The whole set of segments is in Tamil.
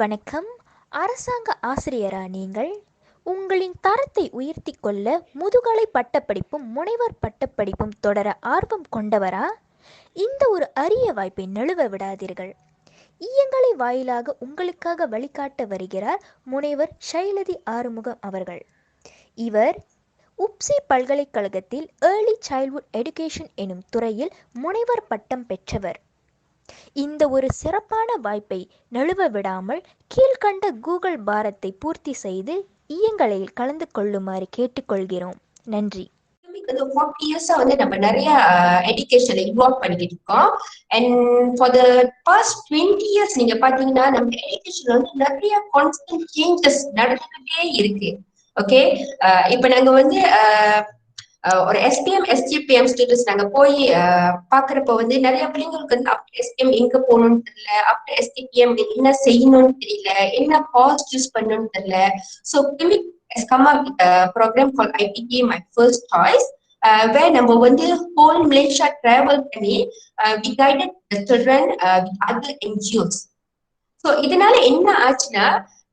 வணக்கம். அரசாங்க ஆசிரியரா நீங்கள்? உங்களின் தரத்தை உயர்த்திக் கொள்ள முதுகலை பட்டப்படிப்பும் முனைவர் பட்டப்படிப்பும் தொடர ஆர்வம் கொண்டவரா? இந்த ஒரு அரிய வாய்ப்பை நழுவ விடாதீர்கள். இயங்கலை வாயிலாக உங்களுக்காக வழிகாட்ட வருகிறார் முனைவர் ஷைலதி ஆறுமுகம் அவர்கள். இவர் உப்சி பல்கலைக்கழகத்தில் ஏர்லி சைல்ட்ஹுட் எடுகேஷன் எனும் துறையில் முனைவர் பட்டம் பெற்றவர். இந்த ஒரு சிறப்பான வாய்ப்பை நழுவ விடாமல் கீழ்கண்ட கூகுள் பாரத்தை பூர்த்தி செய்து இயங்கலையில் கலந்து கொள்ளுமாறு கேட்டுக்கொள்கிறோம். நன்றி. 40 years வந்து நம்ம நிறைய எஜுகேஷன்ல இன்வால்வ் பண்ணிக்கிட்டு இருக்கோம். And for the past 20 years நீங்க பாத்தீங்கன்னா நம்ம எஜுகேஷன்ல வந்து நிறைய கான்ஸ்டன்ட் சேஞ்சஸ் நடந்துகிட்டே இருக்கு. ஓகே, இப்ப நாங்க வந்து ஒரு எஸ்பிஎம் எஸ்ஜிபிஎம் ஸ்டூடெண்ட்ஸ் நாங்க போய் பாக்குறப்ப வந்து நிறைய பிள்ளைங்களுக்கு வந்து ஆஃப்டர் எஸ்பிஎம் எங்க போகணும்னு தெரியல, ஆஃப்டர் எஸ்டிபிஎம் என்ன செய்யணும்னு தெரியல, என்ன காஸ்ட் சூஸ் பண்ணணும்னு தெரியல. So CUMIG has come up with a program called IPTA, my first choice, where நம்ம வந்து whole Malaysia travel பண்ணி we guided the children with other NGOs. So இதனால என்ன ஆச்சுன்னா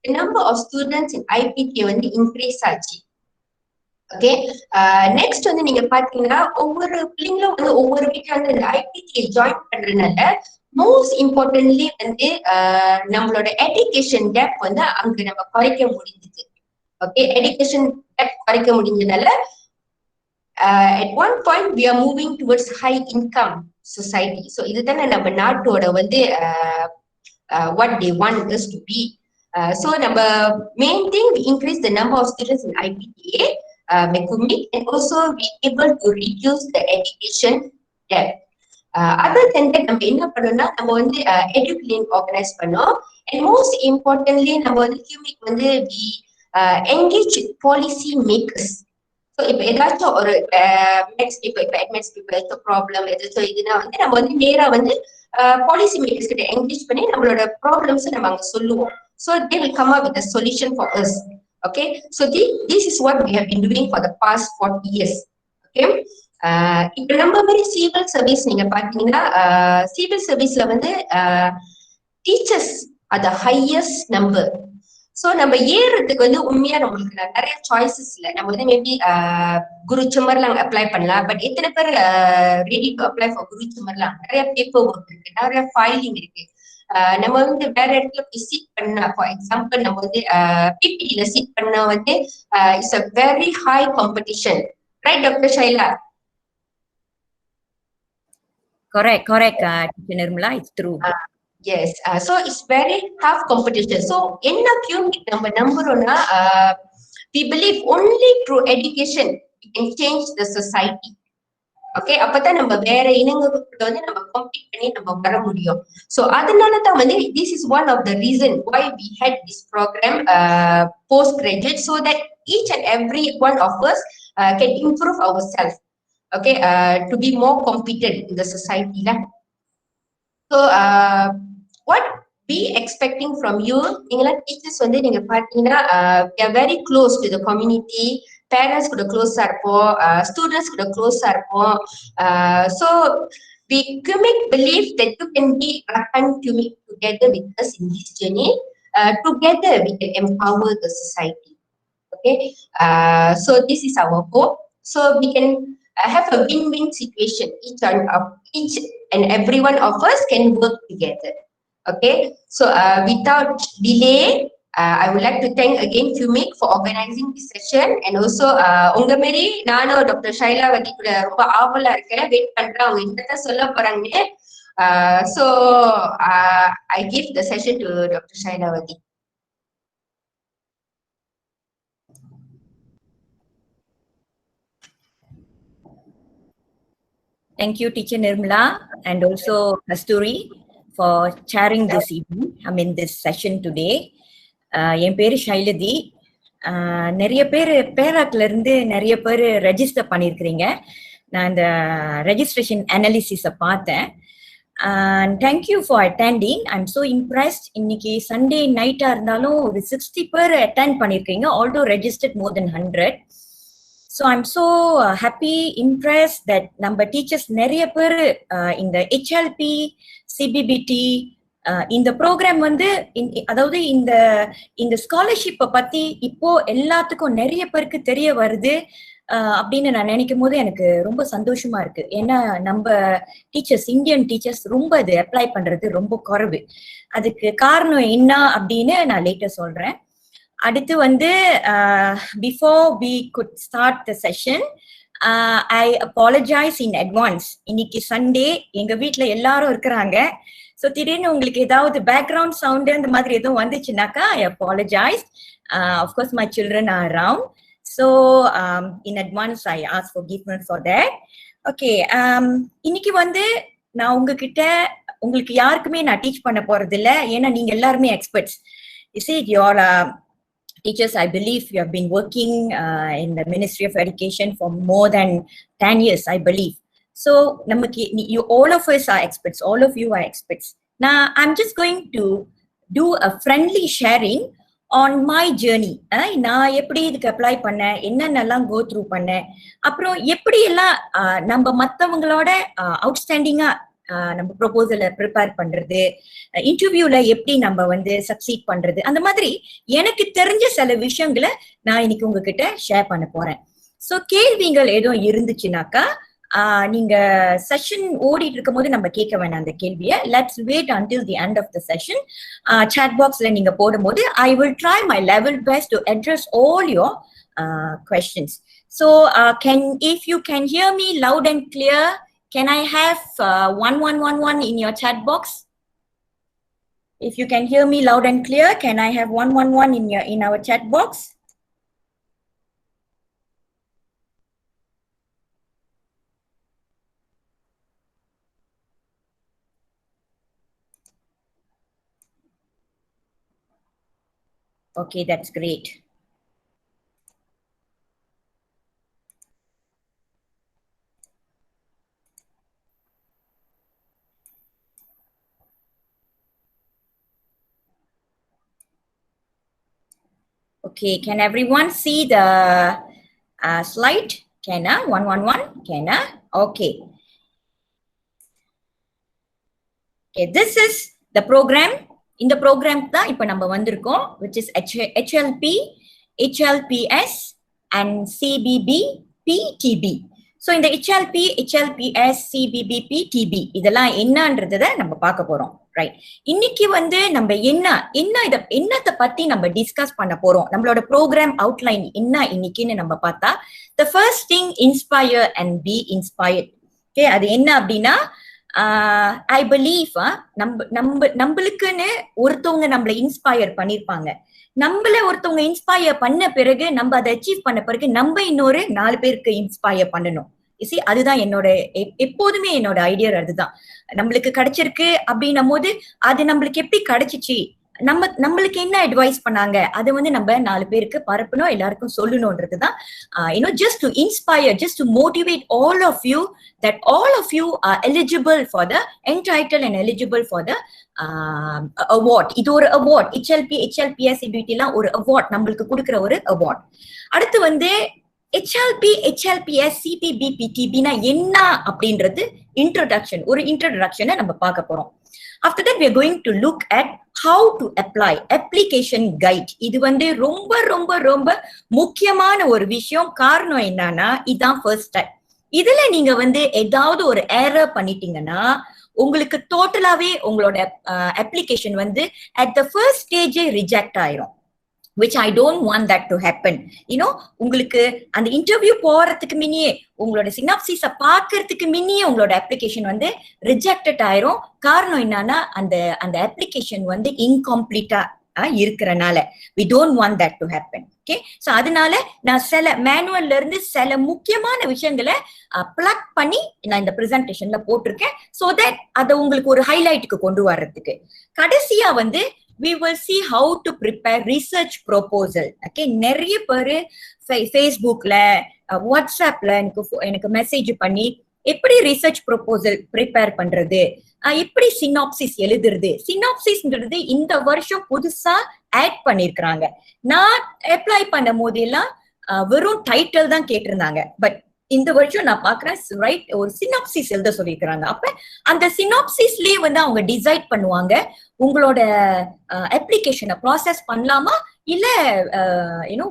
the number of students in IPTA வந்து increase ஆச்சு. ஓகே, நெக்ஸ்ட் வந்து நீங்க பாத்தீங்கன்னா ஒவ்வொரு பிள்ளைங்களும் வந்து ஒவ்வொரு வீட்டுல வந்து இந்த ஐபிடியை ஜாயின் பண்றதுனால மோஸ்ட் இம்பார்ட்டன்ட்லி வந்து நம்மளோட எஜுகேஷன் கேப் வந்து அங்க நம்ம குறைக்க முடிஞ்சது. ஓகே, எஜுகேஷன் கேப் குறைக்க முடிஞ்சதுனால at one point we are moving towards high income society. So இதுதானே நம்ம நாட்டோட வந்து what they want us to be. So நம்ம main thing we increase the number of students in IPTA by CUMIG and also be able to reduce the education debt. Other than that நம்ம என்ன பண்ணோம்னா நம்ம வந்து educlink organize பண்ணோம். And most importantly நம்ம வந்து CUMIG வந்து we engage policy makers. So இப்ப ஏதாச்சும் ஒரு மேக்ஸ் பேப்பர், இப்ப அட்மிட்ஸ் பேப்பர் ஏதாச்சும் ப்ராப்ளம் ஏதாச்சும் இதுனா வந்து நம்ம வந்து நேரா வந்து பாலிசி மேக்கர்ஸ் கிட்ட என்கேஜ் பண்ணி நம்மளோட ப்ராப்ளம்ஸ் நம்ம அங்க சொல்லுவோம். So they will come up with a solution for us. Okay, so this is what we have been doing for the past 40 years. Okay, இப்ப நம்ம மாதிரி சிவில் சர்வீஸ் நீங்க பாத்தீங்கன்னா சிவில் சர்வீஸ்ல வந்து teachers are the highest number. So நம்ம ஏறதுக்கு வந்து உண்மையா நம்மளுக்கு நிறைய சாய்ஸஸ் இல்ல. நம்ம வந்து மேபி குரு சுமர்லாம் அப்ளை பண்ணலாம். பட் எத்தனை பேர் ரெடி டு அப்ளை ஃபார் குரு சுமர்லாம்? நிறைய பேப்பர் ஒர்க் இருக்கு, நிறைய ஃபைலிங் இருக்கு. நம்ம வந்து வேற இடத்துல போய் சீட் பண்ணா, ஃபார் எக்ஸாம்பிள் நம்ம வந்து பிபிடில சீட் பண்ணா வந்து it's a very high competition, right doctor Shaila? Correct, Teacher Nirmala, it's true. Yes, so it's very tough competition. So என்ன CUMIG நம்ம நம்புறோம்னா we believe only through education we can change the society. Okay, அப்பதான் நம்ம வேற இனங்களுக்கு வந்து நம்ம காம்பீட் பண்ணி நம்ம வர முடியும். சோ அதனால தான் வந்து this is one of the reason why we had this program post graduate, so that each and every one of us can improve ourselves. Okay, to be more competent in the society lah. So what we expecting from you, நீங்களா டீச்சர்ஸ் வந்து நீங்க பாத்தீங்கன்னா we are very close to the community. Parents கூட க்ளோஸா இருப்போம், ஸ்டூடெண்ட்ஸ் கூட க்ளோஸா இருப்போம். So we CUMIG believe that you can be and CUMIG together with us in this journey. Together we can empower the society. Okay, so this is our hope. So we can have a win-win situation. Each and every one of us can work together. Okay, so without delay, I would like to thank again CUMIG for organizing this session, and also உங்க மாரி நானும் டாக்டர் ஷைலாவதி கூட ரொம்ப ஆவலா இருக்கேன், வெயிட் பண்றேன் அவங்க என்னதான் சொல்ல போறாங்கன்னு. So I give the session to Dr. Shyielathy. Thank you, Teacher Nirmala, and also Kasturi for chairing this evening, this session today. என் பேரு ஷைலதி. நிறைய பேர் பேராக்ல இருந்து நிறைய பேர் ரெஜிஸ்டர் பண்ணியிருக்கிறீங்க. நான் இந்த ரெஜிஸ்ட்ரேஷன் அனாலிசிஸை பார்த்தேன். Thank you for attending. I am so impressed. இன்னைக்கு சண்டே நைட்டா இருந்தாலும் ஒரு 60 பேர் அட்டெண்ட் பண்ணியிருக்கீங்க. Alto registered more then 100. So I'm so happy, impressed that நம்ம டீச்சர்ஸ் நிறைய பேர் இந்த HLP, CBBP, இந்த ப்ரோக்ராம் வந்து அதாவது இந்த ஸ்காலர்ஷிப்பை பத்தி இப்போ எல்லாத்துக்கும் நிறைய பேருக்கு தெரிய வருது அப்படின்னு நான் நினைக்கும் போது எனக்கு ரொம்ப சந்தோஷமா இருக்கு. ஏன்னா நம்ம டீச்சர்ஸ், இந்தியன் டீச்சர்ஸ் ரொம்ப இது அப்ளை பண்றது ரொம்ப குறைவு. அதுக்கு காரணம் என்ன அப்படின்னு நான் லேட்டர் சொல்றேன். அடுத்து வந்து before we could start the session, I apologize in advance. இன்னைக்கு சண்டே, எங்க வீட்டுல எல்லாரும் இருக்கிறாங்க. ஸோ திடீர்னு உங்களுக்கு ஏதாவது பேக்ரவுண்ட் சவுண்டு அந்த மாதிரி எதுவும் வந்துச்சுனாக்கா I apologise. Of course my children are around. So in advance I ask forgiveness for that. Okay, இன்னைக்கு வந்து நான் உங்களுக்கு யாருக்குமே நான் டீச் பண்ண போறது இல்லை. ஏன்னா நீங்க எல்லாருமே experts. You see, your teachers, I believe you have been working in the Ministry of Education for more than 10 years, I believe. So, you all of us are experts. All of you are experts. Now, I'm just going to do a friendly sharing on my journey. நான் எப்படி இதுக்கு அப்ளை பண்ணேன், என்னென்னலாம் கோ த்ரூ பண்ணேன், அப்புறம் எப்படி எல்லாம் நம்ம மற்றவங்களோட அவுட்ஸ்டாண்டிங்கா நம்ம ப்ரொபோசலை ப்ரிப்பேர் பண்றது, இன்டர்வியூல எப்படி நம்ம வந்து சக்சீட் பண்றது, அந்த மாதிரி எனக்கு தெரிஞ்ச சில விஷயங்களை நான் இன்னைக்கு உங்ககிட்ட ஷேர் பண்ண போறேன். ஸோ கேள்விகள் எதுவும் இருந்துச்சுனாக்கா நீங்க செஷன் ஓடிட்டு இருக்கும் போது நம்ம கேட்க வேணாம் அந்த கேள்வியை. Let's wait until the end of the session. chat boxல நீங்க போடும்போது I will try my level best to address all your questions. So if you can hear me loud and clear, can I have 1111 in your chat box? If you can hear me loud and clear, can I have 111 in our chat box? Okay, that's great. Okay, can everyone see the slide? Can 111? Can okay. Okay, this is the program. இந்த ப்ரோக்ராம் தான் இப்ப நம்ம வந்திருக்கோம், which is HLP, HLPS and CBBP TB. So இந்த HLP, HLPS, CBBP TB இதெல்லாம் என்னன்றத நம்ம பார்க்க போறோம். ரைட், இன்னைக்கு வந்து நம்ம என்னத்தை பத்தி நம்ம டிஸ்கஸ் பண்ண போறோம், நம்மளோட ப்ரோக்ராம் அவுட்லைன் என்ன இன்னைக்குன்னு நம்ம பார்த்தா, the first thing, inspire and be inspired. Okay, அது என்ன அப்படின்னா, ஐ பிலீவ் நம்மளுக்குன்னு ஒருத்தவங்க நம்மள இன்ஸ்பயர் பண்ணிருப்பாங்க. நம்மள ஒருத்தவங்க இன்ஸ்பயர் பண்ண பிறகு, நம்ம அதை அச்சீவ் பண்ண பிறகு நம்ம இன்னொரு 4 பேருக்கு இன்ஸ்பயர் பண்ணணும். அதுதான் எப்போதுமே என்னோட ஐடியா அதுதான். நம்மளுக்கு கிடைச்சிருக்கு அப்படின்னும் போது அது நம்மளுக்கு எப்படி கிடைச்சிச்சு, நம்மளுக்கு என்ன அட்வைஸ் பண்ணாங்க, அதை வந்து நம்ம 4 பேருக்கு பரப்பணும், எல்லாருக்கும் சொல்லணும்ன்றதுதான். just to inspire, just to motivate all of you that all of you are eligible for the entitled and eligible for the award. இது ஒரு award. HLP, HLPS, CBBP எல்லாம் ஒரு award, நம்மளுக்கு கொடுக்கிற ஒரு award. அடுத்து வந்து HLP, HLPS, CBBP, TBனா என்ன அப்படின்றது ஒரு இன்ட்ரோடக்ஷனை நம்ம பார்க்க போறோம். After that, we are going to look at how to apply application guide. இது வந்து ரொம்ப ரொம்ப ரொம்ப முக்கியமான ஒரு விஷயம். காரணம் என்னன்னா, இதான் ஃபர்ஸ்ட் ஸ்டெப். இதுல நீங்க வந்து ஏதாவது ஒரு எரர் பண்ணிட்டீங்கன்னா உங்களுக்கு டோட்டலாவே உங்களோட அப்ளிகேஷன் வந்து at the first stage reject ஆயிரும். which I don't want that to happen. உங்களுக்கு அந்த இன்டர்வியூ போறதுக்கு முன்னே, உங்களோட சினாப்சிஸ பாக்குறதுக்கு முன்னே உங்களோட அப்ளிகேஷன் வந்து ரிஜெக்டட் ஆயிரும். காரணம் என்னன்னா, அந்த அப்ளிகேஷன் வந்து இன்கம்ப்ளீட்டா இருக்கிறனால. we don't want that to happen. Okay, so அதனால நான் சில மேனுவல்ல இருந்து சில முக்கியமான விஷயங்களை பிளக் பண்ணி நான் இந்த பிரசன்டேஷன்ல போட்டிருக்கேன். so that அதை உங்களுக்கு ஒரு ஹைலைட்டுக்கு கொண்டு வர்றதுக்கு. கடைசியா வந்து we will see how to prepare research proposal. Okay, நிறைய பேரு ஃபேஸ்புக்ல, வாட்ஸ்அப்ல எனக்கு மெசேஜ் பண்ணி எப்படி ரிசர்ச் ப்ரொபோசல் ப்ரிப்பேர் பண்றது, எப்படி சினாப்சிஸ் எழுதுறது. சினாப்சிஸ்ன்றது இந்த வருஷம் புதுசா ஆட் பண்ணிருக்கிறாங்க. நான் அப்ளை பண்ணும் போதெல்லாம் வெறும் டைட்டில் தான் கேட்டிருந்தாங்க. பட் இந்த வருஷம் நான் பாக்குறேன் ரைட் ஒரு சினாப்சிஸ் எழுத சொல்லியிருக்கிறாங்க. அப்ப அந்த சினாப்சிஸ்லயே வந்து அவங்க டிசைட் பண்ணுவாங்க உங்களோட அப்ளிகேஷனை ப்ராசஸ் பண்ணலாமா இல்ல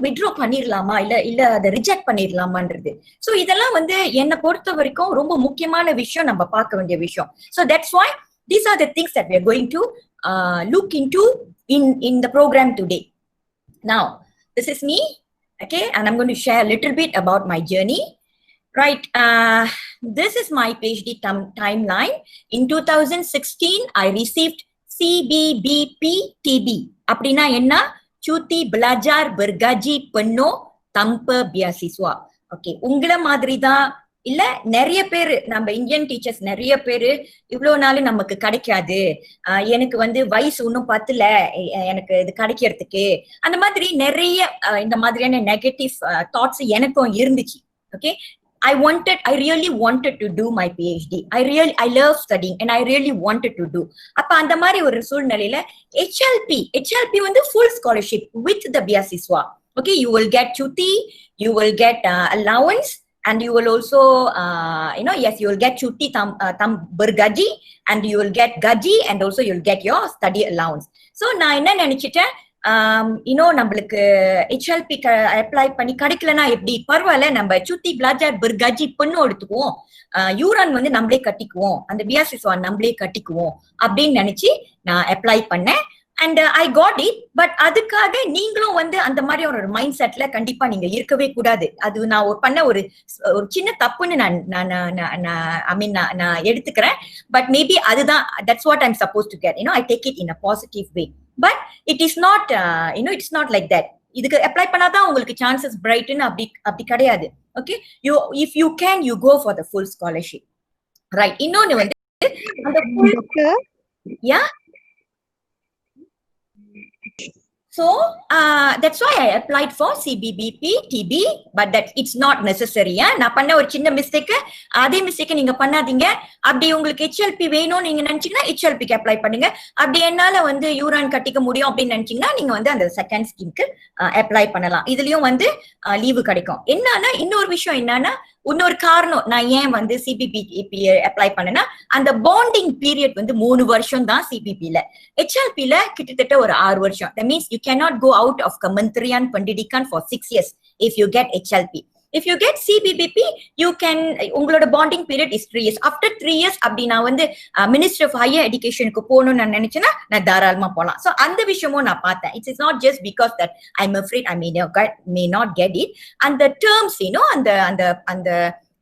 வித்ட்ரா பண்ணிடலாமா இல்ல அதை ரிஜெக்ட் பண்ணிடலாமான்றது. ஸோ இதெல்லாம் வந்து என்னை பொறுத்த வரைக்கும் ரொம்ப முக்கியமான விஷயம், நம்ம பார்க்க வேண்டிய விஷயம். So that's why these are the things that we are going to look into in the program today. Now this is me, okay, and I'm going to share a little bit about my journey. Right, this is my PhD timeline. In 2016, I received CBBP TB. Appadina enna Chuti Belajar Bergaji Penuh Tanpa Beasiswa. Okay, ungala madri da இல்ல நிறைய பேரு நம்ம இந்தியன் டீச்சர்ஸ் நிறைய பேரு இவ்வளவு நாள் நமக்கு கிடைக்காது, எனக்கு வந்து வயசு ஒன்னும் பத்தல எனக்கு இது கிடைக்கிறதுக்கு, அந்த மாதிரி நிறைய இந்த மாதிரியான நெகட்டிவ் தாட்ஸ் எனக்கும் இருந்துச்சு. Okay, I really wanted to do my PhD. I love studying and I really wanted to do. அப்ப அந்த மாதிரி ஒரு சூழ்நிலையில HLP வந்து full scholarship with the Beasiswa. Okay, you will get chuti, you will get allowance, and you will also yes, you will get chuti tam bergaji, and you will get gaji, and also you will get your study allowance. So நான் என்ன நினைச்சிட்டேன், நம்மளுக்கு HLP அப்ளை பண்ணி கிடைக்கலன்னா எப்படி, பரவாயில்ல நம்ம சுத்தி பிளாஜார் பர்காஜி பெண்ணும் எடுத்துக்குவோம், யூரான் வந்து நம்மளே கட்டிக்குவோம், அந்த பியாசிஸ்வா நம்மளே கட்டிக்குவோம் அப்படின்னு நினைச்சு நான் அப்ளை பண்ணேன். And I got it. But அதுக்காக நீங்களும் வந்து அந்த மாதிரி ஒரு மைண்ட் செட்ல கண்டிப்பா நீங்க இருக்கவே கூடாது. அது நான் பண்ண ஒரு சின்ன தப்புன்னு நான் எடுத்துக்கிறேன். பட் மேபி அதுதான் that's what I'm supposed to get, I take it in a positive way. But it is not it's not like that. இதுக்கு அப்ளை பண்ணாதான் உங்களுக்கு சான்சஸ் பிரைட்னு அப்படி கிடையாது. Okay, if you can you go for the full scholarship. Right, இன்னொன்னு வந்து அந்த யா so that's why I applied for CBBP TB, but that it's not necessary. நான் பண்ண ஒரு சின்ன மிஸ்டேக், அதே மிஸ்டேக் நீங்க பண்ணாதீங்க. அப்படி உங்களுக்கு HLP வேணும் நீங்க நினைச்சீங்கன்னா HLPக்கு அப்ளை பண்ணுங்க. அப்படி என்னால வந்து யூரான் கட்டிக்க முடியும் அப்படின்னு நினைச்சீங்கன்னா நீங்க வந்து அந்த செகண்ட் ஸ்கீம்க்கு அப்ளை பண்ணலாம். இதுலயும் வந்து லீவு கிடைக்கும். என்னன்னா இன்னொரு விஷயம் என்னன்னா, இன்னொரு காரணம் நான் ஏன் வந்து CBBP அப்ளை பண்ணேன்னா, அந்த பாண்டிங் பீரியட் வந்து 3 வருஷம் தான் CBBல. HLPல கிட்டத்தட்ட ஒரு 6 வருஷம். That means you cannot go out of Kementerian Pendidikan for 6 years if you get HLP. If you get CBBP, you can, உங்களோட bonding period is 3 years. After 3 years அப்படி நான் வந்து Ministry of Higher Educationக்கு போகணும்னு நான் நினைச்சேன்னா நான் தாராளமா போகலாம். ஸோ அந்த விஷயமும் நான் பார்த்தேன். It is not just because that I'm afraid I may not get it. அந்த terms அந்த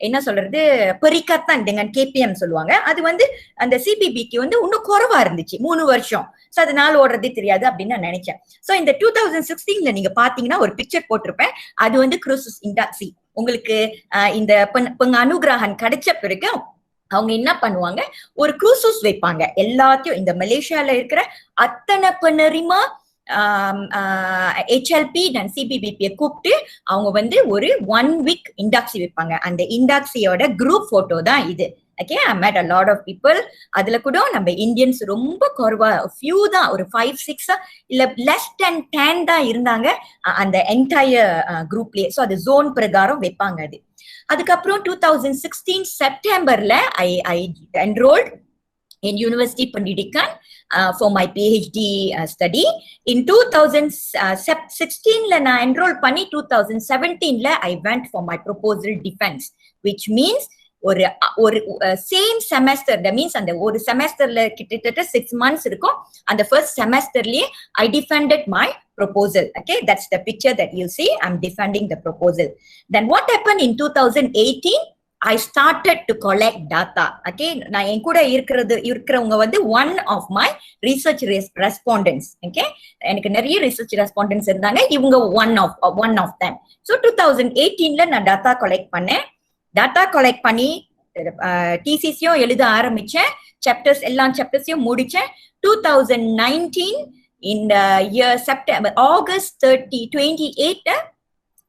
என்ன சொல்றது, பெரிக்கத்தான் dengan KPM சொல்லுவாங்க. அது வந்து அந்த CBBக்கு வந்து இன்னும் குறைவா இருந்துச்சு 3 வருஷம். ஸோ அதனால ஓடுறதே தெரியாது அப்படின்னு நான் நினைச்சேன். ஸோ இந்த 2016ல நீங்க பாத்தீங்கன்னா ஒரு பிக்சர் போட்டிருப்பேன். அது வந்து குரூசஸ் இண்டாக்சி. உங்களுக்கு இந்த அனுகிரகம் கிடைச்ச பிறகு அவங்க என்ன பண்ணுவாங்க, ஒரு குரூசஸ் வைப்பாங்க. எல்லாத்தையும் இந்த மலேசியால இருக்கிற அத்தனை பெண்ணரிமா HLP and CBBP கூப்பிட்டு அவங்க வந்து ஒரு 1 week இண்டாக்சி வைப்பாங்க. அந்த இண்டாக்சியோட குரூப் போட்டோ தான் இது. Okay, I met a lot of people. அதுல கூட நம்ம இந்தியன்ஸ் ரொம்ப குறைவா, few தான், ஒரு 5-6 இல்ல less than 10 தான் இருந்தாங்க அந்த என்டையர் குரூப்லயே. ஸோ அது ஜோன் பிரகாரம் வைப்பாங்க. அது அதுக்கப்புறம் 2016 செப்டம்பர்ல I enrolled in University Pendidikan for my PhD study. In 2016ல நான் enroll பண்ணி 2017ல I went for my proposal defense, which means ஒரு சேம் செமஸ்டர். that means அந்த ஒரு செமஸ்டர்ல கிட்டத்தட்ட 6 months இருக்கும். அந்த first செமஸ்டர்லயே I defended my proposal. Okay, that's the picture that you see. I'm defending the proposal. Then what happened in 2018? I started to collect data. Okay, நான் என் கூட இருக்கிறவங்க வந்து one of my research respondents. Okay, எனக்கு நிறைய research respondents இருந்தாங்க, இவங்க one of them. So 2018ல நான் data collect பண்ணேன். டாட்டா கலெக்ட் பண்ணி டிசிஸையும் எழுத ஆரம்பிச்சேன். சாப்டர்ஸ் எல்லா சாப்டர்ஸையும் முடிச்சேன். 2019 in year September, August 28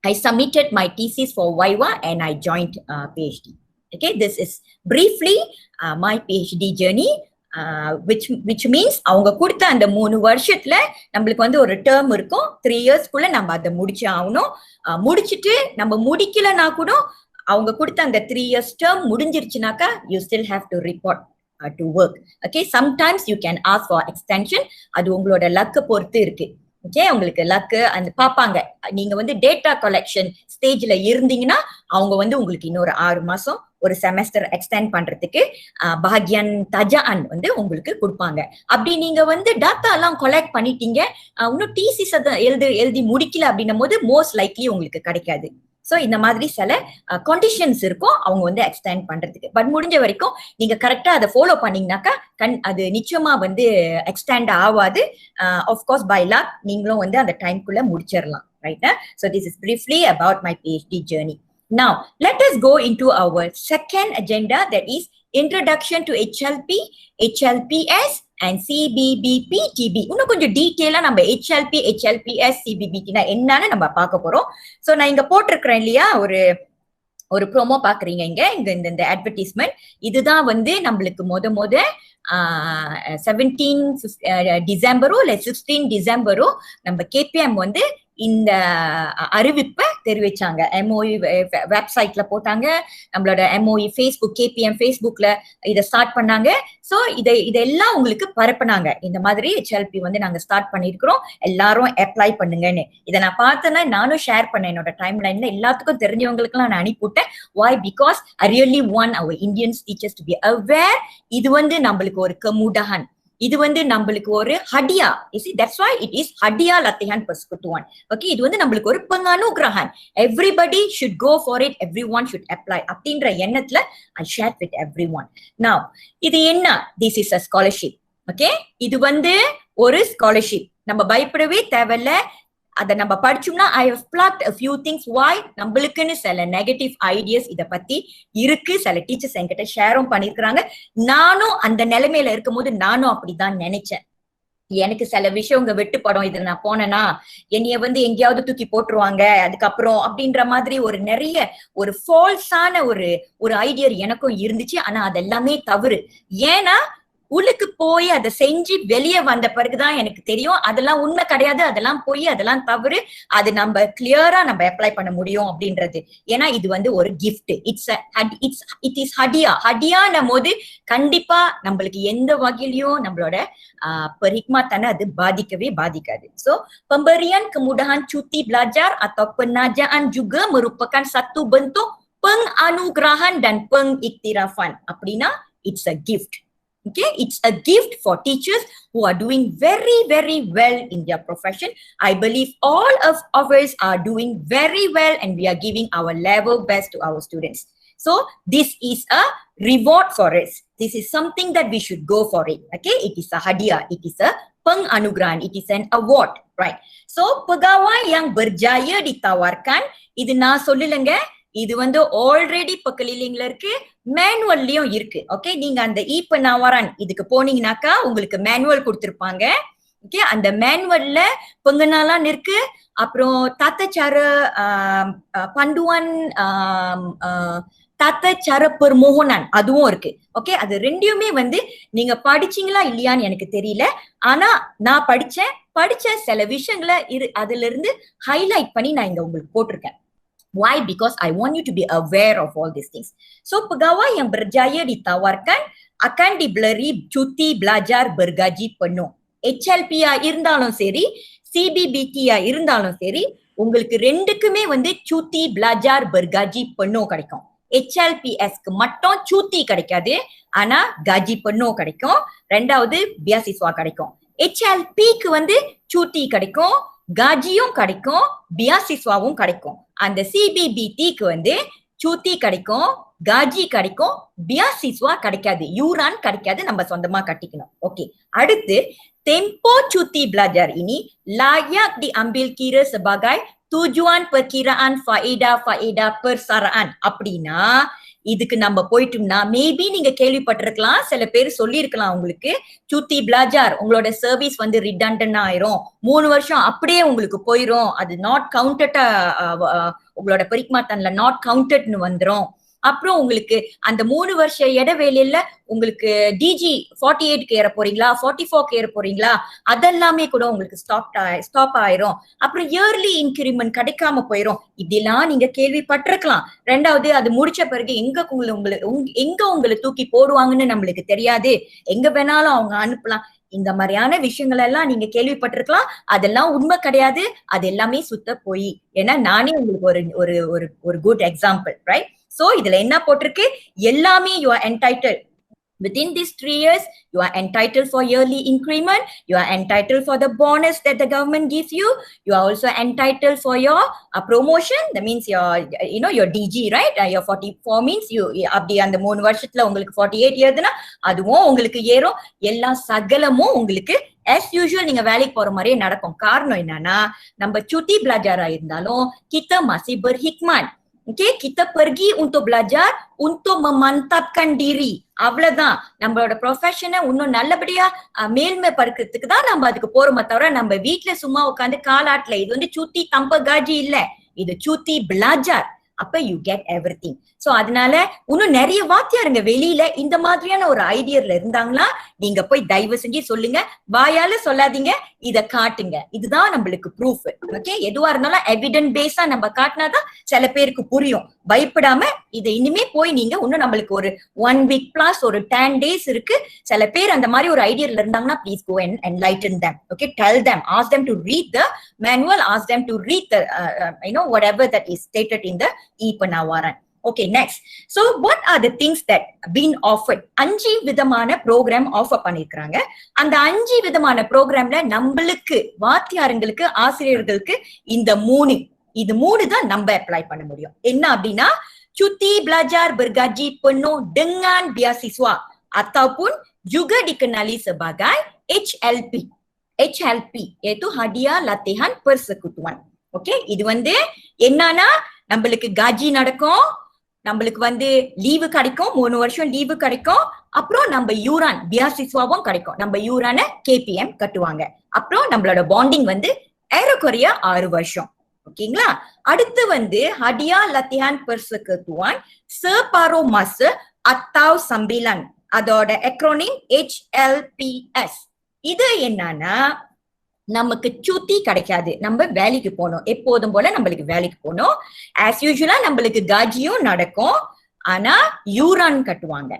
I submitted my thesis for Viva and I joined PhD. Okay, this is briefly my PhD journey. which means அவங்க கொடுத்த அந்த 3 வருஷத்துல நம்மளுக்கு வந்து ஒரு டேர்ம் இருக்கும். 3 yearsக்குள்ள நம்ம அதை முடிச்சு ஆகணும். முடிச்சுட்டு நம்ம முடிக்கலன்னா கூட அவங்க கொடுத்த அந்த 3 years term முடிஞ்சிருச்சுனாக்கா you still have to report to work. Okay, sometimes you can ask for extension. அது உங்களோட லக்க பொறுத்து இருக்கு. ஓகே, உங்களுக்கு லக்கு அந்த பாப்பாங்க. நீங்க வந்து டேட்டா கலெக்ஷன் ஸ்டேஜ்ல இருந்தீங்கன்னா அவங்க வந்து உங்களுக்கு இன்னொரு 6 மாசம் ஒரு செமஸ்டர் எக்ஸ்டெண்ட் பண்றதுக்கு பாக்யான் தஜான் வந்து உங்களுக்கு கொடுப்பாங்க. அப்படி நீங்க வந்து டாட்டா எல்லாம் கலெக்ட் பண்ணிட்டீங்க, இன்னும் டிசிஸ் எழுதி முடிக்கல அப்படின்னும் போது மோஸ்ட் லைக்லி உங்களுக்கு கிடைக்காது. சோ இந்த மாதிரி சில கண்டிஷன்ஸ் இருக்கும் அவங்க வந்து எக்ஸ்டெண்ட் பண்றதுக்கு. பட் முடிஞ்ச வரைக்கும் நீங்க கரெக்டா அதை ஃபாலோ பண்ணீங்கன்னாக்கா அது நிச்சயமா வந்து எக்ஸ்டெண்ட் ஆகாது. ஆஃப்கோர்ஸ் பை லக் நீங்களும் வந்து அந்த டைம்குள்ள முடிச்சிடலாம். Right? So this is briefly about my PhD journey. Now, let us go into our second agenda, that is Introduction to HLP, HLPS and CBBP TB. இன்னும் கொஞ்சம் டீட்டெயிலா நம்ம HLP, HLPS, CBBP என்னன்னு நம்ம பார்க்க போறோம். சோ நான் இங்க போட்டிருக்கிறேன் இல்லையா, ஒரு ப்ரோமோ பாக்குறீங்க இங்க இந்த அட்வர்டைஸ்மெண்ட். இதுதான் வந்து நம்மளுக்கு முத 17 டிசம்பரோ இல்ல 16 டிசம்பரோ நம்ம KPM வந்து இந்த அறிவிப்பை தெரிவிச்சாங்க. MOE வெப்சைட்ல போட்டாங்க, நம்மளோட MOE Facebook KPM Facebookல இதை ஸ்டார்ட் பண்ணாங்க. சோ இதெல்லாம் உங்களுக்கு பரப்புனாங்க. இந்த மாதிரி HLP வந்து நாங்க ஸ்டார்ட் பண்ணிருக்கிறோம், எல்லாரும் அப்ளை பண்ணுங்கன்னு. இதை நான் பார்த்தேன்னா நானும் ஷேர் பண்ணேன் என்னோட டைம் லைன்ல. எல்லாத்துக்கும் தெரிஞ்சவங்களுக்கு நான் அனுப்பிவிட்டேன். Why? Because I really want our Indian teachers to be aware. இது வந்து நம்மளுக்கு ஒரு kemudahan, இது வந்து நம்மளுக்கு ஒரு ஹடியா. You see, that's why it is ஹடியா லத்திஹான் persekutuan. Okay, இது வந்து நம்மளுக்கு ஒரு penganugrahan. Everybody should go for it, everyone should apply அப்படின்ற எண்ணத்துல I shared with everyone. Now, இது என்ன? This is a scholarship. Okay, இது வந்து ஒரு scholarship. நம்ம பயப்படவே தேவையில்ல. அதை நம்ம படிச்சோம்னா I have plucked a few things. Why? நம்மளுக்குன்னு சில நெகட்டிவ் ஐடியாஸ் இதை பத்தி இருக்கு. சில டீச்சர்ஸ் என்கிட்ட ஷேரும் பண்ணிருக்கிறாங்க. நானும் அந்த நிலைமையில இருக்கும் போது நானும் அப்படிதான் நினைச்சேன். எனக்கு சில விஷயங்க வெட்டுப்படும், இதுல நான் போனேன்னா என்னைய வந்து எங்கேயாவது தூக்கி போட்டுருவாங்க அதுக்கப்புறம் அப்படின்ற மாதிரி ஒரு நிறைய ஒரு ஃபால்ஸான ஒரு ஐடியா எனக்கும் இருந்துச்சு. ஆனா அதெல்லாமே தவறு. ஏன்னா உள்ளுக்கு போய் அதை செஞ்சு வெளியே வந்த பிறகுதான் எனக்கு தெரியும் அதெல்லாம் உண்மை கிடையாது, அதெல்லாம் போய் அதெல்லாம் தவறு, அது நம்ம கிளியரா நம்ம அப்ளை பண்ண முடியும் அப்படின்றது. ஏன்னா இது வந்து ஒரு கிஃப்ட். இட் இஸ் ஹடியான்னும் போது கண்டிப்பா நம்மளுக்கு எந்த வகையிலையும் நம்மளோட perkhidmatan அது பாதிக்கவே பாதிக்காது. So pemberian kemudahan cuti belajar atau penajaan juga merupakan satu bentuk penganugerahan dan pengiktirafan. அப்படின்னா it's a gift. Okay, it's a gift for teachers who are doing very, very well in their profession. I believe all of us are doing very well and we are giving our level best to our students. So this is a reward for us. This is something that we should go for it. Okay, it is a hadiah, it is a penganugerahan, it is an award, right? So pegawai yang berjaya ditawarkan, இது நான் சொல்லலங்க, இது வந்து ஆல்ரெடி பக்கலிலிங்ல இருக்கு, மேனுவல்லயும் இருக்கு. ஓகே, நீங்க அந்த பெனாவரான் இதுக்கு போனீங்கன்னாக்கா உங்களுக்கு மேனுவல் கொடுத்திருப்பாங்க. ஓகே, அந்த மேனுவல்ல pengenalan இருக்கு, அப்புறம் tata cara panduan tata cara permohonan அதுவும் இருக்கு. ஓகே, அது ரெண்டையுமே வந்து நீங்க படிச்சீங்களா இல்லையான்னு எனக்கு தெரியல. ஆனா நான் படிச்ச சில விஷயங்களை அதுல இருந்து ஹைலைட் பண்ணி நான் இங்க உங்களுக்கு போட்டிருக்கேன். Why? Because I want you to be aware of all these things. So pegawai yang berjaya ditawarkan akan diberi cuti belajar bergaji penuh. HLP இருந்தாலும் சரி, CBBP இருந்தாலும் சரி, உங்களுக்கு ரெண்டுக்குமே வந்து cuti belajar bergaji penuh கிடைக்கும். HLPSக்கு மட்டும் cuti கிடைக்காது, ஆனா gaji penuh கிடைக்கும். ரெண்டாவது beasiswa கிடைக்கும். HLPக்கு வந்து cuti கிடைக்கும், காஜியும் கிடைக்கும், பியாசிஸ்வாவும் கிடைக்கும். அந்த CBBTக்கு வந்து சூத்தி கிடைக்கும், காஜி கிடைக்கும், பியாசிஸ்வா கிடைக்காது, யூரான் கிடைக்காது, நம்ம சொந்தமா கட்டிக்கணும். ஓகே, அடுத்து tempo cuti belajar ini layak diambil kira sebagai tujuan perkiraan faedah persaraan. அப்படின்னா இதுக்கு நம்ம போயிட்டோம்னா மேபி நீங்க கேள்விப்பட்டிருக்கலாம், சில பேர் சொல்லி இருக்கலாம் உங்களுக்கு சுத்தி பிளாஜார் உங்களோட சர்வீஸ் வந்து ரிடண்டன்ட் ஆயிரும், 3 வருஷம் அப்படியே உங்களுக்கு போயிரும், அது நாட் கவுண்டட்டா உங்களோட பெரிக்மாத்தன்ல நாட் கவுண்டட்னு வந்துரும். அப்புறம் உங்களுக்கு அந்த 3 வருஷ இடைவேளையில உங்களுக்கு டிஜி 48க்கு ஏற போறீங்களா, 44க்கு ஏற போறீங்களா, அதெல்லாமே கூட உங்களுக்கு ஸ்டாப் ஆயிரும். அப்புறம் இயர்லி இன்கிரிமெண்ட் கிடைக்காம போயிரும். இப்படிலாம் நீங்க கேள்விப்பட்டிருக்கலாம். ரெண்டாவது, அது முடிச்ச பிறகு எங்க உங்களை தூக்கி போடுவாங்கன்னு நம்மளுக்கு தெரியாது, எங்க வேணாலும் அவங்க அனுப்பலாம். இந்த மாதிரியான விஷயங்கள் எல்லாம் நீங்க கேள்விப்பட்டிருக்கலாம். அதெல்லாம் உண்மை கிடையாது, அது எல்லாமே சுத்த போய். ஏன்னா நானே உங்களுக்கு ஒரு ஒரு ஒரு குட் எக்ஸாம்பிள், ரைட்? சோ இதுல என்ன போட்டிருக்கு, எல்லாமே you are entitled. Within these 3 years, you are entitled for yearly increment. You are entitled for the bonus that the government gives you. You are also entitled for your promotion. That means your DG, right? Your 44 means அப்படி அந்த 3 வருஷத்துல உங்களுக்கு 48 ஏறுதுன்னா அதுவும் உங்களுக்கு ஏறும். எல்லா சகலமும் உங்களுக்கு as usual நீங்க வேலைக்கு போற மாதிரியே நடக்கும். காரணம் என்னன்னா, நம்ம cuti belajar இருந்தாலும் kita masih berhikmat. Okay, kita pergi untuk belajar untuk memantapkan diri. அவ்வளவுதான். நம்மளோட ப்ரொஃபஷனை இன்னும் நல்லபடியா மேல்மை படுக்கிறதுக்கு தான் நம்ம அதுக்கு போறோமே தவிர நம்ம வீட்டுல சும்மா உட்காந்து காலாட்டல. இது வந்து சுத்தி தம்ப காஜி இல்ல, இது சுத்தி பிளாஜார். அப்ப யூ கெட் எவ்ரிதிங். சோ அதனால இன்னும் நிறைய வாத்தியாருங்க வெளியில இந்த மாதிரியான ஒரு ஐடியால இருந்தாங்களா, நீங்க போய் தயவு செஞ்சு சொல்லுங்க, வாயால சொல்லாதீங்க, இத காட்டுங்க. இதுதான் நம்மளுக்கு ப்ரூஃப். ஓகே, எதுவா இருந்தாலும் எவிடன்ஸ் பேஸா நம்ம காட்டினாதான் சில பேருக்கு புரியும். பயப்படாம இதை இனிமே போய் நீங்க இன்னும் நம்மளுக்கு ஒரு 1 week plus ஒரு 10 days இருக்கு. சில பேர் அந்த மாதிரி ஒரு ஐடியால இருந்தாங்கன்னா please go and enlighten them. Okay, tell them, ask them to read the manual, ask them to read the whatever that is stated in the e-Pennawaran. Okay, next. So what are the things that been offered? 5 விதமான ப்ரோக்ராம் ஆஃபர் பண்ணிருக்காங்க. அந்த 5 விதமான ப்ரோக்ராம்ல நம்மளுக்கு வாத்தியாருங்களுக்கு ஆசிரியர்களுக்கு இந்த 3 தான் நம்ம அப்ளை பண்ண முடியும். என்ன அப்படின்னா, cuti belajar bergaji penuh dengan beasiswa ataupun juga dikenali sebagai HLP. HLP iaitu hadiah latihan persekutuan. Okay, இது வந்து என்னன்னா, நம்மளுக்கு காஜி நடக்கும், நம்மளுக்கு லீவு கிடைக்கும், 3 வருஷம் லீவு கிடைக்கும். அப்புறம் நம்ம யூரான் பியாசிஸ்வாவும் கிடைக்கும். நம்ம யூரான KPM கட்டுவாங்க. அப்புறம் நம்மளோட பாண்டிங் ஏறக்குறைய 6 வருஷம். ஓகேங்களா? அடுத்து ஹடியா லத்தியான் persekutuan separuh masa atau sambilan. அதோட acronym HLPS. இது என்னன்னா, நமக்கு சுத்தி கிடைக்காது, நம்ம வேலைக்கு போனோம். எப்போதும் போல நம்மளுக்கு வேலைக்கு போனோம். ஆஸ் யூசுவலா நம்மளுக்கு காஜியும் நடக்கும், ஆனா யூரான் கட்டுவாங்க.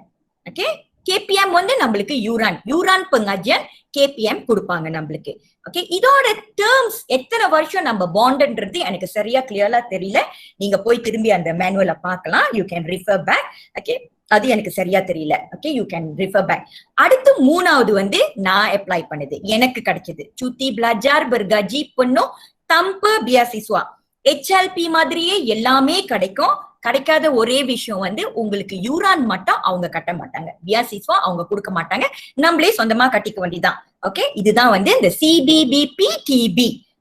ஓகே, KPM நம்மளுக்கு யூரான் pengajian KPM கொடுப்பாங்க நம்மளுக்கு. ஓகே, இதோட டேர்ம்ஸ் எத்தனை வருஷம் நம்ம பாண்ட்ன்றது எனக்கு சரியா கிளியரா தெரியல. நீங்க போய் திரும்பி அந்த மேனுவலை பார்க்கலாம். You can refer back. Okay, அது எனக்கு சரியா தெரியல. Okay, you can refer back. அடுத்து 3வது நான் அப்ளை பண்ணது, எனக்கு கிடைச்சது cuti belajar bergaji penuh tanpa beasiswa. HLP மாதிரியே எல்லாமே கிடைக்கும். கிடைக்காத ஒரே விஷயம் உங்களுக்கு யூரான் மட்டும் அவங்க கட்ட மாட்டாங்க, பியாசிஸ்வா அவங்க கொடுக்க மாட்டாங்க, நம்மளே சொந்தமா கட்டிக்க வேண்டியதான். ஓகே, இதுதான் இந்த CBBP TB.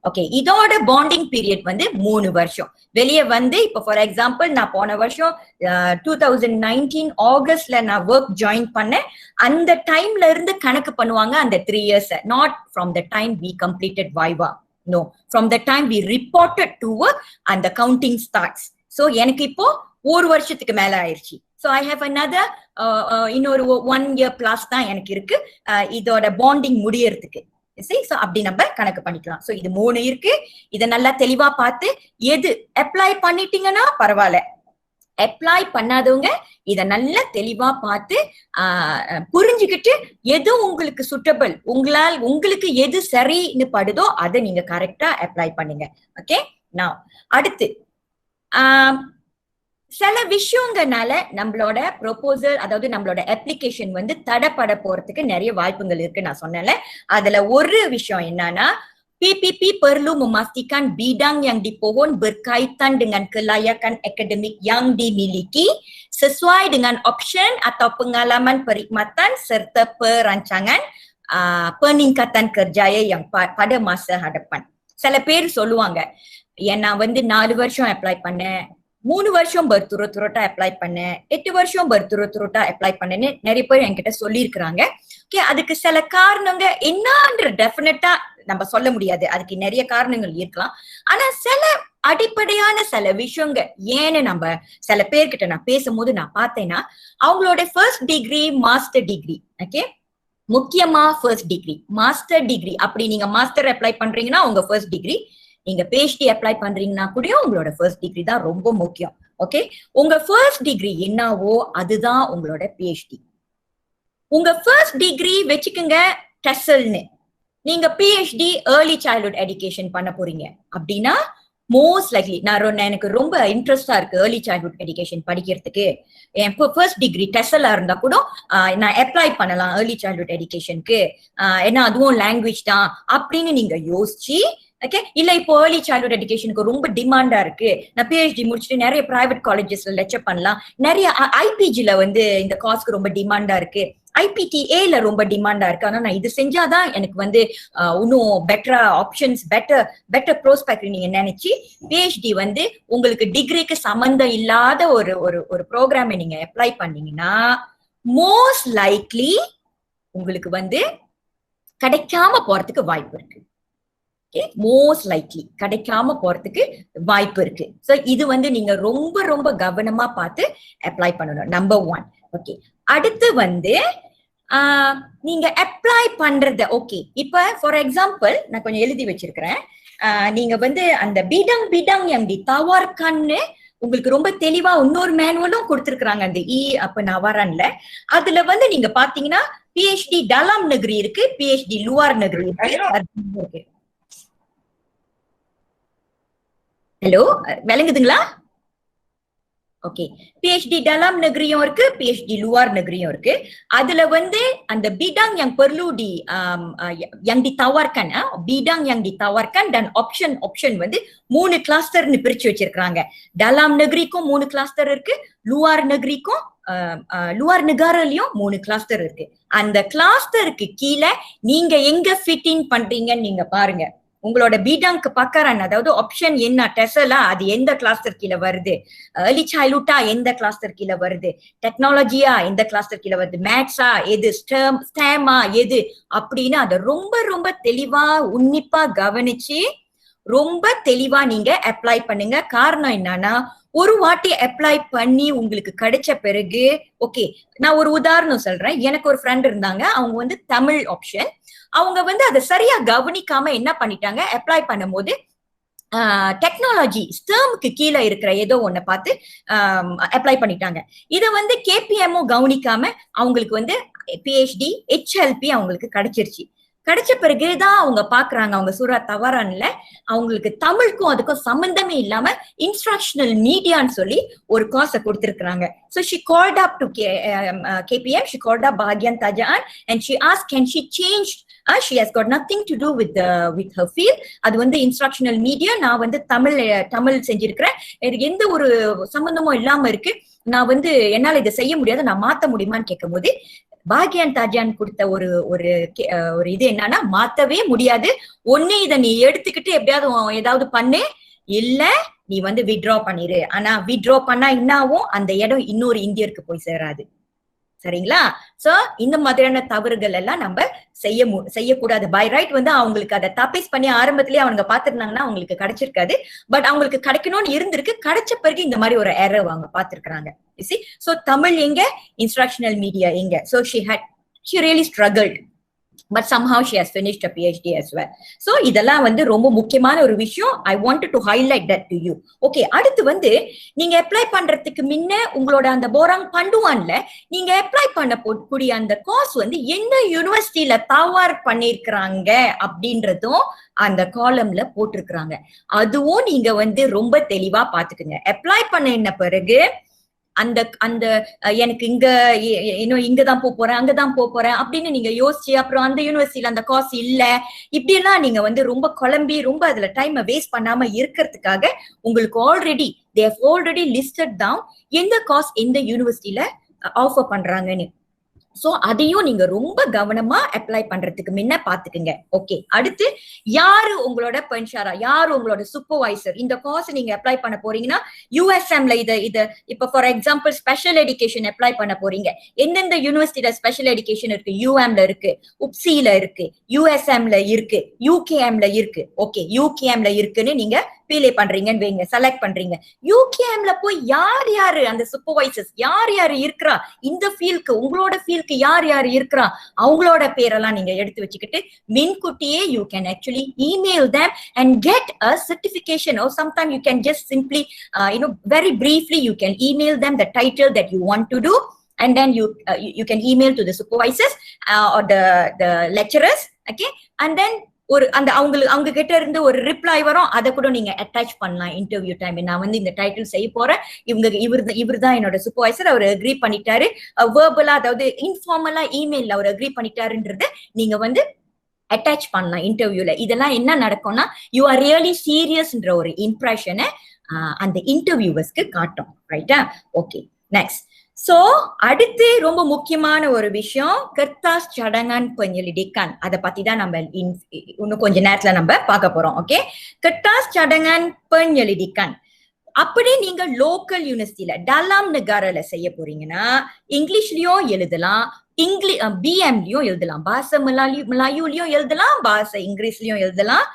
ஓகே, இதோட பாண்டிங் பீரியட் 3 வருஷம். வெளியே இப்ப ஃபார் எக்ஸாம்பிள் நான் போன வருஷம் 2019 ஆகஸ்ட்ல நான் ஒர்க் ஜாயின் பண்ணேன். அந்த டைம்ல இருந்து கணக்கு பண்ணுவாங்க அந்த 3 years, not from the time we completed viva, no, from the time we reported to work அந்த கவுண்டிங் ஸ்டார்ட்ஸ். சோ எனக்கு இப்போ 1 வருஷத்துக்கு மேல ஆயிடுச்சு. சோ ஐ ஹேவ் another இன்னொரு 1 year plus தான் எனக்கு இருக்கு இதோட பாண்டிங் முடியறதுக்கு. சோ அப்படி நம்ம கணக்கு பண்ணிக்கலாம். சோ இது 3 இருக்கு. இத நல்லா தெளிவா பார்த்து எது அப்ளை பண்ணிட்டீங்கன்னா பரவாயில்ல, அப்ளை பண்ணாதவங்க இத நல்லா தெளிவா பார்த்து புரிஞ்சுக்கிட்டு எது உங்களுக்கு சுட்டபிள், உங்களுக்கு எது சரின்னு படுதோ அதை நீங்க கரெக்டா அப்ளை பண்ணுங்க. ஓகே, நான் அடுத்து சில விஷயங்கனால நம்மளோட ப்ரொபோசல், அதாவது நம்மளோட அப்ளிகேஷன் தடைப்பட போறதுக்கு நிறைய வாய்ப்புகள் இருக்கு நான் சொன்னேன்ல. அதுல ஒரு விஷயம் என்னன்னா, PPP perlu memastikan bidang yang dipohon berkaitan dengan kelayakan akademik yang dimiliki sesuai dengan option atau pengalaman perkhidmatan serta perancangan peningkatan kerjaya yang pada masa hadapan. சில பேர் சொல்லுவாங்க, நான் 4 வருஷம் அப்ளை பண்ணேன், 3 வருஷம் துரட்டா அப்ளை பண்ணேன், 8 வருஷம் துரட்டா அப்ளை பண்ணேன்னு நிறைய பேர் என்கிட்ட சொல்லியிருக்கிறாங்க. ஓகே, அதுக்கு சில காரணங்க என்னன்ற டெஃபினட்டா நம்ம சொல்ல முடியாது, அதுக்கு நிறைய காரணங்கள் இருக்கலாம். ஆனா சில அடிப்படையான சில விஷயங்க ஏன்னு நம்ம சில பேர்கிட்ட நான் பேசும்போது நான் பார்த்தேன்னா, அவங்களோட first degree, master degree, okay, முக்கியமா ஃபர்ஸ்ட் டிகிரி, மாஸ்டர் டிகிரி, அப்படி நீங்க மாஸ்டர் அப்ளை பண்றீங்கன்னா உங்க ஃபர்ஸ்ட் டிகிரி, நீங்க PhD அப்ளை பண்றீங்கன்னா கூட உங்களோட ஃபர்ஸ்ட் டிகிரி தான் ரொம்ப முக்கியம். ஓகே, உங்க ஃபர்ஸ்ட் டிகிரி என்னவோ அதுதான் உங்களோட PhD. உங்க ஃபர்ஸ்ட் டிகிரி வச்சுக்கோங்க டெசல்னு, நீங்க PhD ஏர்லி சைல்ட்ஹுட் எஜுகேஷன் பண்ண போறீங்க அப்படின்னா மோஸ்ட் லைக்லி எனக்கு ரொம்ப இன்ட்ரெஸ்டா இருக்கு ஏர்லி சைல்ட்ஹுட் எஜுகேஷன் படிக்கிறதுக்கு, என் ஃபர்ஸ்ட் டிகிரி டெசலா இருந்தா கூட நான் அப்ளை பண்ணலாம் ஏர்லி சைல்ட்ஹுட் எஜுகேஷனுக்கு, ஏன்னா அதுவும் லாங்குவேஜ் தான் அப்படின்னு நீங்க யோசிச்சு, ஓகே, இல்ல இப்போ ஏர்லி சைல்ட்ஹுட் எஜுகேஷனுக்கு ரொம்ப டிமாண்டா இருக்கு, நான் PhD முடிச்சுட்டு நிறைய பிரைவேட் காலேஜஸ்ல லெக்சர் பண்ணலாம், நிறைய IPGல வந்து இந்த காஸ்க்கு ரொம்ப டிமாண்டா இருக்கு, IPTAல ரொம்ப டிமாண்டா இருக்கு, ஆனா நான் இது செஞ்சாதான் எனக்கு வந்து இன்னும் பெட்டரா ஆப்ஷன்ஸ், பெட்டர் ப்ரோஸ்பெக்ட் நீங்க நினைச்சு PhD வந்து உங்களுக்கு டிகிரிக்கு சம்பந்தம் இல்லாத ஒரு ப்ரோக்ராமை நீங்க அப்ளை பண்ணீங்கன்னா மோஸ்ட் லைக்லி உங்களுக்கு வந்து கிடைக்காம போறதுக்கு வாய்ப்பு இருக்கு. மோஸ்ட் லைக்லி கிடைக்காம போறதுக்கு வாய்ப்பு இருக்கு. சோ இது வந்து நீங்க ரொம்ப ரொம்ப கவனமா பார்த்து அப்ளை பண்ணணும், நம்பர் 1. ஓகே, அடுத்து வந்து நீங்க அப்ளை பண்றது, ஓகே, இப்ப ஃபார் எக்ஸாம்பிள் நான் கொஞ்சம் எழுதி வச்சிருக்கிறேன், நீங்க வந்து அந்த பிடங் எம்டி தவார்கன்னு உங்களுக்கு ரொம்ப தெளிவா இன்னொரு மேனுவலும் கொடுத்திருக்கிறாங்க, அந்த அப்ப நவாரன்ல. அதுல வந்து நீங்க பாத்தீங்கன்னா PhD டலாம் நகரி இருக்கு, PhD லுவார் நகரி இருக்கு. ஹலோ, விளங்குதுங்களா? ஓகே, PhD டலாம் நகரியும் இருக்கு, PhD லுவார் நகரியும் இருக்கு. அதுல வந்து அந்த பிடாங் yang perlu di yang ditawarkan, bidang yang ditawarkan dan option வந்து 3 கிளாஸ்டர்னு பிரிச்சு வச்சிருக்காங்க. டலாம் நகரிக்கும் 3 கிளாஸ்டர் இருக்கு, லுவார் நகரிக்கும் லுவார் நகாராலையும் 3 கிளாஸ்டர் இருக்கு. அந்த கிளாஸ்டருக்கு கீழே நீங்க எங்க ஃபிட் இன் பண்றீங்கன்னு நீங்க பாருங்க. உங்களோட பிடாங்க்கு பக்கறான், அதாவது ஆப்ஷன் என்ன, டெசலா அது எந்த கிளாஸ்டர் கீழே வருது, ஏர்லி சைல்ட்ஹுட்டா எந்த கிளாஸ்டர் கீழே வருது, டெக்னாலஜியா எந்த கிளாஸ்டர் கீழே வருது, மேத்ஸா எது, ஸ்டேமா எது அப்படின்னு அதை ரொம்ப ரொம்ப தெளிவா உன்னிப்பா கவனிச்சு ரொம்ப தெளிவா நீங்க அப்ளை பண்ணுங்க. காரணம் என்னன்னா, ஒரு வாட்டி அப்ளை பண்ணி உங்களுக்கு கிடைச்ச பிறகு, ஓகே, நான் ஒரு உதாரணம் சொல்றேன். எனக்கு ஒரு ஃப்ரெண்ட் இருந்தாங்க, அவங்க வந்து தமிழ் ஆப்ஷன், அவங்க வந்து அதை சரியா கவனிக்காம என்ன பண்ணிட்டாங்க, அப்ளை பண்ணும் போது டெக்னாலஜி ஸ்டேமுக்கு கீழே இருக்கிற ஏதோ ஒன்ன பார்த்து அப்ளை பண்ணிட்டாங்க. இதை வந்து KPMமும் கவனிக்காம அவங்களுக்கு வந்து PhD HLP அவங்களுக்கு கிடைச்சிருச்சு. கிடைச்ச பிறகுதான் அவங்க பாக்குறாங்க, அவங்க சூரத் தவறான்ல அவங்களுக்கு தமிழுக்கும் அதுக்கும் சம்பந்தமே இல்லாம இன்ஸ்ட்ரக்ஷனல் மீடியான்னு சொல்லி ஒரு கோர்ஸை கொடுத்திருக்கிறாங்க. So she called up to KPM, she called up Bhagyan Tajan and she asked, can she change? She has got nothing to do with her field. அது வந்து இன்ஸ்ட்ரக்ஷனல் மீடியா, நான் வந்து தமிழ் செஞ்சிருக்கிறேன், எந்த ஒரு சம்பந்தமும் இல்லாம இருக்கு, நான் வந்து என்னால இதை செய்ய முடியாது, நான் மாத்த முடியுமான்னு கேட்கும் போது பாக்யான் தாஜான் கொடுத்த ஒரு இது என்னன்னா, மாத்தவே முடியாது, ஒண்ணு இதை நீ எடுத்துக்கிட்டு எப்படியாவது ஏதாவது பண்ணு, இல்ல நீ வந்து வித்ட்ரா பண்ணிரு. ஆனா வித்ட்ரா பண்ணா என்னாவும் அந்த இடம் இன்னொரு இந்தியருக்கு போய் சேராது. சரிங்களா? சோ இந்த மாதிரியான தவறுகள் எல்லாம் நம்ம செய்யக்கூடாது. பை ரைட் வந்து அவங்களுக்கு அதை தப்பீஸ் பண்ணி ஆரம்பத்திலேயே அவங்க பாத்துருந்தாங்கன்னா அவங்களுக்கு கிடைச்சிருக்காது. பட் அவங்களுக்கு கிடைக்கணும்னு இருந்திருக்கு, கிடைச்ச பிறகு இந்த மாதிரி ஒரு எரர் அவங்க பாத்துருக்காங்க. சோ தமிழ் எங்க, இன்ஸ்ட்ரக்ஷனல் மீடியா எங்க. So she really struggled, but somehow she has finished a PhD as well. So இதெல்லாம் வந்து ரொம்ப முக்கியமான ஒரு விஷயம். I wanted to highlight that to you. Okay, அடுத்து வந்து நீங்க அப்ளை பண்றதுக்கு முன்ன உங்களோட அந்த போராங் பண்டுவான்ல நீங்க அப்ளை பண்ண போடக்கூடிய அந்த கோர்ஸ் வந்து எந்த யூனிவர்சிட்டியில தயார் பண்ணிருக்கிறாங்க அப்படின்றதும் அந்த காலம்ல போட்டிருக்கிறாங்க. அதுவும் நீங்க வந்து ரொம்ப தெளிவா பாத்துக்குங்க. அப்ளை பண்ண பிறகு அந்த அந்த எனக்கு இங்கதான் போறேன், அங்கதான் போறேன் அப்படின்னு நீங்க யோசிச்சு அப்புறம் அந்த யூனிவர்சிட்டியில அந்த காசு இல்ல, இப்படி எல்லாம் நீங்க வந்து ரொம்ப குழம்பி ரொம்ப அதுல டைம் வேஸ்ட் பண்ணாம இருக்கிறதுக்காக உங்களுக்கு they have already listed down எந்த காசு எந்த யூனிவர்சிட்டியில ஆஃபர் பண்றாங்கன்னு. சோ அதையும் நீங்க ரொம்ப கவனமா அப்ளை பண்றதுக்கு முன்ன பாத்துக்குங்க. ஓகே, அடுத்து யாரு உங்களோட பென்ஷாரா, யாரு உங்களோட சூப்பர்வைசர்? இந்த கோர்ஸ் நீங்க அப்ளை பண்ண போறீங்கன்னா யூஎஸ்எம்ல இத இப்ப for example special education apply பண்ண போறீங்க. எந்தெந்த யூனிவர்சிட்டியில ஸ்பெஷல் எஜுகேஷன் இருக்கு? யூஎம்ல இருக்கு, உப்சில இருக்கு, யூஎஸ்எம்ல இருக்கு, யூகேஎம்ல இருக்கு. ஓகே, யூகேஎம்ல இருக்குன்னு நீங்க பீலே பண்றீங்கன்னு வைங்க, செலக்ட் பண்றீங்க. யூகேஎம்ல போய் யார் யாரு அந்த சூப்பர்வைசர்ஸ், யார் யாரு இருக்கிறா இந்த ஃபீல்டுக்கு, உங்களோட ஃபீல்டுக்கு யார் யாரு இருக்கிறா, அவங்களோட பேரெல்லாம் நீங்க எடுத்து வச்சுக்கிட்டு மின்கூட்டியே you can actually email them and get a certification, or sometimes you can just simply very briefly you can email them the title that you want to do, and then you can email to the supervisors or the lecturers. Okay, and then ஒரு அந்த அவங்க கிட்ட இருந்து ஒரு ரிப்ளை வரும், அதை கூட நீங்க அட்டாச் பண்ணலாம் இன்டர்வியூ டைம். நான் வந்து இந்த டைட்டில் செய்ய போறேன், இவர் தான் என்னோட சூப்பர்வைசர், அவர் அக்ரி பண்ணிட்டாரு, வேர்பலா அதாவது இன்ஃபார்மலா இமெயில்ல அவர் அக்ரி பண்ணிட்டாருன்றது நீங்க வந்து அட்டாச் பண்ணலாம் இன்டர்வியூல. இதெல்லாம் என்ன நடக்கும்னா யூ ஆர் ரியலி சீரியஸ்ன்ற ஒரு இம்ப்ரெஷனை அந்த இன்டர்வியூவர்ஸ்க்கு காட்டும். ரைட்டா? Okay, next. சோ அடுத்து ரொம்ப முக்கியமான ஒரு விஷயம், கர்த்தாஸ் சடங்கான் பெஞ்சலிடிக்கான். அதை பத்தி தான் நம்ம இன்னும் கொஞ்ச நேரத்துல நம்ம பார்க்க போறோம். ஓகே, கர்த்தாஸ் சடங்கான் பெஞ்சலிடிக்கான். அப்படி நீங்க லோக்கல் யூனிவர்சிட்டியில டலாம் நெகாரால செய்ய போறீங்கன்னா இங்கிலீஷ்லயும் எழுதலாம், பிஎம்லயும் எழுதலாம், பாச மலாயுலயும் எழுதலாம், பாச இங்கிலீஷ்லயும் எழுதலாம்.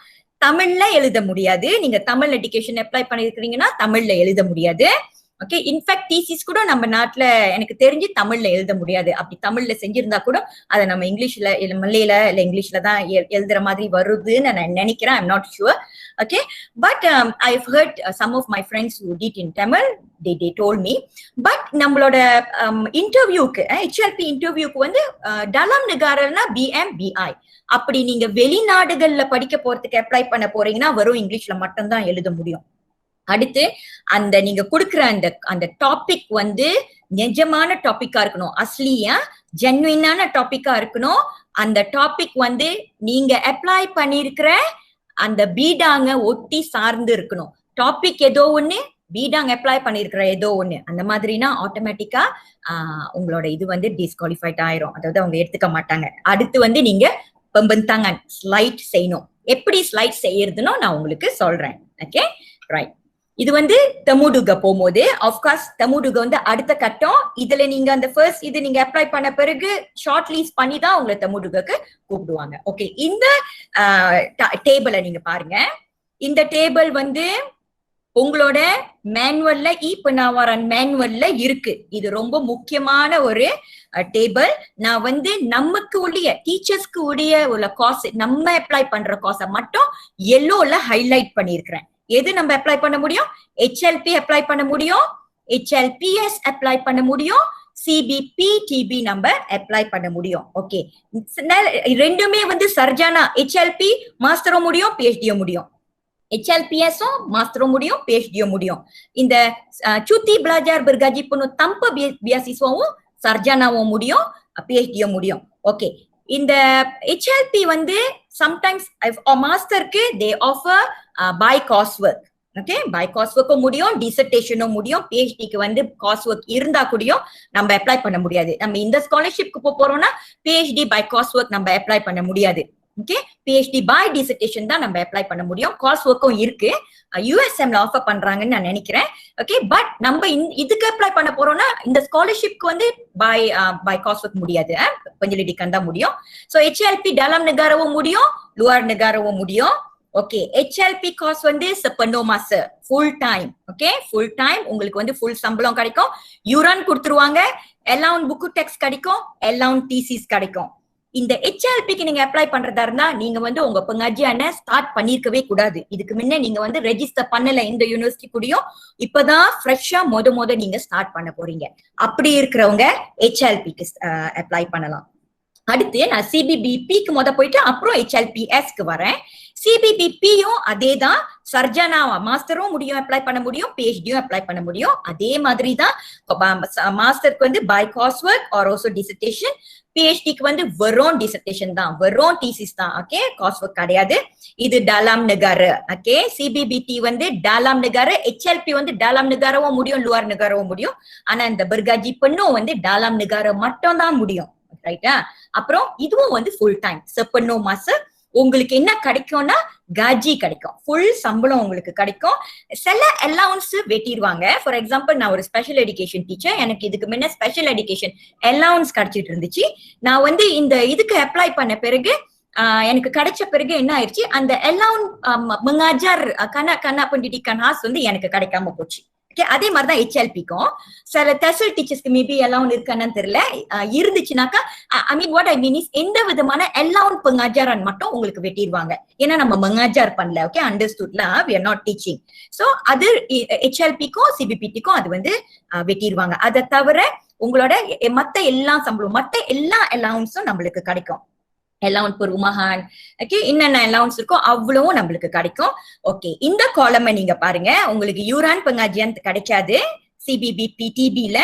தமிழ்ல எழுத முடியாது. நீங்க தமிழ் எஜுகேஷன் அப்ளை பண்ணிருக்கீங்கன்னா தமிழ்ல எழுத முடியாது. ஓகே, இன்ஃபேக்ட் தீசிஸ் கூட நம்ம நாட்டுல எனக்கு தெரிஞ்சு தமிழ்ல எழுத முடியாது. அப்படி தமிழ்ல செஞ்சிருந்தா கூட அதை நம்ம இங்கிலீஷ்ல இல்ல மல்லையில இல்ல இங்கிலீஷ்ல தான் எழுதுற மாதிரி வருதுன்னு நான் நினைக்கிறேன். I'm not sure. Okay, but I've heard some of my friends who did in Tamil, they told me. But நம்மளோட இன்டர்வியூக்கு HLP இன்டர்வியூக்கு வந்து டலாம் நெகாரல்னா BMBI. அப்படி நீங்க வெளிநாடுகள்ல படிக்க போறதுக்கு அப்ளை பண்ண போறீங்கன்னா வெறும் இங்கிலீஷ்ல மட்டும்தான் எழுத முடியும். அடுத்து அந்த நீங்க கொடுக்குற அந்த டாபிக் வந்து நிஜமான டாபிக்கா இருக்கணும், அஸ்லியா ஜென்வினான டாபிக்கா இருக்கணும். அந்த டாபிக் வந்து நீங்க அப்ளை பண்ணிருக்கிற அந்த பீடாங்க ஒட்டி சார்ந்து இருக்கணும். டாபிக் ஏதோ ஒண்ணு, பீடாங்க அப்ளை பண்ணிருக்கிற ஏதோ ஒண்ணு, அந்த மாதிரினா ஆட்டோமேட்டிக்கா உங்களோட இது வந்து டிஸ்குவாலிஃபைட் ஆயிரும், அதாவது அவங்க எடுத்துக்க மாட்டாங்க. அடுத்து வந்து நீங்க பெம்பந்தாங்க ஸ்லைட் செய்யணும். எப்படி ஸ்லைட் செய்யறதுன்னு நான் உங்களுக்கு சொல்றேன். Okay, right. இது வந்து தமுடுக போகும்போது ஆஃப்கோர்ஸ் தமுடுக வந்து அடுத்த கட்டம். இதுல நீங்க அந்த ஃபர்ஸ்ட் இது நீங்க அப்ளை பண்ண பிறகு ஷார்ட் லிஸ்ட் பண்ணி தான் உங்களை தமுடுகக்கு கூப்பிடுவாங்க. ஓகே, இந்த டேபிளை நீங்க பாருங்க. இந்த டேபிள் வந்து உங்களோட மேனுவல்ல இப்பனாவாரன் மேனுவல்ல இருக்கு. இது ரொம்ப முக்கியமான ஒரு டேபிள். நான் வந்து நமக்கு உடைய டீச்சர்ஸ்க்கு உடைய உள்ள காசு, நம்ம அப்ளை பண்ற காசை மட்டும் எல்லோல ஹைலைட் பண்ணிருக்கிறேன். எது நம்ம அப்ளை பண்ண முடியும்? HLP அப்ளை பண்ண முடியும், HLPS அப்ளை பண்ண முடியும், CBBP நம்ம அப்ளை பண்ண முடியும். ஓகே, ரெண்டுமே வந்து சர்ஜானா HLP மாஸ்டரும் முடியும், PhDயும் முடியும். HLPSம் மாஸ்டரும் முடியும், PhDயும் முடியும். இந்த cuti belajar bergaji penuh tanpa beasiswaவும் சர்ஜானாவும் முடியும், PhDயும் முடியும். ஓகே, இந்த HLP வந்து சம்டைம்ஸ் மாஸ்டருக்கு தே ஆஃபர் பை காஸ்ட் ஒர்க். ஓகே, பை காஸ்ட் ஒர்க்கும் முடியும், டிசர்டேஷனும் முடியும். PhDக்கு வந்து காஸ்ட் ஒர்க் இருந்தா கூடயும் நம்ம அப்ளை பண்ண முடியாது. நம்ம இந்த ஸ்காலர்ஷிப்க்கு போறோம்னா PhD பை காஸ்ட் ஒர்க் நம்ம அப்ளை பண்ண முடியாது. ஓகே, PhD பை டிசர்டேஷன் தான் நம்ம அப்ளை பண்ண முடியும். காஸ்ட் ஒர்க்கும் இருக்கு, USMல ஆஃபர் பண்றாங்கன்னு நான் நினைக்கிறேன். ஓகே, பட் நம்ம இதுக்கு அப்ளை பண்ண போறோம்னா இந்த ஸ்காலர்ஷிப்க்கு வந்து பை காஸ்ட் ஒர்க் முடியாது, பெஞ்சலிடிக்கான் தான் முடியும். ஸோ HLP டலாம் நெகாராவும் முடியும், luar நெகாராவும் முடியும். ஓகே, HLP காஸ்ட் வந்து sepenuh masa full time. Okay, full time உங்களுக்கு வந்து full சம்பளம் கிடைக்கும், யூரான் கொடுத்துருவாங்க, allowance புக்கு டெக்ஸ்ட் கிடைக்கும், allowance thesis கிடைக்கும். இந்த HLPக்கு நீங்க அப்ளை பண்றதா இருந்தா நீங்க வந்து உங்க பங்காஜியான ஸ்டார்ட் பண்ணிருக்கவே கூடாது. இதுக்கு முன்ன நீங்க வந்து ரெஜிஸ்டர் பண்ணல இந்த யூனிவர்சிட்டி கூடயும், இப்பதான் ஃப்ரெஷ்ஷா மொத நீங்க ஸ்டார்ட் பண்ண போறீங்க. அப்படி இருக்கிறவங்க HLPக்கு அப்ளை பண்ணலாம். அடுத்து நான் CBBPக்கு போயிட்டு அப்புறம் HLPSக்கு வரேன். CBBPயும் அதேதான், சர்ஜனாவா மாஸ்டரும் முடியும் அப்ளை பண்ண முடியும், PhDயும் அப்ளை பண்ண முடியும். அதே மாதிரி தான் மாஸ்டருக்கு வந்து பை காஸ்ட் ஒர்க் ஆர் ஆல்சோ டிசர்டேஷன், PhDக்கு வந்து வெறும் டிசர்டேஷன் தான், வெறும் தீசிஸ் தான். ஓகே, காஸ்ட் ஒர்க் கிடையாது. இது டலாம் நெகாரா. ஓகே, CBBT வந்து டலாம் நெகாரா, HLP வந்து டலாம் நெகாராவும் முடியும், luar நெகாராவும் முடியும். ஆனா இந்த பர்காஜி பெண்ணும் வந்து டலாம் நெகாரா மட்டும் தான் முடியும். ரைட்டா. அப்புறம் இதுவும் வந்து ஃபுல் டைம் செப்பனோ மாசம் உங்களுக்கு என்ன கிடைக்கும்னா காஜி கிடைக்கும், ஃபுல் சம்பளம் உங்களுக்கு கிடைக்கும். சில அலவுன்ஸ் வெட்டிடுவாங்க. ஃபார் எக்ஸாம்பிள் நான் ஒரு ஸ்பெஷல் எஜுகேஷன் டீச்சர், எனக்கு இதுக்கு முன்ன ஸ்பெஷல் எஜுகேஷன் அலவுன்ஸ் கிடைச்சிட்டு இருந்துச்சு. நான் வந்து இந்த இதுக்கு அப்ளை பண்ண பிறகு எனக்கு கிடைச்ச பிறகு என்ன ஆயிடுச்சு, அந்த அலவுன் mengajar kanak-kanak pendidikan khas வந்து எனக்கு கிடைக்காம போச்சு. ஓகே, அதே மாதிரிதான் HLPக்கும் சில டெசல் டீச்சர்ஸ்க்கு மேபி அலவுன் இருக்கான்னு தெரியல, இருந்துச்சுனாக்கா ஐ mean what I mean is எந்த விதமான அலவுன் pengajaran மட்டும் உங்களுக்கு வெட்டிடுவாங்க. ஏன்னா நம்ம mengajar பண்ணல. ஓகே, அண்டர்ஸ்டுட்ல we are not teaching. So அது HLPக்கும் CBBPக்கும் அது வந்து வெட்டிடுவாங்க. அதை தவிர உங்களோட மத்த எல்லா சம்பளம் மத்த எல்லா அலவுன்ஸும் நம்மளுக்கு கிடைக்கும். அலவுன்ஸ் பெருமகான், ஓகே, என்னென்ன அலவுன்ஸ் இருக்கோ அவ்வளவும் நம்மளுக்கு கிடைக்கும். ஓகே, இந்த காலமை நீங்க பாருங்க, உங்களுக்கு யூரான் pengajian கிடைக்காது. CBBP TBல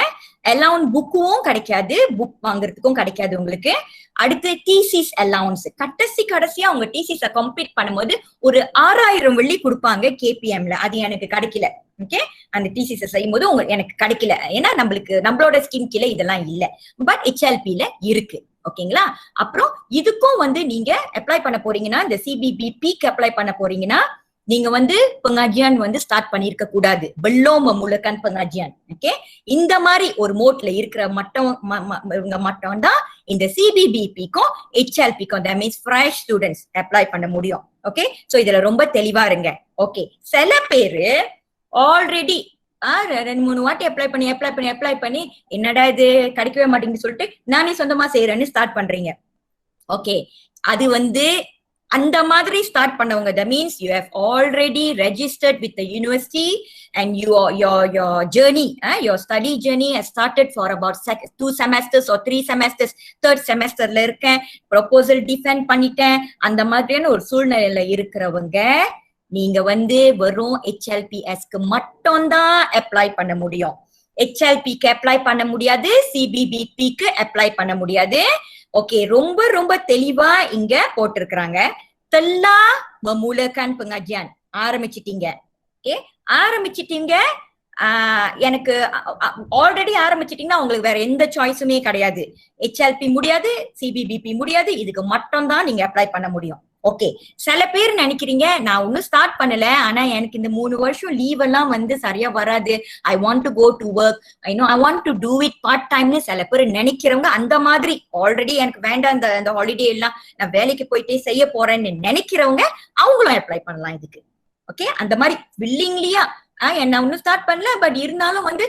அலவுன் புக்கும் கிடைக்காது, புக் வாங்குறதுக்கும் கிடைக்காது உங்களுக்கு. அடுத்து தீசிஸ் அலவுன்ஸ், கடைசியா உங்க தீசிஸ கம்ப்ளீட் பண்ணும்போது ஒரு 6000 வெள்ளி கொடுப்பாங்க KPMல. அது எனக்கு கிடைக்கல. ஓகே, அந்த தீசிஸ செய்யும் போது எனக்கு கிடைக்கல. ஏன்னா நம்மளோட ஸ்கீம் கீழே இதெல்லாம் இல்ல. பட் HLPல இருக்கு. ஓகேங்களா. அப்புறம் இதுக்கும் வந்து நீங்க அப்ளை பண்ண போறீங்கன்னா, இந்த CBBPக்கு அப்ளை பண்ண போறீங்கன்னா நீங்க வந்து pengajian வந்து ஸ்டார்ட் பண்ணிருக்க கூடாது. belum memulakan pengajian. ஓகே, இந்த மாதிரி ஒரு மோட்ல இருக்கிற மட்டும் தான் இந்த CBBPக்கும் HLPக்கும், that means fresh students apply பண்ண முடியும். ஓகே, சோ இதுல ரொம்ப தெளிவா இருங்க. ஓகே, சில பேரு ஆல்ரெடி 2-3 வாட்டி அப்ளை பண்ணி என்னடா இது கிடைக்கவே மாட்டேங்குது சொல்லிட்டு நானே சொந்தமா செய்யறேன்னு ஸ்டார்ட் பண்றீங்க. ஓகே, அது வந்து அந்த மாதிரி ஸ்டார்ட் பண்ணவங்க, that means you have already registered with the university and your journey, your study journey has started for about 2 semesters or 3 semesters. 3rd semesterல இருக்கேன், proposal defend பண்ணிட்டேன், அந்த மாதிரியான ஒரு சூழ்நிலையில இருக்கிறவங்க நீங்க வந்து வெறும் HLPSக்கு மட்டும் தான் அப்ளை பண்ண முடியும். HLPக்கு அப்ளை பண்ண முடியாது, CBBPக்கு அப்ளை பண்ண முடியாது. ஓகே, ரொம்ப ரொம்ப தெளிவா இங்க போட்டிருக்கிறாங்க. telah memulakan pengajian, ஆரம்பிச்சிட்டீங்க. ஓகே, ஆரம்பிச்சிட்டீங்க. எனக்கு ஆல்ரெடி ஆரம்பிச்சிட்டீங்கன்னா உங்களுக்கு வேற எந்த சாய்ஸுமே கிடையாது. HLP முடியாது, CBBP முடியாது, இதுக்கு மட்டும் தான் நீங்க அப்ளை பண்ண முடியும். ஓகே, சில பேர் நினைக்கிறீங்க நான் ஒன்னும் ஸ்டார்ட் பண்ணல, ஆனா எனக்கு இந்த 3 வருஷம் லீவ் எல்லாம் வந்து சரியா வராது, I want to go to work, I want to do it part டைம்னு சில பேர் நினைக்கிறவங்க, அந்த மாதிரி ஆல்ரெடி எனக்கு வேண்டாம் இந்த ஹாலிடே எல்லாம் நான் வேலைக்கு போயிட்டே செய்ய போறேன்னு நினைக்கிறவங்க அவங்களும் அப்ளை பண்ணலாம் இதுக்கு. ஓகே, அந்த மாதிரி வில்லிங்லியா என்ன ஒன்னும் ஸ்டார்ட் பண்ணல, பட் இருந்தாலும் வந்து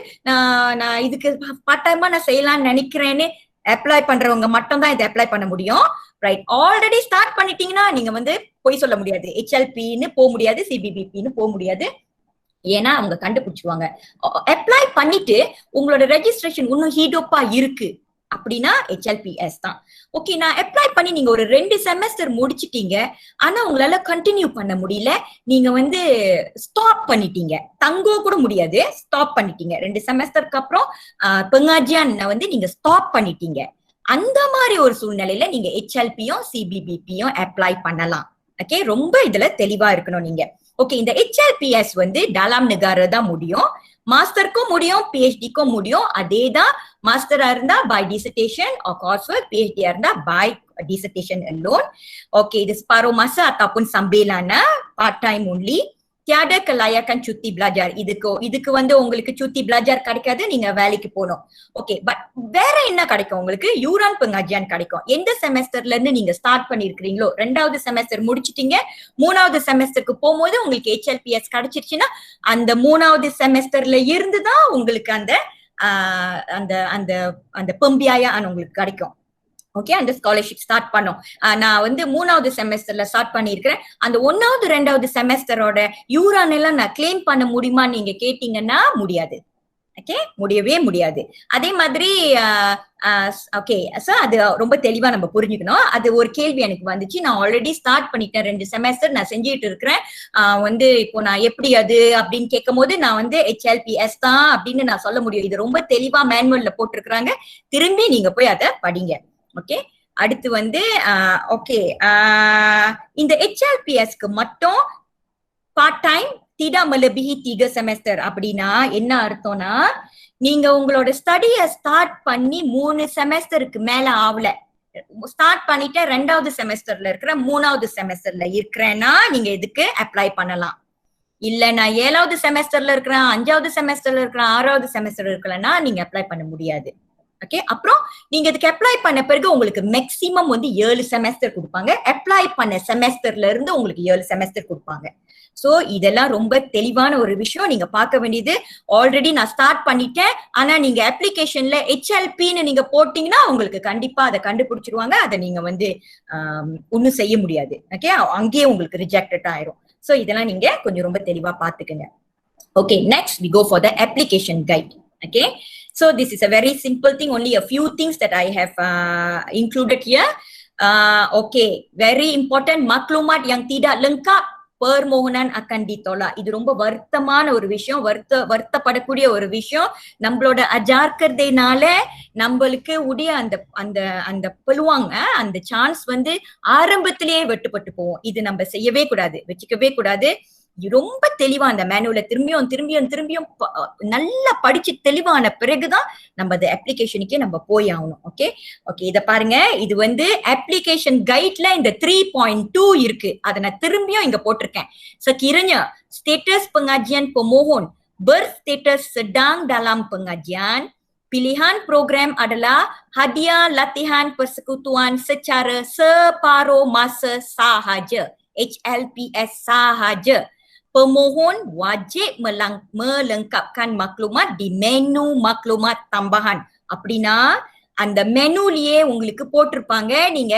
நான் இதுக்கு பார்ட் டைமா நான் செய்யலாம்னு நினைக்கிறேன்னு அப்ளை பண்றவங்க மட்டும் தான் இதை அப்ளை பண்ண முடியும். ரைட், ஆல்ரெடி ஸ்டார்ட் பண்ணிட்டீங்கன்னா நீங்க வந்து போய் சொல்ல முடியாது, HLPன்னு போக முடியாது, CBBPன்னு போக முடியாது. ஏன்னா அவங்க கண்டுபிடிச்சுவாங்க. அப்ளை பண்ணிட்டு உங்களோட ரெஜிஸ்ட்ரேஷன் இன்னும் ஹீடோப்பா இருக்கு அப்படின்னா HLPS தான். ஓகே, நான் அப்ளை பண்ணி நீங்க ஒரு 2 செமஸ்டர் முடிச்சிட்டீங்க, ஆனா உங்களால கண்டினியூ பண்ண முடியல, நீங்க வந்து ஸ்டாப் பண்ணிட்டீங்க, தங்கோ கூட முடியாது, ஸ்டாப் பண்ணிட்டீங்க. 2 செமஸ்டருக்கு அப்புறம் pengajian வந்து நீங்க ஸ்டாப் பண்ணிட்டீங்க. அந்த மாதிரி ஒரு சூழ்நிலையில நீங்க HLPயும் CBBPயும் அப்ளை பண்ணலாம். ஓகே, ரொம்ப இதுல தெளிவா இருக்கணும் நீங்க. ஓகே, இந்த HLPS வந்து dalam negara தான் முடியும், மாஸ்டருக்கும் முடியும், PhDக்கும் முடியும். அதேதான் மாஸ்டரா இருந்தா by dissertation or coursework, PhD இருந்தா by dissertation alone. ஓகே, இது separuh masa ataupun sambilana, part time only. tiada kelayakan cuti belajar. இதுக்கு வந்து உங்களுக்கு cuti belajar கிடைக்காது, நீங்க வேலைக்கு போகணும். ஓகே, பட் வேற என்ன கிடைக்கும் உங்களுக்கு? யூரான் pengajian கிடைக்கும். எந்த செமஸ்டர்ல இருந்து நீங்க ஸ்டார்ட் பண்ணிருக்கீங்களோ, 2வது செமஸ்டர் முடிச்சிட்டீங்க, 3வது செமஸ்டருக்கு போகும்போது உங்களுக்கு HLPS கிடைச்சிருச்சுன்னா அந்த 3வது செமஸ்டர்ல இருந்து தான் உங்களுக்கு அந்த அந்த அந்த அந்த pembiayaan உங்களுக்கு கிடைக்கும். ஓகே, அந்த ஸ்காலர்ஷிப் ஸ்டார்ட் பண்ணோம். நான் வந்து 3வது செமஸ்டர்ல ஸ்டார்ட் பண்ணிருக்கிறேன், அந்த 1வது 2வது செமஸ்டரோட யூரான் எல்லாம் நான் கிளைம் பண்ண முடியுமா நீங்க கேட்டீங்கன்னா முடியாது. ஓகே, முடியவே முடியாது. அதே மாதிரி ஓகே, சோ அது ரொம்ப தெளிவா நம்ம புரிஞ்சுக்கணும். அது ஒரு கேள்வி எனக்கு வந்துச்சு, நான் ஆல்ரெடி ஸ்டார்ட் பண்ணிட்டேன், 2 செமஸ்டர் நான் செஞ்சுட்டு இருக்கிறேன், வந்து இப்போ நான் எப்படி அது அப்படின்னு கேட்கும் போது நான் வந்து HLPS தான் அப்படின்னு நான் சொல்ல முடியும். இது ரொம்ப தெளிவா மேனுவல்ல போட்டிருக்கிறாங்க, திரும்பி நீங்க போய் அதை படிங்க. ஓகே, அடுத்து வந்து ஓகே, இந்த HLPSக்கு மட்டும் part time tidak melebihi 3 semester அப்படின்னா என்ன அர்த்தம்னா, நீங்க உங்களோட ஸ்டடிய ஸ்டார்ட் பண்ணி 3 செமஸ்டருக்கு மேல ஆகல, ஸ்டார்ட் பண்ணிட்டு 2வது செமஸ்டர்ல இருக்கிற 3வது செமஸ்டர்ல இருக்கிறேன்னா நீங்க இதுக்கு அப்ளை பண்ணலாம். இல்ல நான் 7வது செமஸ்டர்ல இருக்கிறேன், 5வது செமஸ்டர்ல இருக்கிறேன், 6வது செமஸ்டர்ல இருக்கலன்னா நீங்க அப்ளை பண்ண முடியாது. ஓகே, அப்புறம் நீங்க இதுக்கு அப்ளை பண்ண பிறகு உங்களுக்கு மேக்சிமம் வந்து 7 செமஸ்டர் கொடுப்பாங்க. அப்ளை பண்ண செமஸ்டர்ல இருந்து உங்களுக்கு 7 செமஸ்டர் கொடுப்பாங்க. சோ இதெல்லாம் ரொம்ப தெளிவான ஒரு விஷயம். நீங்க பார்க்க வேண்டியது, ஆல்ரெடி நான் ஸ்டார்ட் பண்ணிட்டேன், ஆனா நீங்க அப்ளிகேஷன்ல HLPன்னு நீங்க போட்டீங்கன்னா உங்களுக்கு கண்டிப்பா அதை கண்டுபிடிச்சிருவாங்க. அதை நீங்க வந்து ஒன்னும் செய்ய முடியாது. ஓகே, அங்கேயே உங்களுக்கு ரிஜெக்டட் ஆயிரும். சோ இதெல்லாம் நீங்க கொஞ்சம் ரொம்ப தெளிவா பாத்துக்கங்க. Okay, next we go for the application guide. Okay, so this is a very simple thing, only a few things that I have included here. Okay, very important, maklumat yang tidak lengkap permohonan akan ditolak. இது ரொம்ப வருத்தமான ஒரு விஷயம், வருத்தப்படக்கூடிய ஒரு விஷயம். நம்மளோட அஜாக்கிரதையினால நம்மளுக்கு உடைய அந்த அந்த அந்த பெலுவாங்க, அந்த சான்ஸ் வந்து ஆரம்பத்திலேயே வெட்டுப்பட்டு போவோம். இது நம்ம செய்யவே கூடாது, வச்சுக்கவே கூடாது. ரொம்ப தெளிவா அந்த மேனுவலை திரும்பியும் நல்லா படிச்சு தெளிவான பிறகுதான் நம்ம அந்த அப்ளிகேஷனுக்கே நம்ம போய் ஆகணும். ஓகே ஓகே, இத பாருங்க, இது வந்து அப்ளிகேஷன் கைட்ல இந்த 3.2 இருக்கு, அதை நான் திரும்பியும் iங்க போட்டிருக்கேன். Sekiranya status pengajian pemohon berstatus sedang dalam pengajian, pilihan program adalah hadiah latihan persekutuan secara separuh masa sahaja, HLPS sahaja. Pemohon wajib melengkapkan maklumat di menu maklumat tambahan. அப்படின்னா அந்த மெனுலயே உங்களுக்கு போட்டிருப்பாங்க, நீங்க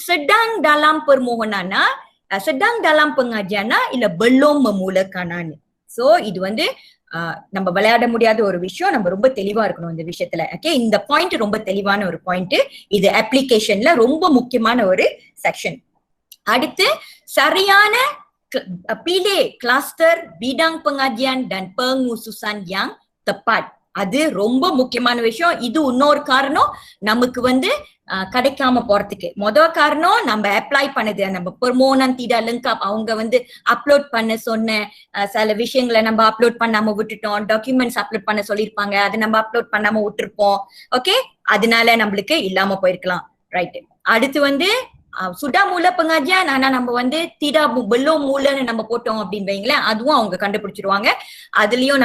sedang dalam permohonana, sedang dalam pengajiana இல்ல belum memulakanana. சோ இது வந்து நம்ம விளையாட முடியாத ஒரு விஷயம், நம்ம ரொம்ப தெளிவா இருக்கணும் இந்த விஷயத்துல. ஓகே, இந்த பாயிண்ட் ரொம்ப தெளிவான ஒரு பாயிண்ட், இது அப்ளிகேஷன்ல ரொம்ப முக்கியமான ஒரு செக்ஷன். அடுத்து சரியான pilih cluster bidang pengajian dan pengususan yang tepat. அது ரொம்ப முக்கியமான விஷயம். இது இன்னொரு காரணம் நமக்கு வந்து கிடைக்காம போறதுக்கு. முதல் காரணம் நம்ம அப்ளை பண்ணது, நம்ம permohonan tidak lengkap, அவங்க வந்து அப்லோட் பண்ண சொன்ன சில விஷயங்களை நம்ம அப்லோட் பண்ணாம விட்டுட்டோம். டாக்குமெண்ட்ஸ் அப்லோட் பண்ண சொல்லியிருப்பாங்க, அதை நம்ம அப்லோட் பண்ணாம விட்டுருப்போம். ஓகே, அதனால நம்மளுக்கு இல்லாம போயிருக்கலாம். ரைட், அடுத்து வந்து sudah mula pengajian ஆனா நம்ம வந்து tidak belum mulanya நம்ம போட்டோம் அப்படின்னு வைங்களேன், அதுவும் அவங்க கண்டுபிடிச்சிருவாங்க. அதுலயும்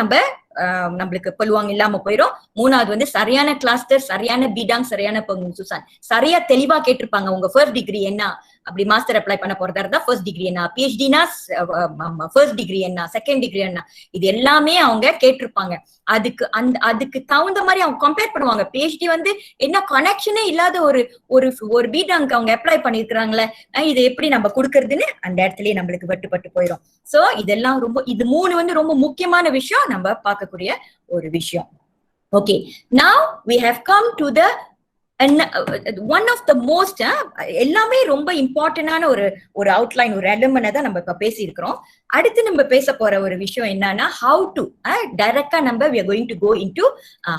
நம்மளுக்கு பெலுவாங்க இல்லாம போயிடும். மூணாவது வந்து சரியான கிளாஸ்டர், சரியான பீடாங், சரியான பங்குசுசான், சரியா தெளிவா கேட்டிருப்பாங்க. உங்க ஃபர்ஸ்ட் டிகிரி என்ன, அப்படி மாஸ்டர் அப்ளை பண்ண போறதா இருந்தா ஃபர்ஸ்ட் டிகிரி என்ன, பிஹெச்டினா ஃபர்ஸ்ட் டிகிரி என்ன, செகண்ட் டிகிரி என்ன, இது எல்லாமே அவங்க கேட்டிருப்பாங்க. அதுக்கு தகுந்த மாதிரி அவங்க கம்பேர் பண்ணுவாங்க. பிஹெச்டி வந்து என்ன கனெக்ஷனே இல்லாத ஒரு பீடாங்க்கு அவங்க அப்ளை பண்ணிருக்கிறாங்களே, இது எப்படி நம்ம கொடுக்கறதுன்னு அந்த இடத்துலயே நம்மளுக்கு வெட்டுப்பட்டு போயிடும். சோ இதெல்லாம் இது 3 வந்து ரொம்ப முக்கியமான விஷயம், நம்ம பார்க்கக்கூடிய ஒரு விஷயம். Okay, now we have come to the one of the most எல்லாமே ரொம்ப இம்பார்ட்டன்டான ஒரு அவுட்லைன், ஒரு எலிமெண்ட் தான் நம்ம இப்ப பேசி இருக்கிறோம். அடுத்து நம்ம பேச போற ஒரு விஷயம் என்னன்னா, how to டைரக்டா நம்ம we are going to go into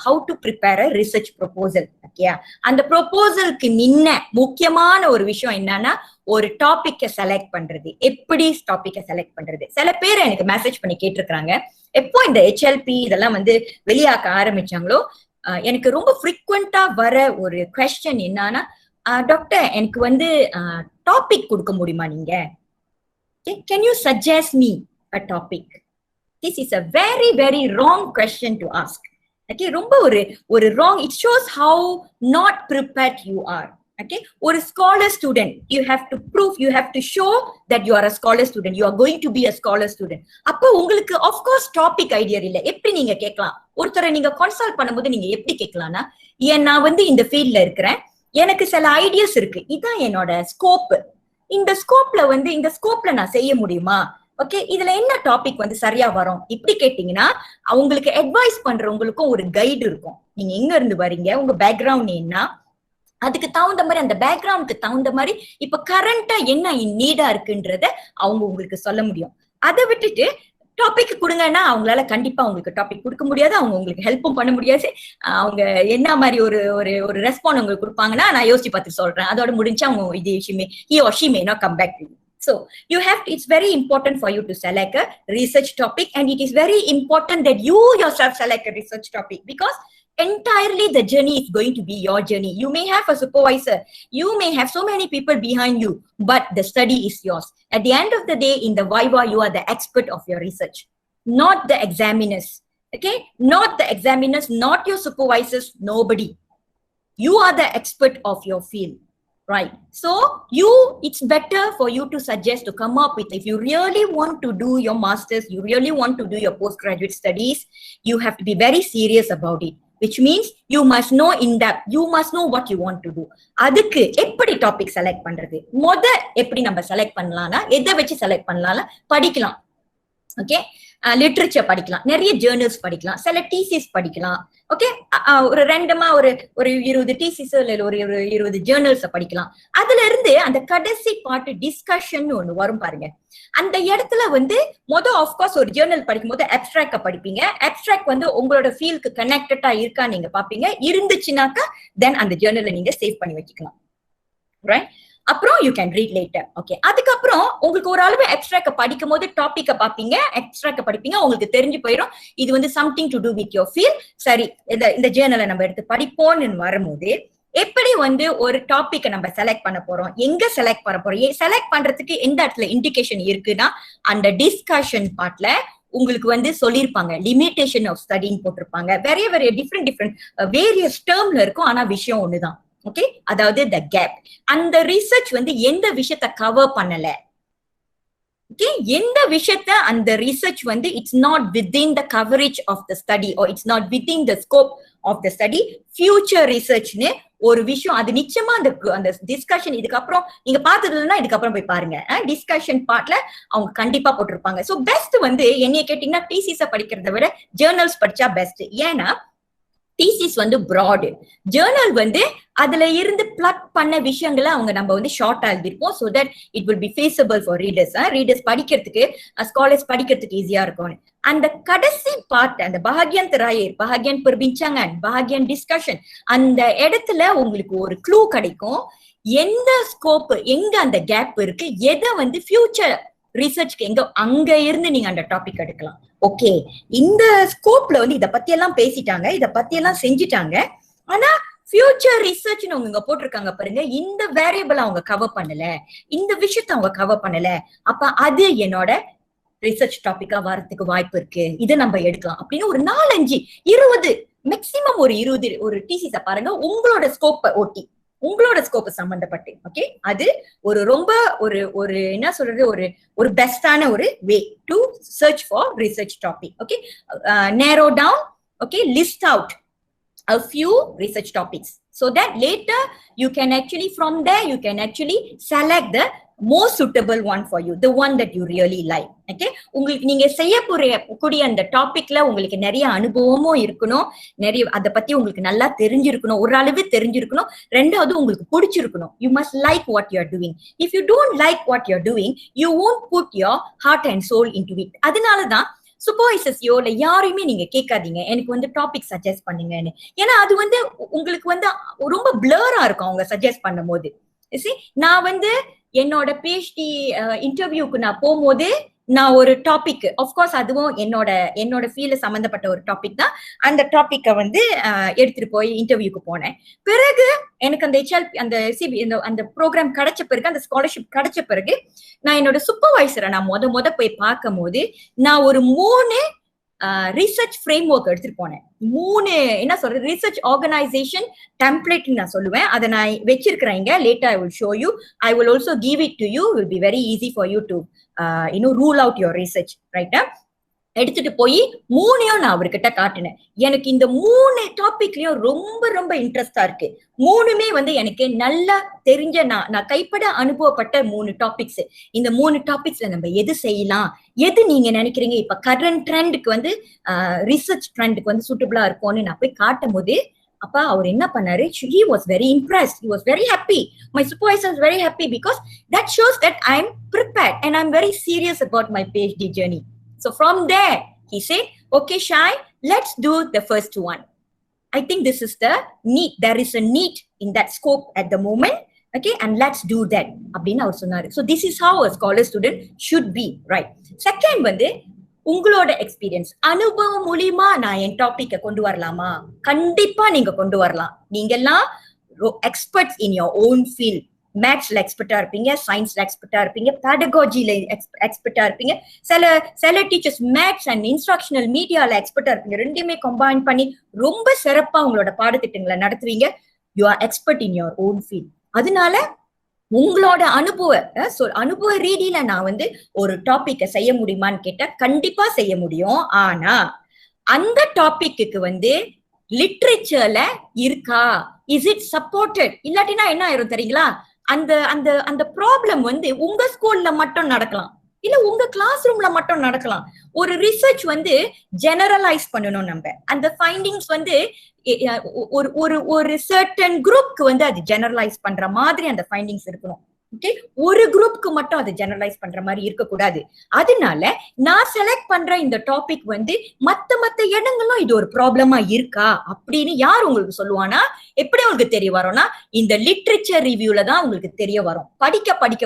how to prepare a research proposal. Okay, அந்த ப்ரொபோசலுக்கு முன்ன முக்கியமான ஒரு விஷயம் என்னன்னா, ஒரு டாபிக்கை செலக்ட் பண்றது. எப்படி டாபிக்கை செலக்ட் பண்றது? சில பேர் எனக்கு மெசேஜ் பண்ணி கேட்டிருக்கிறாங்க, எப்போ இந்த HLP இதெல்லாம் வந்து வெளியாக்க ஆரம்பிச்சாங்களோ, எனக்கு ரொம்ப ஃப்ரீக்வெண்டா வர ஒரு குவெஸ்சன் என்னன்னா, டாக்டர் எனக்கு வந்து டாபிக் கொடுக்க முடியுமா நீங்க? Can you suggest me a topic? This is a very very wrong question to ask. Okay, ரொம்ப ஒரு wrong. It shows how not prepared you are. Okay, ஒரு scholar student, you have to prove, you have to show that you are a scholar student, you are going to be a scholar student. அப்போ உங்களுக்கு of course டாபிக் ஐடியா இல்ல. எப்படி நீங்க கேட்கலாம்? ஒருத்தரை நீங்க கன்சல்ட் பண்ணும்போது நீங்க எப்படி கேட்கலாம்னா, நான் வந்து இந்த ஃபீல்ட்ல இருக்கிறேன், எனக்கு சில ஐடியாஸ் இருக்கு, இதான் என்னோட ஸ்கோப், இந்த ஸ்கோப்ல நான் செய்ய முடியுமா? ஓகே, இதுல என்ன டாபிக் வந்து சரியா வரும்? இப்படி கேட்டீங்கன்னா அவங்களுக்கு அட்வைஸ் பண்றவங்களுக்கும் ஒரு கைடு இருக்கும். நீங்க எங்க இருந்து வரீங்க, உங்க பேக்ரவுண்ட் என்ன, அதுக்கு தகுந்த மாதிரி, அந்த பேக்ரவுண்டுக்கு தகுந்த மாதிரி இப்ப கரண்டா என்ன நீடா இருக்குன்றத அவங்க உங்களுக்கு சொல்ல முடியும். அதை விட்டுட்டு டாபிக் கொடுங்கன்னா அவங்களால கண்டிப்பா உங்களுக்கு டாபிக் கொடுக்க முடியாது, அவங்க உங்களுக்கு ஹெல்ப்பும் பண்ண முடியாது. அவங்க என்ன மாதிரி ஒரு ரெஸ்பாண்ட் உங்களுக்கு கொடுப்பாங்கன்னா, நான் யோசிச்சு பார்த்து சொல்றேன், அதோட முடிஞ்சா அவங்க இது he or she may not come back to you. So you have to, it's very important for you to select a research topic, and it is very important that you yourself select a research topic, because entirely the journey is going to be your journey. You may have a supervisor, you may have so many people behind you, but the study is yours. At the end of the day, in the viva, you are the expert of your research, not the examiners. Okay, not the examiners, not your supervisors, nobody. You are the expert of your field, right? So it's better for you to suggest to come up with, if you really want to do your masters, you really want to do your postgraduate studies, you have to be very serious about it, which means you must know in depth, you must know what you want to do. அதுக்கு எப்படி டாபிக் செலக்ட் பண்றது, எப்படி நம்ம செலக்ட் பண்ணலாம்னா, எதை வச்சு செலக்ட் பண்ணலாம், படிக்கலாம். ஓகே, லிட்ரேச்சர் படிக்கலாம், நிறைய ஜேர்னல்ஸ் படிக்கலாம், சில டீசிஸ் படிக்கலாம். ஓகே, ஒரு ரெண்டமா ஒரு 20 டீசிஸ் இல்ல ஒரு 20 ஜேர்னல்ஸ் படிக்கலாம். அதுல இருந்து அந்த கடைசி பாட்டு டிஸ்கஷன் ஒண்ணு வரும் பாருங்க. அந்த இடத்துல வந்து ஆஃப்கோர்ஸ் ஒரு ஜேர்னல் படிக்கும் போது அப்ஸ்ட்ராக்ட படிப்பீங்க. அப்ஸ்ட்ராக்ட் வந்து உங்களோட ஃபீல்டுக்கு கனெக்டடா இருக்கா நீங்க பாப்பீங்க. இருந்துச்சுனாக்கா தென் அந்த ஜேர்னலை நீங்க சேவ் பண்ணி வச்சுக்கலாம், ரைட்? அப்புறம் you can read later. Okay, அதுக்கப்புறம் உங்களுக்கு ஒரு அளவு எக்ஸ்ட்ராக்க படிக்கும் போது டாபிக்க பாப்பீங்க, எக்ஸ்ட்ராக்க படிப்பீங்க, உங்களுக்கு தெரிஞ்சு போயிடும் இது வந்து something to do with your field. சரி, இந்த ஜேர்னலை நம்ம எடுத்து படிப்போம்னு வரும்போது எப்படி வந்து ஒரு டாபிக்கை நம்ம செலக்ட் பண்ண போறோம், எங்க செலக்ட் பண்ண போறோம், செலக்ட் பண்றதுக்கு எந்த இடத்துல இண்டிகேஷன் இருக்குன்னா அந்த டிஸ்கஷன் பார்ட்ல உங்களுக்கு வந்து சொல்லியிருப்பாங்க, லிமிடேஷன் ஆஃப் ஸ்டடின்னு போட்டிருப்பாங்க. வெரிய டிஃப்ரெண்ட் வேரியஸ் டேர்ம்ல இருக்கும், ஆனா விஷயம் ஒண்ணுதான். ஓகே, அதாவது the gap, அந்த ரிசர்ச் வந்து எந்த விஷயத்தை கவர் பண்ணல, ஓகே, எந்த விஷயத்த அந்த ரிசர்ச் வந்து it's not within the coverage of the study or it's not within the scope of the study. Future ரிசர்ச்னு ஒரு விஷயம், அது நிச்சயமா அந்த டிஸ்கஷன் இதுக்கப்புறம் நீங்க பார்த்ததுன்னா இதுக்கப்புறம் போய் பாருங்க, டிஸ்கஷன் பார்ட்ல அவங்க கண்டிப்பா போட்டிருப்பாங்க. ஸோ பெஸ்ட் வந்து என்னைய கேட்டீங்கன்னா டிசிஸ படிக்கிறத விட ஜேர்னல்ஸ் படிச்சா பெஸ்ட். ஏன்னா தீசிஸ் வந்து ப்ராடு, ஜேர்னல் வந்து அதுல இருந்து பிளக் பண்ண விஷயங்களை அவங்க நம்ம வந்து ஷார்ட்டா எழுதிருப்போம். So that it will be feasible for readers படிக்கிறதுக்கு, ஸ்காலர்ஸ் படிக்கிறதுக்கு ஈஸியா இருக்கும். அந்த கடைசி பார்ட், அந்த பாக்யன் திராயர், பாக்யன் பெர்பிஞ்சாங்கன், பாக்யன் டிஸ்கஷன், அந்த இடத்துல உங்களுக்கு ஒரு க்ளூ கிடைக்கும், எந்த ஸ்கோப், எங்க அந்த கேப் இருக்கு, எதை வந்து ஃபியூச்சர் ரிசர்ச்க்கு எங்க, அங்க இருந்து நீங்க அந்த டாபிக் எடுக்கலாம். ஓகே, இந்த ஸ்கோப்ல வந்து இத பத்தி எல்லாம் பேசிட்டாங்க, இத பத்தி எல்லாம் செஞ்சுட்டாங்க, ஆனா ஃபியூச்சர் ரிசர்ச்னு அவங்க போட்டிருக்காங்க பாருங்க, இந்த வேரியபிள் அவங்க கவர் பண்ணல, இந்த விஷயத்த அவங்க கவர் பண்ணல, அப்ப அது என்னோட ரிசர்ச் டாபிக்கா வரதுக்கு வாய்ப்பு இருக்கு, இதை நம்ம எடுக்கலாம் அப்படின்னு ஒரு 4-5 20 மேக்சிமம் ஒரு 20 ஒரு டிசிஸ பாருங்க, உங்களோட ஸ்கோப்பை ஒட்டி, உங்களோட ஸ்கோப் சம்பந்தப்பட்டு. ஓகே, அது ஒரு ரொம்ப ஒரு என்ன சொல்றது, ஒரு பெஸ்டான ஒரு way to search for research topic. Okay, narrow down, okay, list out a few research topics so that later you can actually, from there you can actually select the most suitable one for you, the one that you really like. Okay, உங்களுக்கு நீங்க செய்யக்கூடிய அந்த டாபிக்ல உங்களுக்கு நிறைய அனுபவமும் இருக்கணும், நிறைய அதை பத்தி உங்களுக்கு நல்லா தெரிஞ்சிருக்கணும், ஒரு அளவு தெரிஞ்சிருக்கணும், ரெண்டாவது உங்களுக்கு பிடிச்சிருக்கணும். You must like what you are doing. If you don't like what you are doing, you won't put your heart and soul into it. அதனாலதான் சூப்பர்வைசர்ஸ்யோ இல்ல யாரையுமே நீங்க கேட்காதீங்க எனக்கு வந்து டாபிக் சஜஸ்ட் பண்ணுங்கன்னு. ஏன்னா அது வந்து உங்களுக்கு வந்து ரொம்ப பிளரா இருக்கும் அவங்க சஜஸ்ட் பண்ணும் போது. நான் வந்து என்னோட பிஹெச்டி இன்டர்வியூக்கு நான் போகும்போது நான் ஒரு டாபிக், ஆஃப்கோர்ஸ் அதுவும் என்னோட ஃபீல்டு சம்பந்தப்பட்ட ஒரு டாபிக் தான், அந்த டாபிக்கை வந்து எடுத்துட்டு போய் இன்டர்வியூக்கு போனேன். பிறகு எனக்கு அந்த HLP அந்த ப்ரோக்ராம் கிடைச்ச பிறகு, அந்த ஸ்காலர்ஷிப் கிடைச்ச பிறகு நான் என்னோட சூப்பர்வைசரை நான் முத போய் பார்க்கும் போது நான் ஒரு 3 ரிசர்ச் ஃப்ரேம் ஒர்க் எடுத்துட்டு போனேன். 3 என்ன சொல்றது, ரிசர்ச் ஆர்கனைசேஷன் டெம்ப்ளேட் நான் சொல்லுவேன், அதை நான் வச்சிருக்கிறேன். Later I will show you, I will also give it to you, will be very easy for you to rule out your research, ரைட்டா? எடுத்துட்டு போய் 3ஐயும் நான் அவர்கிட்ட காட்டினேன். எனக்கு இந்த 3 டாபிக்லயும் ரொம்ப இன்ட்ரெஸ்டா இருக்கு. 3மே வந்து எனக்கு நல்லா தெரிஞ்ச, நான் கைப்பட அனுபவப்பட்ட 3 டாபிக்ஸ். இந்த 3 டாபிக்ஸ்ல நம்ம எது செய்யலாம், எது நீங்க நினைக்கிறீங்க இப்ப கரண்ட் ட்ரெண்டுக்கு வந்து ரிசர்ச் ட்ரெண்டுக்கு வந்து சூட்டபிளா இருக்கும்னு நான் போய் காட்டும் போது, அப்ப அவர் என்ன பண்ணாரு, he was very impressed, he was very happy, my supervisor was very happy, because that shows that I'm prepared and I'm very serious about my PhD journey. So from there he said, okay Shy, let's do the first one. I think this is the need, there is a need in that scope at the moment, Okay, and let's do that அப்படின்னு அவர் சொன்னாரு. So this is how a scholar student should be, right? Second வந்து உங்களோட எக்ஸ்பீரியன்ஸ் அனுபவம் மூலியமா நான் என் டாபிக்க கொண்டு வரலாமா? கண்டிப்பா நீங்க கொண்டு வரலாம். நீங்க எல்லாம் experts in your own field. மேத்ஸ்ல எக்ஸ்பர்ட்டா இருப்பீங்க, சயின்ஸ்ல எக்ஸ்பர்ட்டா இருப்பீங்க, பெடகாஜில எக்ஸ்பர்ட்டா இருப்பீங்க, சில டீச்சர்ஸ் மேத்ஸ் அண்ட் இன்ஸ்ட்ரக்ஷனல் மீடியால எக்ஸ்பர்ட்டா இருப்பீங்க. ரெண்டுமே கம்பைன் பண்ணி ரொம்ப சிறப்பா உங்களோட பாடத்திட்டங்களை நடத்துவீங்க. You are expert in your own field. அதனால உங்களோட அனுபவ ரீதியில நான் வந்து ஒரு டாபிக்க செய்ய முடியுமான்னு கேட்டா கண்டிப்பா செய்ய முடியும். ஆனா அந்த டாபிக்கு வந்து லிட்ரேச்சர்ல இருக்கா, இஸ் இட் சப்போர்ட்டட்? இல்லாட்டினா என்ன ஆயிரும் தெரியுங்களா? அந்த அந்த அந்த ப்ராப்ளம் வந்து உங்க ஸ்கூல்ல மட்டும் நடக்கலாம், இல்ல உங்க கிளாஸ் ரூம்ல மட்டும் நடக்கலாம். ஒரு ரிசர்ச் வந்து ஜெனரலைஸ் பண்ணணும். நம்ம அந்த ஃபைண்டிங்ஸ் வந்து ஒரு சர்டன் குரூப்க்கு வந்து அது ஜெனரலைஸ் பண்ற மாதிரி அந்த ஃபைண்டிங்ஸ் இருக்கணும். ஓகே, ஒரு குரூப்க்கு மட்டும் அது ஜெனரலைஸ் பண்ற மாதிரி இருக்கக்கூடாது. அதனால நான் செலக்ட் பண்ற இந்த டாபிக் வந்து மத்த இடங்களும் இது ஒரு ப்ராப்ளமா இருக்கா அப்படின்னு யார் உங்களுக்கு சொல்லுவானா? எப்படி உங்களுக்கு தெரிய வரும்னா, இந்த லிட்ரேச்சர் ரிவ்யூல தான் உங்களுக்கு தெரிய வரும்.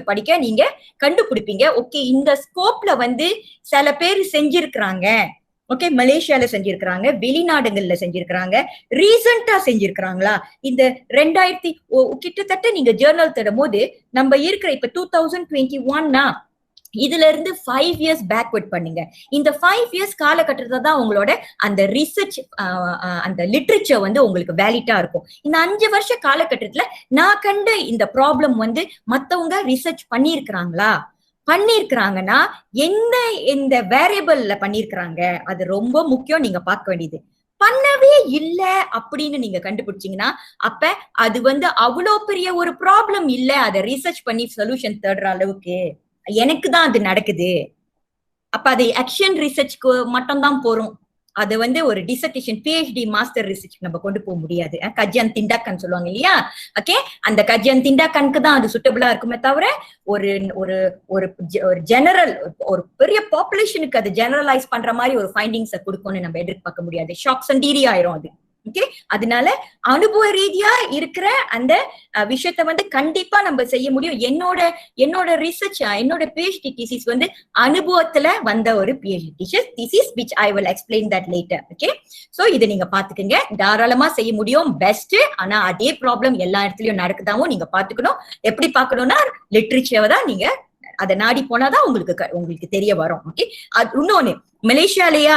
படிக்க நீங்க கண்டுபிடிப்பீங்க. ஓகே, இந்த ஸ்கோப்ல வந்து சில பேர் செஞ்சிருக்கிறாங்க. ஓகே, மலேசியால செஞ்சிருக்கிறாங்க, வெளிநாடுகள்ல செஞ்சிருக்கிறாங்க, ரீசெண்டா செஞ்சிருக்கிறாங்களா? இந்த 2000 கிட்டத்தட்ட நீங்க ஜேர்னல் தேடும் போது நம்ம இருக்கிற இப்ப 2021 இதுல இருந்து 5 இயர்ஸ் பேக்வர்ட் பண்ணுங்க. இந்த 5 இயர்ஸ் காலகட்டத்துல தான் உங்களோட அந்த ரிசர்ச் அந்த லிட்ரேச்சர் வந்து உங்களுக்கு வேலிட்டா இருக்கும். இந்த 5 வருஷ காலகட்டத்துல நான் கண்ட இந்த ப்ராப்ளம் வந்து மத்தவங்க ரிசர்ச் பண்ணிருக்கிறாங்கன்னா எந்த வேரியபிள்ல பண்ணிருக்கிறாங்க, அது ரொம்ப முக்கியம். நீங்க பார்க்க வேண்டியது பண்ணவே இல்ல அப்படின்னு நீங்க கண்டுபிடிச்சீங்கன்னா அப்ப அது வந்து அவ்வளவு பெரிய ஒரு ப்ராப்ளம் இல்ல. அதை ரிசர்ச் பண்ணி சொல்யூஷன் தேடுற அளவுக்கு எனக்கு தான் அது நடக்குது. அப்ப அது ஆக்ஷன் ரிசர்ச்க்கு மட்டும் தான் போறோம். அது வந்து ஒரு டிசர்டேஷன், PhD மாஸ்டர் ரிசர்ச் நம்ம கொண்டு போக முடியாது. கஜ்ஜன் திண்டாக்கன் சொல்லுவாங்க இல்லையா? ஓகே, அந்த கஜ்ஜன் திண்டாக்கனுக்கு தான் அது சுட்டபிளா இருக்குமே தவிர ஒரு ஒரு ஒரு ஜெனரல் ஒரு பெரிய பாப்புலேஷனுக்கு அது ஜெனரலைஸ் பண்ற மாதிரி ஒரு ஃபைண்டிங்ஸை கொடுக்கும்னு நம்ம எதிர்பார்க்க முடியாது. ஷாக்ஸ் அண்ட் டீரி ஆயிரும் அது. ஓகே, அதனால அனுபவ ரீதியா இருக்கிற அந்த விஷயத்த வந்து கண்டிப்பா நம்ம செய்ய முடியும். என்னோட ரிசர்ச், என்னோட PhD தீசிஸ் வந்து அனுபவத்துல வந்த ஒரு PhD thesis which I will explain that later. Okay, so இதை நீங்க பாத்துக்கங்க, தாராளமா செய்ய முடியும், பெஸ்ட். ஆனா அதே ப்ராப்ளம் எல்லா இடத்துலயும் நடக்குதாவும் நீங்க பாத்துக்கணும். எப்படி பாக்கணும்னா லிட்ரேச்சர் தான் நீங்க அதை நாடி போனாதான் உங்களுக்கு தெரிய வரும். ஓகே, அது இன்னொன்னு, மலேசியாலயா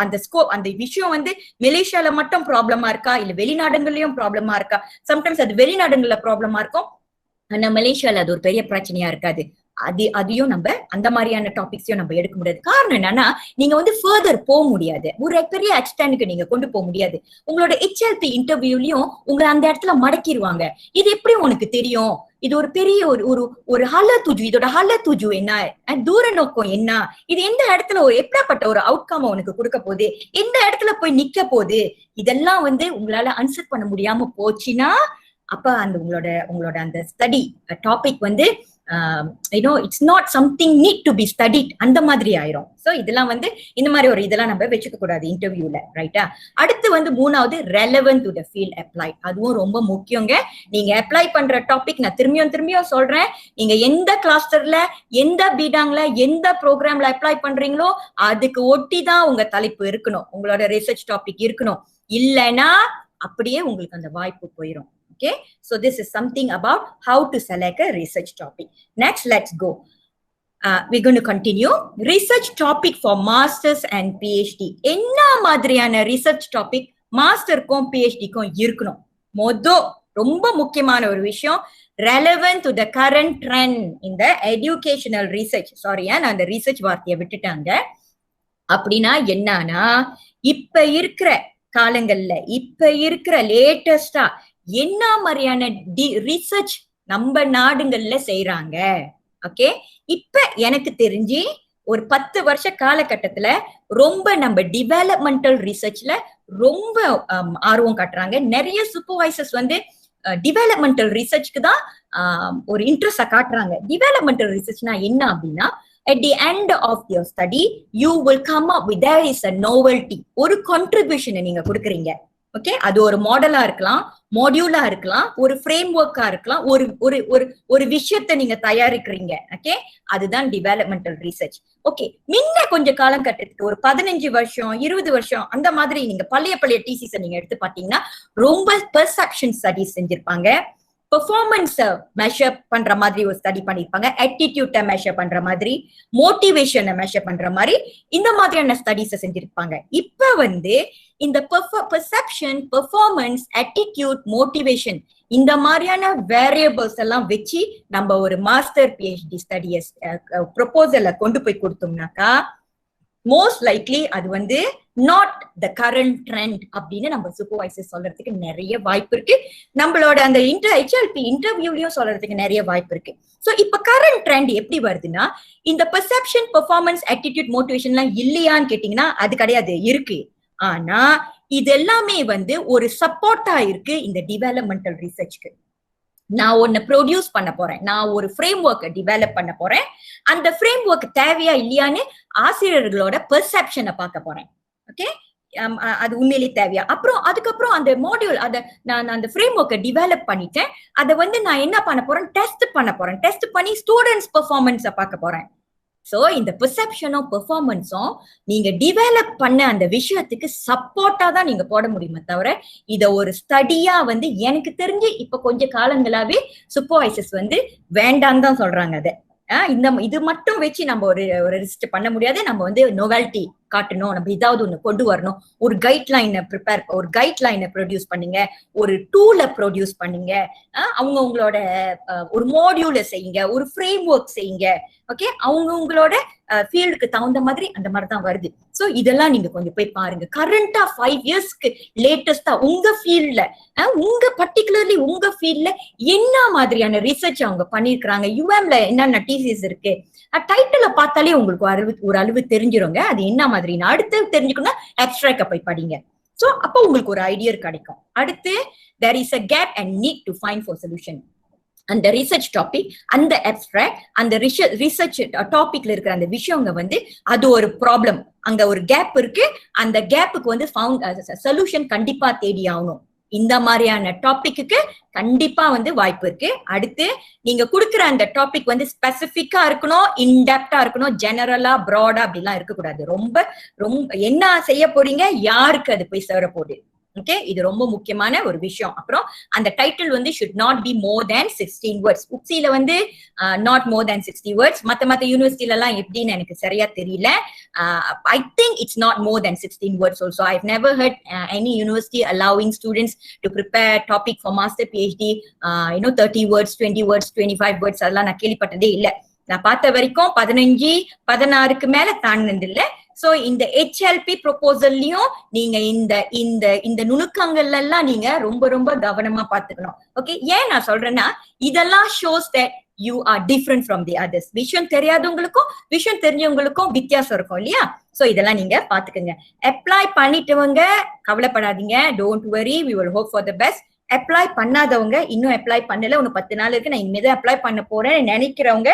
அந்த ஸ்கோப் அந்த விஷயம் வந்து மலேசியால மட்டும் ப்ராப்ளமா இருக்கா இல்ல வெளிநாடுகள்லயும் ப்ராப்ளமா இருக்கா? சம்டைம்ஸ் அது வெளிநாடுகள்ல ப்ராப்ளமா இருக்கும், ஆனா மலேசியால அது ஒரு பெரிய பிரச்சனையா இருக்காது. அதையும் நம்ம அந்த மாதிரியான டாபிக்ஸையும் நம்ம எடுக்க முடியாது. காரணம் என்னன்னா, நீங்க வந்து ஃபர்தர் போக முடியாது, ஒரு பெரிய எக்ஸ்டெண்டுக்கு நீங்க கொண்டு போக முடியாது. உங்களோட HLP இன்டர்வியூலயும் உங்களை அந்த இடத்துல மடக்கிடுவாங்க. இது எப்படி உனக்கு தெரியும்? இது ஒரு பெரிய ஒரு ஹலத்துஜு, இதோட ஹலத்துஜு என்ன, தூர நோக்கம் என்ன, இது எந்த இடத்துல எப்படிப்பட்ட ஒரு அவுட்கம் உனக்கு கொடுக்க போகுது, எந்த இடத்துல போய் நிக்க போகுது, இதெல்லாம் வந்து உங்களால ஆன்சர் பண்ண முடியாம போச்சுன்னா அப்ப அந்த உங்களோட அந்த ஸ்டடி டாபிக் வந்து it's not something need to be studied, அந்த மாதிரி ஆயிரும். சோ இதெல்லாம் வந்து இந்த மாதிரி ஒரு இதெல்லாம் நம்ம வச்சுக்க கூடாது இன்டர்வியூல, ரைட்டா? அடுத்து வந்து மூணாவது, relevant to the field apply. அதுவும் ரொம்ப முக்கியங்க. நீங்க அப்ளை பண்ற டாபிக், நான் திரும்பியும் சொல்றேன், நீங்க எந்த கிளாஸ்டர்ல, எந்த பீடாங்ல, எந்த ப்ரோக்ராம்ல அப்ளை பண்றீங்களோ அதுக்கு ஒட்டி தான் உங்க தலைப்பு இருக்கணும், உங்களோட ரிசர்ச் டாபிக் இருக்கணும். இல்லைன்னா அப்படியே உங்களுக்கு அந்த வாய்ப்பு போயிடும். Okay, so this is something about how to select a research topic. Next, let's go. We're going to continue. Research topic for masters and PhD. என்ன மாதிரியான research topic மாஸ்டருக்கும் PhD-க்கும் இருக்கணும்? ரொம்ப முக்கியமான ஒரு விஷயம், relevant to the current trend in the educational research. Sorry, நான் அந்த research வார்த்தையை விட்டுட்டாங்க. அப்படின்னா என்னன்னா, இப்ப இருக்கிற காலங்கள்ல, இப்ப இருக்கிற லேட்டஸ்டா என்ன மாதிரியான ரிசர்ச் நம்ம நாடுகள்ல செய்யறாங்க. ஓகே, இப்ப எனக்கு தெரிஞ்சு ஒரு 10 வருஷ காலகட்டத்துல ரொம்ப நம்ம டெவலப்மெண்டல் ரிசர்ச்ல ரொம்ப ஆர்வம் காட்டுறாங்க. நிறைய சூப்பர்வைசர்ஸ் வந்து டெவலப்மெண்டல் ரிசர்ச்க்கு தான் ஒரு இன்ட்ரெஸ்டா காட்டுறாங்க. டெவலப்மெண்டல் ரிசர்ச்னா என்ன அப்படின்னா, at the end of your study you will come up with there is a novelty, ஒரு contribution நீங்க கொடுக்குறீங்க. ஓகே, அது ஒரு மாடலா இருக்கலாம், மாடியூலா இருக்கலாம், ஒரு ஃப்ரேம் ஒர்க்கா இருக்கலாம், ஒரு ஒரு ஒரு ஒரு விஷயத்தை நீங்க தயாரிக்கிறீங்க. ஓகே, அதுதான் டெவலப்மெண்டல் ரிசர்ச். ஓகே, முன்ன கொஞ்சம் காலம் கட்டத்துக்கு ஒரு 15 வருஷம் 20 வருஷம் அந்த மாதிரி நீங்க பழைய டிசிஸை நீங்க எடுத்து பாத்தீங்கன்னா ரொம்ப பெர்செப்ஷன் ஸ்டடிஸ் செஞ்சிருப்பாங்க, பெர்ஃபார்மன்ஸ் மெஷர் பண்ற மாதிரி ஒரு ஸ்டடி பண்ணிருப்பாங்க, ஆட்டிடியூட்டை மெஷர் பண்ற மாதிரி, மோட்டிவேஷனை மெஷர் பண்ற மாதிரி இந்த மாதிரியான ஸ்டடிஸை செஞ்சிருப்பாங்க. இப்ப வந்து இந்த பெர்செப்ஷன், பெர்ஃபார்மன்ஸ், ஆட்டிடியூட், மோட்டிவேஷன் இந்த மாதிரியான வேரியபிள்ஸ் எல்லாம் வச்சு நம்ம ஒரு மாஸ்டர் பிஹெச்டி ஸ்டடியை ப்ரொபோசலை கொண்டு போய் கொடுத்தோம்னாக்கா மோஸ்ட் லைக்லி அது வந்து நாட் த கரண்ட் ட்ரெண்ட் அப்படின்னு நம்ம சூப்பர்வைசர் சொல்றதுக்கு நிறைய வாய்ப்பு இருக்கு. நம்மளோட அந்த HLP இன்டர்வியூலயும் சொல்றதுக்கு நிறைய வாய்ப்பு இருக்கு. சோ இப்ப கரண்ட் ட்ரெண்ட் எப்படி வருதுன்னா, இந்த பெர்செப்ஷன், பெர்ஃபார்மன்ஸ், ஆட்டிடியூட், மோட்டிவேஷன் எல்லாம் இல்லையான்னு கேட்டீங்கன்னா அது கிடையாது, இருக்கு. ஆனா இது எல்லாமே வந்து ஒரு சப்போர்ட்டா இருக்கு இந்த டெவலப்மெண்டல் ரிசர்ச்க்கு. நான் ஒன்னு ப்ரொடியூஸ் பண்ண போறேன், நான் ஒரு ஃப்ரேம் ஒர்க்கை டெவலப் பண்ண போறேன், அந்த ஃப்ரேம் ஒர்க் தேவையா இல்லையான்னு ஆசிரியர்களோட பெர்செப்ஷனை பார்க்க போறேன். ஓகே, அது உண்மையிலேயே தேவையா, அப்புறம் அதுக்கப்புறம் அந்த மாடியூல் அதை நான் அந்த ஃப்ரேம் ஒர்க்கை டெவலப் பண்ணிட்டேன், அதை வந்து நான் என்ன பண்ண போறேன், டெஸ்ட் பண்ண போறேன், டெஸ்ட் பண்ணி ஸ்டூடெண்ட்ஸ் பெர்ஃபார்மன்ஸை பார்க்க போறேன். சோ இந்த பெர்செப்ஷனும் பெர்ஃபார்மன்ஸும் நீங்க டெவலப் பண்ண அந்த விஷயத்துக்கு சப்போர்ட்டா தான் நீங்க போட முடியுமே தவிர இத ஒரு ஸ்டடியா வந்து எனக்கு தெரிஞ்சு இப்ப கொஞ்ச காலங்களாவே சூப்பர்வைசர்ஸ் வந்து வேண்டான்னு தான் சொல்றாங்க. அதை இது மட்டும் வச்சு நம்ம ஒரு ரிசர்ச் பண்ண முடியாது. நம்ம வந்து நோவல்டி காட்டணும், நம்ம ஏதாவது ஒண்ணு கொண்டு வரணும், ஒரு கைட்லைனை ஒரு கைட்லைனை ப்ரொடியூஸ் பண்ணுங்க, ஒரு டூலை ப்ரொடியூஸ் பண்ணுங்க, அவங்களோட ஒரு மாடியூலை செய்யுங்க, ஒரு ஃப்ரேம் ஒர்க் செய்யுங்க. ஓகே, அவங்களோட ஃபீல்டுக்கு தகுந்த மாதிரி அந்த மாதிரிதான் வருது. சோ இதெல்லாம் நீங்க கொஞ்சம் போய் பாருங்க. கரண்டா 5 இயர்ஸ்க்கு லேட்டஸ்டா உங்க ஃபீல்ட்ல, உங்க பர்டிகுலர்லி உங்க ஃபீல்ட்ல என்ன மாதிரியான ரிசர்ச் அவங்க பண்ணிருக்காங்க, UMல என்னென்ன டிசிஸ் இருக்கு, டைட்டில பார்த்தாலே உங்களுக்கு ஒரு அளவு தெரிஞ்சிருங்க அது என்ன மாதிரி. அடுத்து தெரிஞ்சுக்கணும்னா அப்ஸ்ட்ராக்ட போய் படிங்க. சோ அப்ப உங்களுக்கு ஒரு ஐடியா கிடைக்கும். அடுத்து there is a gap and need to find for solution. அந்த ரிசர்ச் டாபிக், அந்த அப்ஸ்ட்ராக்ட், அந்த ரிசர்ச் டாபிக்ல இருக்கிற அந்த விஷயங்க வந்து அது ஒரு ப்ராப்ளம், அங்க ஒரு கேப் இருக்கு, அந்த கேப்புக்கு வந்து சொல்யூஷன் கண்டிப்பா தேடி ஆகணும். இந்த மாதிரியான டாபிக்கு கண்டிப்பா வந்து வாய்ப்பு இருக்கு. அடுத்து நீங்க கொடுக்குற அந்த டாபிக் வந்து ஸ்பெசிபிக்கா இருக்கணும், இன்டெப்தா இருக்கணும், ஜெனரலா ப்ராடா அப்படிலாம் இருக்கக்கூடாது. ரொம்ப என்ன செய்ய போறீங்க, யாருக்கு அது போய் சேர போகுது. ஓகே, இது ரொம்ப முக்கியமான ஒரு விஷயம். அப்புறம் அந்த டைட்டில் வந்து should not be more than 16 words. உப்சில வந்து not more than 60 words. மத்த யூனிவர்சிட்டில எல்லாம் எப்படின்னு எனக்கு சரியா தெரியல. I think it's not more than 16 words also. I've never heard any university allowing students to prepare topic for master PhD 30 words, 20 words, 25 words அதெல்லாம் நான் கேள்விப்பட்டதே இல்லை. நான் பார்த்த வரைக்கும் 15, 16க்கு மேல தாண்டினது இல்லை. சோ இந்த HLP ப்ரொபோசல்லையும் நீங்க இந்த நுணுக்கங்கள்ல எல்லாம் நீங்க ரொம்ப கவனமா பாத்துக்கணும். ஓகே, ஏன் நான் சொல்றேன்னா இதெல்லாம் shows that you are different from the others. விஷயம் தெரியாதவங்களுக்கும் விஷயம் தெரிஞ்சவங்களுக்கும் வித்தியாசம் இருக்கும் இல்லையா? சோ இதெல்லாம் நீங்க பாத்துக்கோங்க. அப்ளை பண்ணிட்டவங்க கவலைப்படாதீங்க, don't worry, we will hope for the best. Apply பண்ணாதவங்க, இன்னும் அப்ளை பண்ணல, ஒன்னு 10 நாள் இருக்கு, நான் இனிமேதான் அப்ளை பண்ண போறேன்னு நினைக்கிறவங்க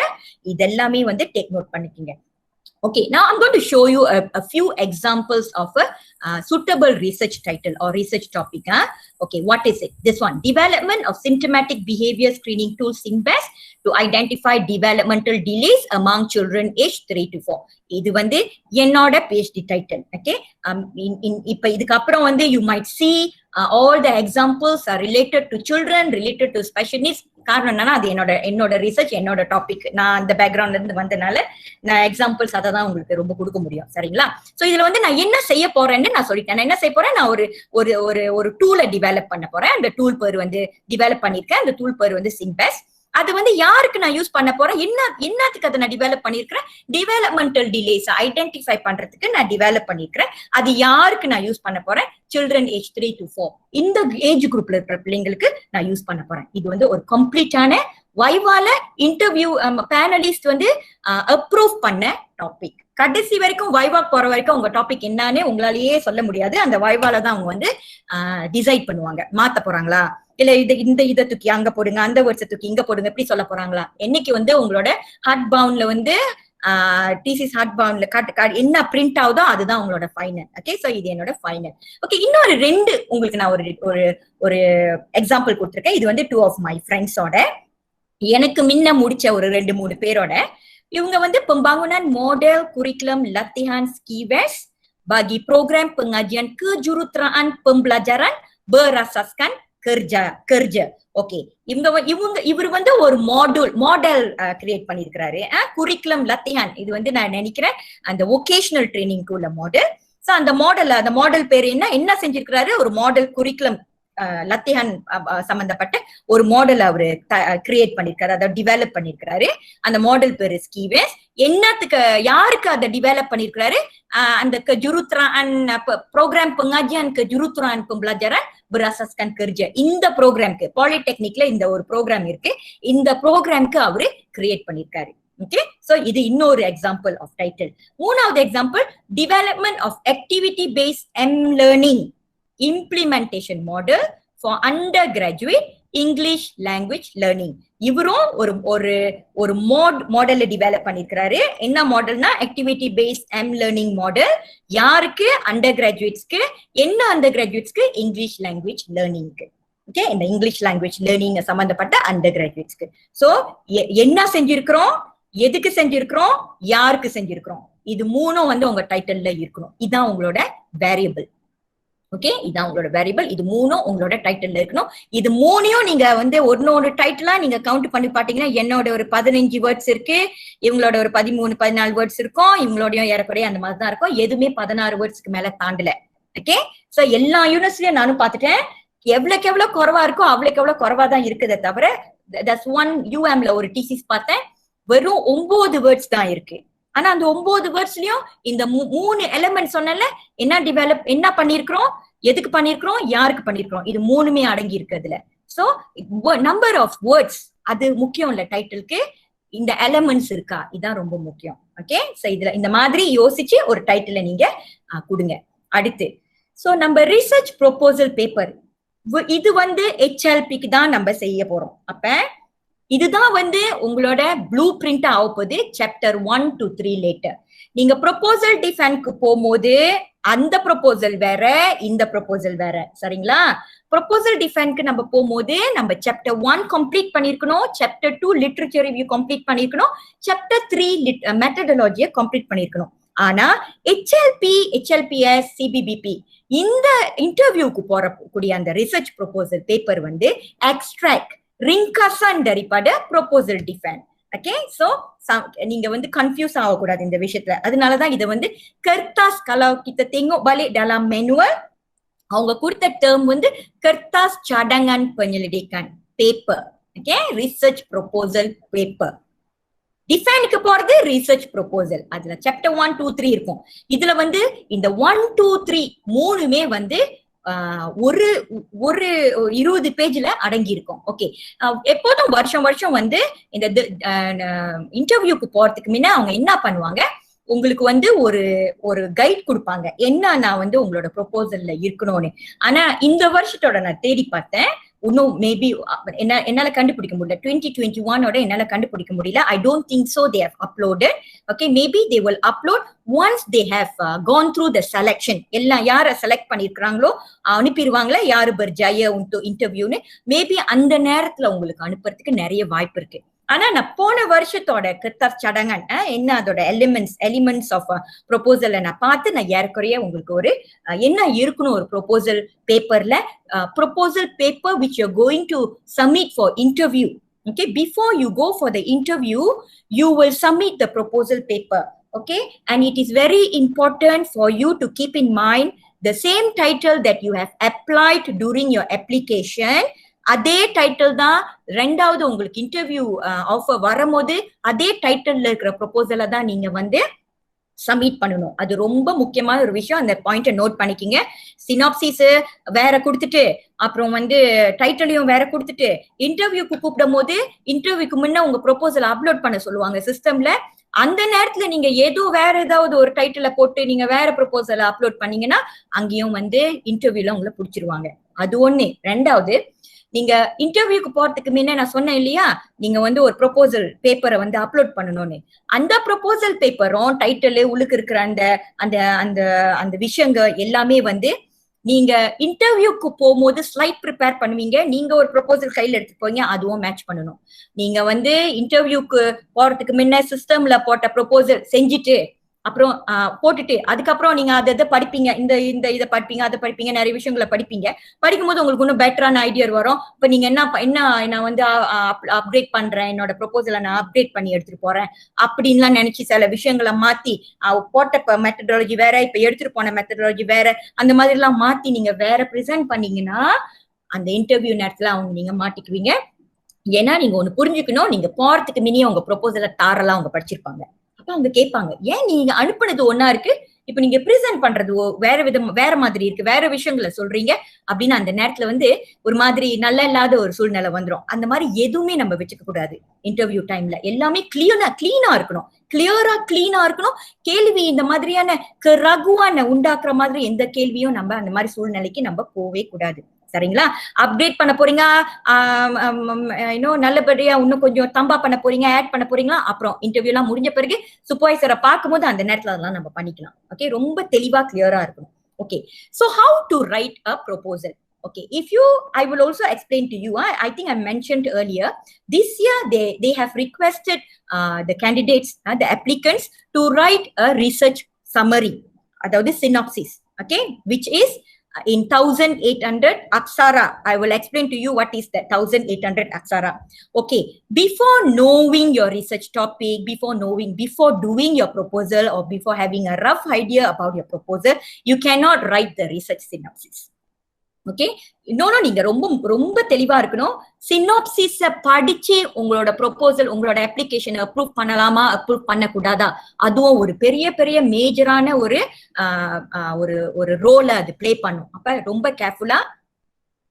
இதெல்லாமே வந்து டேக் நோட் பண்ணிக்கோங்க. Okay, now I'm going to show you a few examples of a suitable research title or research topic. Okay, what is it? This one, development of symptomatic behavior screening tool SYNOPSIS to identify developmental delays among children aged 3 to 4. இது வந்து என்னோட PhD title. Okay, இப்ப இதுக்கு அப்புறம் வந்து you might see all the examples are related to children, related to special needs. காரணம் என்னன்னா அது என்னோட ரிசர்ச், என்னோட டாபிக், நான் அந்த பேக்ரவுண்ட்ல இருந்து வந்தனால நான் எக்ஸாம்பிள்ஸ் அதை தான் உங்களுக்கு ரொம்ப கொடுக்க முடியும். சரிங்களா? சோ இதுல வந்து நான் என்ன செய்ய போறேன்னு நான் சொல்லிட்டேன். நான் என்ன செய்ய போறேன், நான் ஒரு டூலை டெவலப் பண்ண போறேன். அந்த டூல் பேர் வந்து டெவலப் பண்ணிருக்கேன். அந்த டூல் பேர் வந்து SYNOPSIS. அது வந்து யாருக்கு நான் யூஸ் பண்ண போறேன், என்னத்துக்கு அதை நான் டெவலப் பண்ணிருக்கிறேன், டெவலப்மெண்டல் டிலேஸ் ஐடென்டிஃபை பண்றதுக்கு நான் டெவலப் பண்ணிருக்கிறேன். அது யாருக்கு நான் யூஸ் பண்ண போறேன், சில்ட்ரன் ஏஜ் 3 to 4 இந்த ஏஜ் குரூப்ல இருக்கிற பிள்ளைங்களுக்கு நான் யூஸ் பண்ண போறேன். இது வந்து ஒரு கம்ப்ளீட்டான வைவால இன்டர்வியூ பேனலிஸ்ட் வந்து அப்ரூவ் பண்ண டாபிக். கடைசி வரைக்கும் வைவா போற வரைக்கும் உங்க டாபிக் என்னன்னு உங்களாலேயே சொல்ல முடியாது. அந்த வைவால தான் அவங்க வந்து டிசைட் பண்ணுவாங்க, மாத்த போறாங்களா இல்ல இதை தூக்கி அங்க போடுங்க, அந்த வேர்ட்ஸை தூக்கி இங்க போடுங்க, எப்படி சொல்ல போறாங்களா. என்னைக்கு வந்து உங்களோட ஹார்ட் பவுண்ட்ல வந்து டிசிஸ் ஹார்ட் பவுண்ட்ல என்ன பிரிண்ட் ஆகுதோ அதுதான் உங்களோட ஃபைனல். ஓகே, சோ இது என்னோட ஃபைனல். ஓகே, இன்னொரு 2 உங்களுக்கு நான் ஒரு எக்ஸாம்பிள் கொடுத்துருக்கேன். இது வந்து 2 of my ஃப்ரெண்ட்ஸோட, எனக்கு முன்ன முடிச்ச ஒரு 2-3 பேரோட. இவங்க வந்து pembangunan model kurikulum latihan SKIWES bagi program pengajian kejuruteraan pembelajaran berasaskan kerja. Okay, இவர் வந்து ஒரு மாடல் கிரியேட் பண்ணிருக்கிறாரு. குறிக்குலம் லத்திஹான், இது வந்து நான் நினைக்கிறேன் அந்த வொகேஷனல் ட்ரைனிங்க்கு உள்ள மாடல். சோ அந்த மாடல் பேர் என்ன செஞ்சிருக்கிறாரு, ஒரு மாடல் குறிக்குலம் லத்திஹான் சம்பந்தப்பட்ட ஒரு மாடல் அவரு கிரியேட் பண்ணிருக்காரு, அதை டெவலப் பண்ணிருக்கிறாரு. அந்த மாடல் பேரு ஸ்கீவேஸ். என்னத்துக்கு, யாருக்கு அதை டெவலப் பண்ணிருக்கிறாரு, அந்த kejuruteraan program pengajian kejuruteraan pembelajaran berasaskan kerja, இந்த ப்ரோக்ராம்க்கு பாலிடெக்னிக்ல இந்த ஒரு ப்ரோக்ராம் இருக்கு, இந்த ப்ரோக்ராம்க்கு அவரு கிரியேட் பண்ணிருக்காரு. ஓகே, சோ இது இன்னொரு எக்ஸாம்பிள் ஆஃப் டைட்டில். 3வது example, development of activity based learning implementation model for undergraduate English language learning. இவரும் ஒரு மாடல்ல டெவலப் பண்ணிருக்கிறாரு. என்ன மாடல்னா ஆக்டிவிட்டி பேஸ்ட் லேர்னிங் மாடல். யாருக்கு, அண்டர் கிராஜுவேட்ஸ்க்கு. என்ன அண்டர் கிராஜுவேட்ஸ்க்கு, இங்கிலீஷ் லாங்குவேஜ் லேர்னிங்க்கு. ஓகே, இந்த இங்கிலீஷ் லாங்குவேஜ் லேர்னிங் சம்பந்தப்பட்ட அண்டர் கிராஜுவேட்ஸ்க்கு. சோ என்ன செஞ்சிருக்கிறோம், எதுக்கு செஞ்சிருக்கிறோம், யாருக்கு செஞ்சிருக்கிறோம், இது 3ம் வந்து உங்க டைட்டில்ல இருக்கணும். இதான் உங்களோட வேரியபிள். ஓகே, இதான் உங்களோட வேரியபிள். இது 3ம் உங்களோட டைட்டில்ல இருக்கணும். இது 3யும் நீங்க வந்து ஒன்னொரு டைட்டிலா நீங்க கவுண்ட் பண்ணி பாத்தீங்கன்னா, என்னோட ஒரு 15 வேர்ட்ஸ் இருக்கு, இவங்களோட ஒரு 13-14 வேர்ட்ஸ் இருக்கும், இவங்களோடய ஏறக்குறைய அந்த மாதிரி தான் இருக்கும். எதுவுமே 16 வேர்ட்ஸ்க்கு மேல தாண்டல. ஓகே, சோ எல்லா யூனிவர்சிட்டியும் நானும் பாத்துட்டேன், எவ்வளவுக்கு எவ்வளவு குறைவா இருக்கோ அவ்வளவுக்கு எவ்வளவு குறைவா தான் இருக்குதே தவிர, தட்ஸ் ஒன் UMல ஒரு டிசிஸ் பார்த்தேன், வெறும் 9 வேர்ட்ஸ் தான் இருக்கு. ஆனா அந்த 9 வேர்ட்ஸ்லயும் இந்த 3 எலிமெண்ட் சொன்னல, என்ன பண்ணிருக்கிறோம், எதுக்கு பண்ணிருக்கிறோம், யாருக்கு பண்ணிருக்கிறோம், இது 3மே அடங்கி இருக்கிறதுல. சோ நம்பர் ஆஃப் வேர்ட்ஸ் அது முக்கியம் இல்ல டைட்டிலுக்கு, இந்த எலிமெண்ட்ஸ் இருக்கா, இதான் ரொம்ப முக்கியம். ஓகே, சோ இதுல இந்த மாதிரி யோசிச்சு ஒரு டைட்டில நீங்க கொடுங்க. அடுத்து, சோ நம்ம ரிசர்ச் ப்ரொபோசல் பேப்பர், இது வந்து HLPக்கு தான் நம்ம செய்ய போறோம். அப்ப இதுதான் வந்து உங்களோட ப்ளூ பிரிண்ட் ஆக போகுது சாப்டர் 1 to 3 லேட்டர். நீங்க ப்ரொபோசல் டிஃபென்ஸ்க்கு போகும்போது அந்த ப்ரொபோசல் வேற, இந்த ப்ரொபோசல் வேற, சரிங்களா? ப்ரொபோசல் டிஃபென்ஸ்க்கு நம்ம போகும்போது நம்ம சாப்டர் 1 கம்ப்ளீட் பண்ணிருக்கணும், சாப்டர் 2 லிட்ரேச்சர் ரிவ்யூ கம்ப்ளீட் பண்ணிருக்கணும், சாப்டர் 3 மெத்தடாலஜியை கம்ப்ளீட் பண்ணிருக்கணும். ஆனா HLPS CBBP இந்த இன்டர்வியூக்கு போறக்கூடிய அந்த ரிசர்ச் ப்ரொபோசல் பேப்பர் வந்து extract ringkasan daripada proposal defense. Okay, so நீங்க வந்து கன்ஃபியூஸ் ஆகக்கூடாது இந்த விஷயத்துல. அதனாலதான் இதை வந்து kertas, kalau kita tengok balik dalam manual, அவங்க கொடுத்த டேர்ம் வந்து kertas cadangan penyelidikan paper. Okay, research proposal paper. டிஃபைனுக்கு போறது ரிசர்ச் ப்ரொபோசல், அதுல சாப்டர் 1, 2, 3 இருக்கும். இதுல வந்து இந்த 1, 2, 3 3மே வந்து ஒரு 20 பேஜ்ல அடங்கி இருக்கும். ஓகே, எப்போதும் வருஷம் வந்து இந்த இன்டர்வியூக்கு போறதுக்கு முன்ன அவங்க என்ன பண்ணுவாங்க, உங்களுக்கு வந்து ஒரு கைட் கொடுப்பாங்க, என்ன நான் வந்து உங்களோட ப்ரொபோசல்ல இருக்கணும்னு. ஆனா இந்த வருஷத்தோட நான் தேடி பார்த்தேன், இன்னும் மேபி என்னால கண்டுபிடிக்க முடியல, 2021 என்னால கண்டுபிடிக்க முடியல. I don't think so they have uploaded. Okay, maybe they will upload once they have gone through the selection. எல்லாம் யாரை செலக்ட் பண்ணிருக்காங்களோ அனுப்பிடுவாங்களே, யாரு பர்ஜாய இன்டர்வியூன்னு, மேபி அந்த நேரத்துல உங்களுக்கு அனுப்புறதுக்கு நிறைய வாய்ப்பு இருக்கு. ஆனா நான் போன வருஷத்தோட kertas cadangan என்ன அதோட எலிமெண்ட்ஸ் ஆஃப் ப்ரொபோசல் நான் பார்த்து நான் ஏறக்குறைய உங்களுக்கு ஒரு என்ன இருக்கணும் ஒரு ப்ரொபோசல் பேப்பர்ல, proposal paper which you're going to submit for interview. Okay, before you go for the interview, you will submit the proposal paper. Okay, and it is very important for you to keep in mind the same title that you have applied during your application. அதே டைட்டில் தான் ரெண்டாவது உங்களுக்கு இன்டர்வியூ ஆஃபர் வரும்போது அதே டைட்டில்ல இருக்கிற ப்ரொபோசலை தான் நீங்க வந்து சப்மிட் பண்ணணும். அது ரொம்ப முக்கியமான ஒரு விஷயம், அந்த பாயிண்ட்டை நோட் பண்ணிக்கிங்க. சினாப்சிஸ் வேற கொடுத்துட்டு அப்புறம் வந்து டைட்டிலையும் வேற கொடுத்துட்டு இன்டர்வியூக்கு கூப்பிடும் போது இன்டர்வியூக்கு முன்ன உங்க ப்ரொபோசல் அப்லோட் பண்ண சொல்லுவாங்க சிஸ்டம்ல. அந்த நேரத்துல நீங்க வேற ஏதாவது ஒரு டைட்டில போட்டு நீங்க வேற ப்ரொபோசலை அப்லோட் பண்ணீங்கன்னா அங்கேயும் வந்து இன்டர்வியூல உங்களை பிடிச்சிருவாங்க. அது ஒண்ணு. ரெண்டாவது, நீங்க இன்டர்வியூக்கு போறதுக்கு முன்ன நான் சொன்னேன் இல்லையா, நீங்க வந்து ஒரு ப்ரொபோசல் பேப்பரை வந்து அப்லோட் பண்ணணும்னு. அந்த ப்ரொபோசல் பேப்பரும் டைட்டில் உள்ளுக்கு இருக்கிற அந்த அந்த அந்த அந்த விஷயங்கள் எல்லாமே வந்து நீங்க இன்டர்வியூக்கு போகும்போது ஸ்லைட் ப்ரிப்பேர் பண்ணுவீங்க. நீங்க ஒரு ப்ரொபோசல் கையில எடுத்து போவீங்க, அதுவும் மேட்ச் பண்ணணும். நீங்க வந்து இன்டர்வியூக்கு போறதுக்கு முன்ன சிஸ்டம்ல போட்ட ப்ரொபோசல் செஞ்சுட்டு அப்புறம் போட்டுட்டு அதுக்கப்புறம் நீங்க அதை படிப்பீங்க, இந்த இதை படிப்பீங்க, அதை படிப்பீங்க, நிறைய விஷயங்களை படிப்பீங்க. படிக்கும்போது உங்களுக்கு இன்னும் பெட்டரான ஐடியா வரும். இப்ப நீங்க என்ன நான் வந்து அப்கிரேட் பண்றேன், என்னோட ப்ரொபோசலை நான் அப்கிரேட் பண்ணி எடுத்துட்டு போறேன் அப்படின்லாம் நினைச்சு சில விஷயங்களை மாத்தி போட்ட மெத்தடாலஜி வேற, இப்ப எடுத்துட்டு போன மெத்தடாலஜி வேற, அந்த மாதிரி எல்லாம் மாத்தி நீங்க வேற ப்ரெசென்ட் பண்ணீங்கன்னா அந்த இன்டர்வியூ நேரத்துல நீங்க மாட்டிக்குவீங்க. ஏன்னா நீங்க ஒண்ணு புரிஞ்சுக்கணும், நீங்க போறதுக்கு முன்னே உங்க ப்ரொபோசலை தாரெல்லாம் அவங்க படிச்சிருப்பாங்க. அப்ப அவங்க கேட்பாங்க, ஏன் நீங்க அனுப்புனது ஒன்னா இருக்கு, இப்ப நீங்க பிரசன்ட் பண்றது வேற மாதிரி இருக்கு, வேற விஷயங்களை சொல்றீங்க அப்படின்னு அந்த நேரத்துல வந்து ஒரு மாதிரி நல்லா இல்லாத ஒரு சூழ்நிலை வந்துடும். அந்த மாதிரி எதுவுமே நம்ம வச்சுக்க கூடாது. இன்டர்வியூ டைம்ல எல்லாமே கிளீனா இருக்கணும், கிளீனா இருக்கணும். கேள்வி இந்த மாதிரியான ரகுவான உண்டாக்குற மாதிரி எந்த கேள்வியும் நம்ம அந்த மாதிரி சூழ்நிலைக்கு நம்ம போவே கூடாது. சரிங்களா? அப்டேட் பண்ண போறீங்க, இன்னும் நல்லபடியா இன்னும் கொஞ்சம் தம்பா பண்ண போறீங்க, ஆட் பண்ண போறீங்களா, அப்புறம் இன்டர்வியூ எல்லாம் முடிஞ்ச பிறகு சூப்பர்வைசரை பார்க்கும்போது அந்த நேரத்துல அதெல்லாம் நம்ம பண்ணிக்கலாம். ஓகே, ரொம்ப தெளிவா கிளியரா இருக்கணும். Okay, so how to write a proposal? Okay, I will also explain to you. I think I mentioned earlier, this year they have requested the candidates, the applicants, to write a research summary, அதாவது synopsis, okay, which is in 1800 aksara. I will explain to you what is that 1800 aksara. Okay, before knowing your research topic, before doing your proposal, or before having a rough idea about your proposal, you cannot write the research synopsis. Okay, இன்னொன்னு நீங்க ரொம்ப தெளிவா இருக்கணும். சினாப்சிஸ படிச்சு உங்களோட ப்ரொபோசல், உங்களோட அப்ளிகேஷன் அப்ரூவ் பண்ணலாமா, அப்ரூவ் பண்ணக்கூடாதா, அதுவும் ஒரு பெரிய மேஜரான ஒரு ரோல அது பிளே பண்ணும். அப்ப ரொம்ப கேர்ஃபுல்லா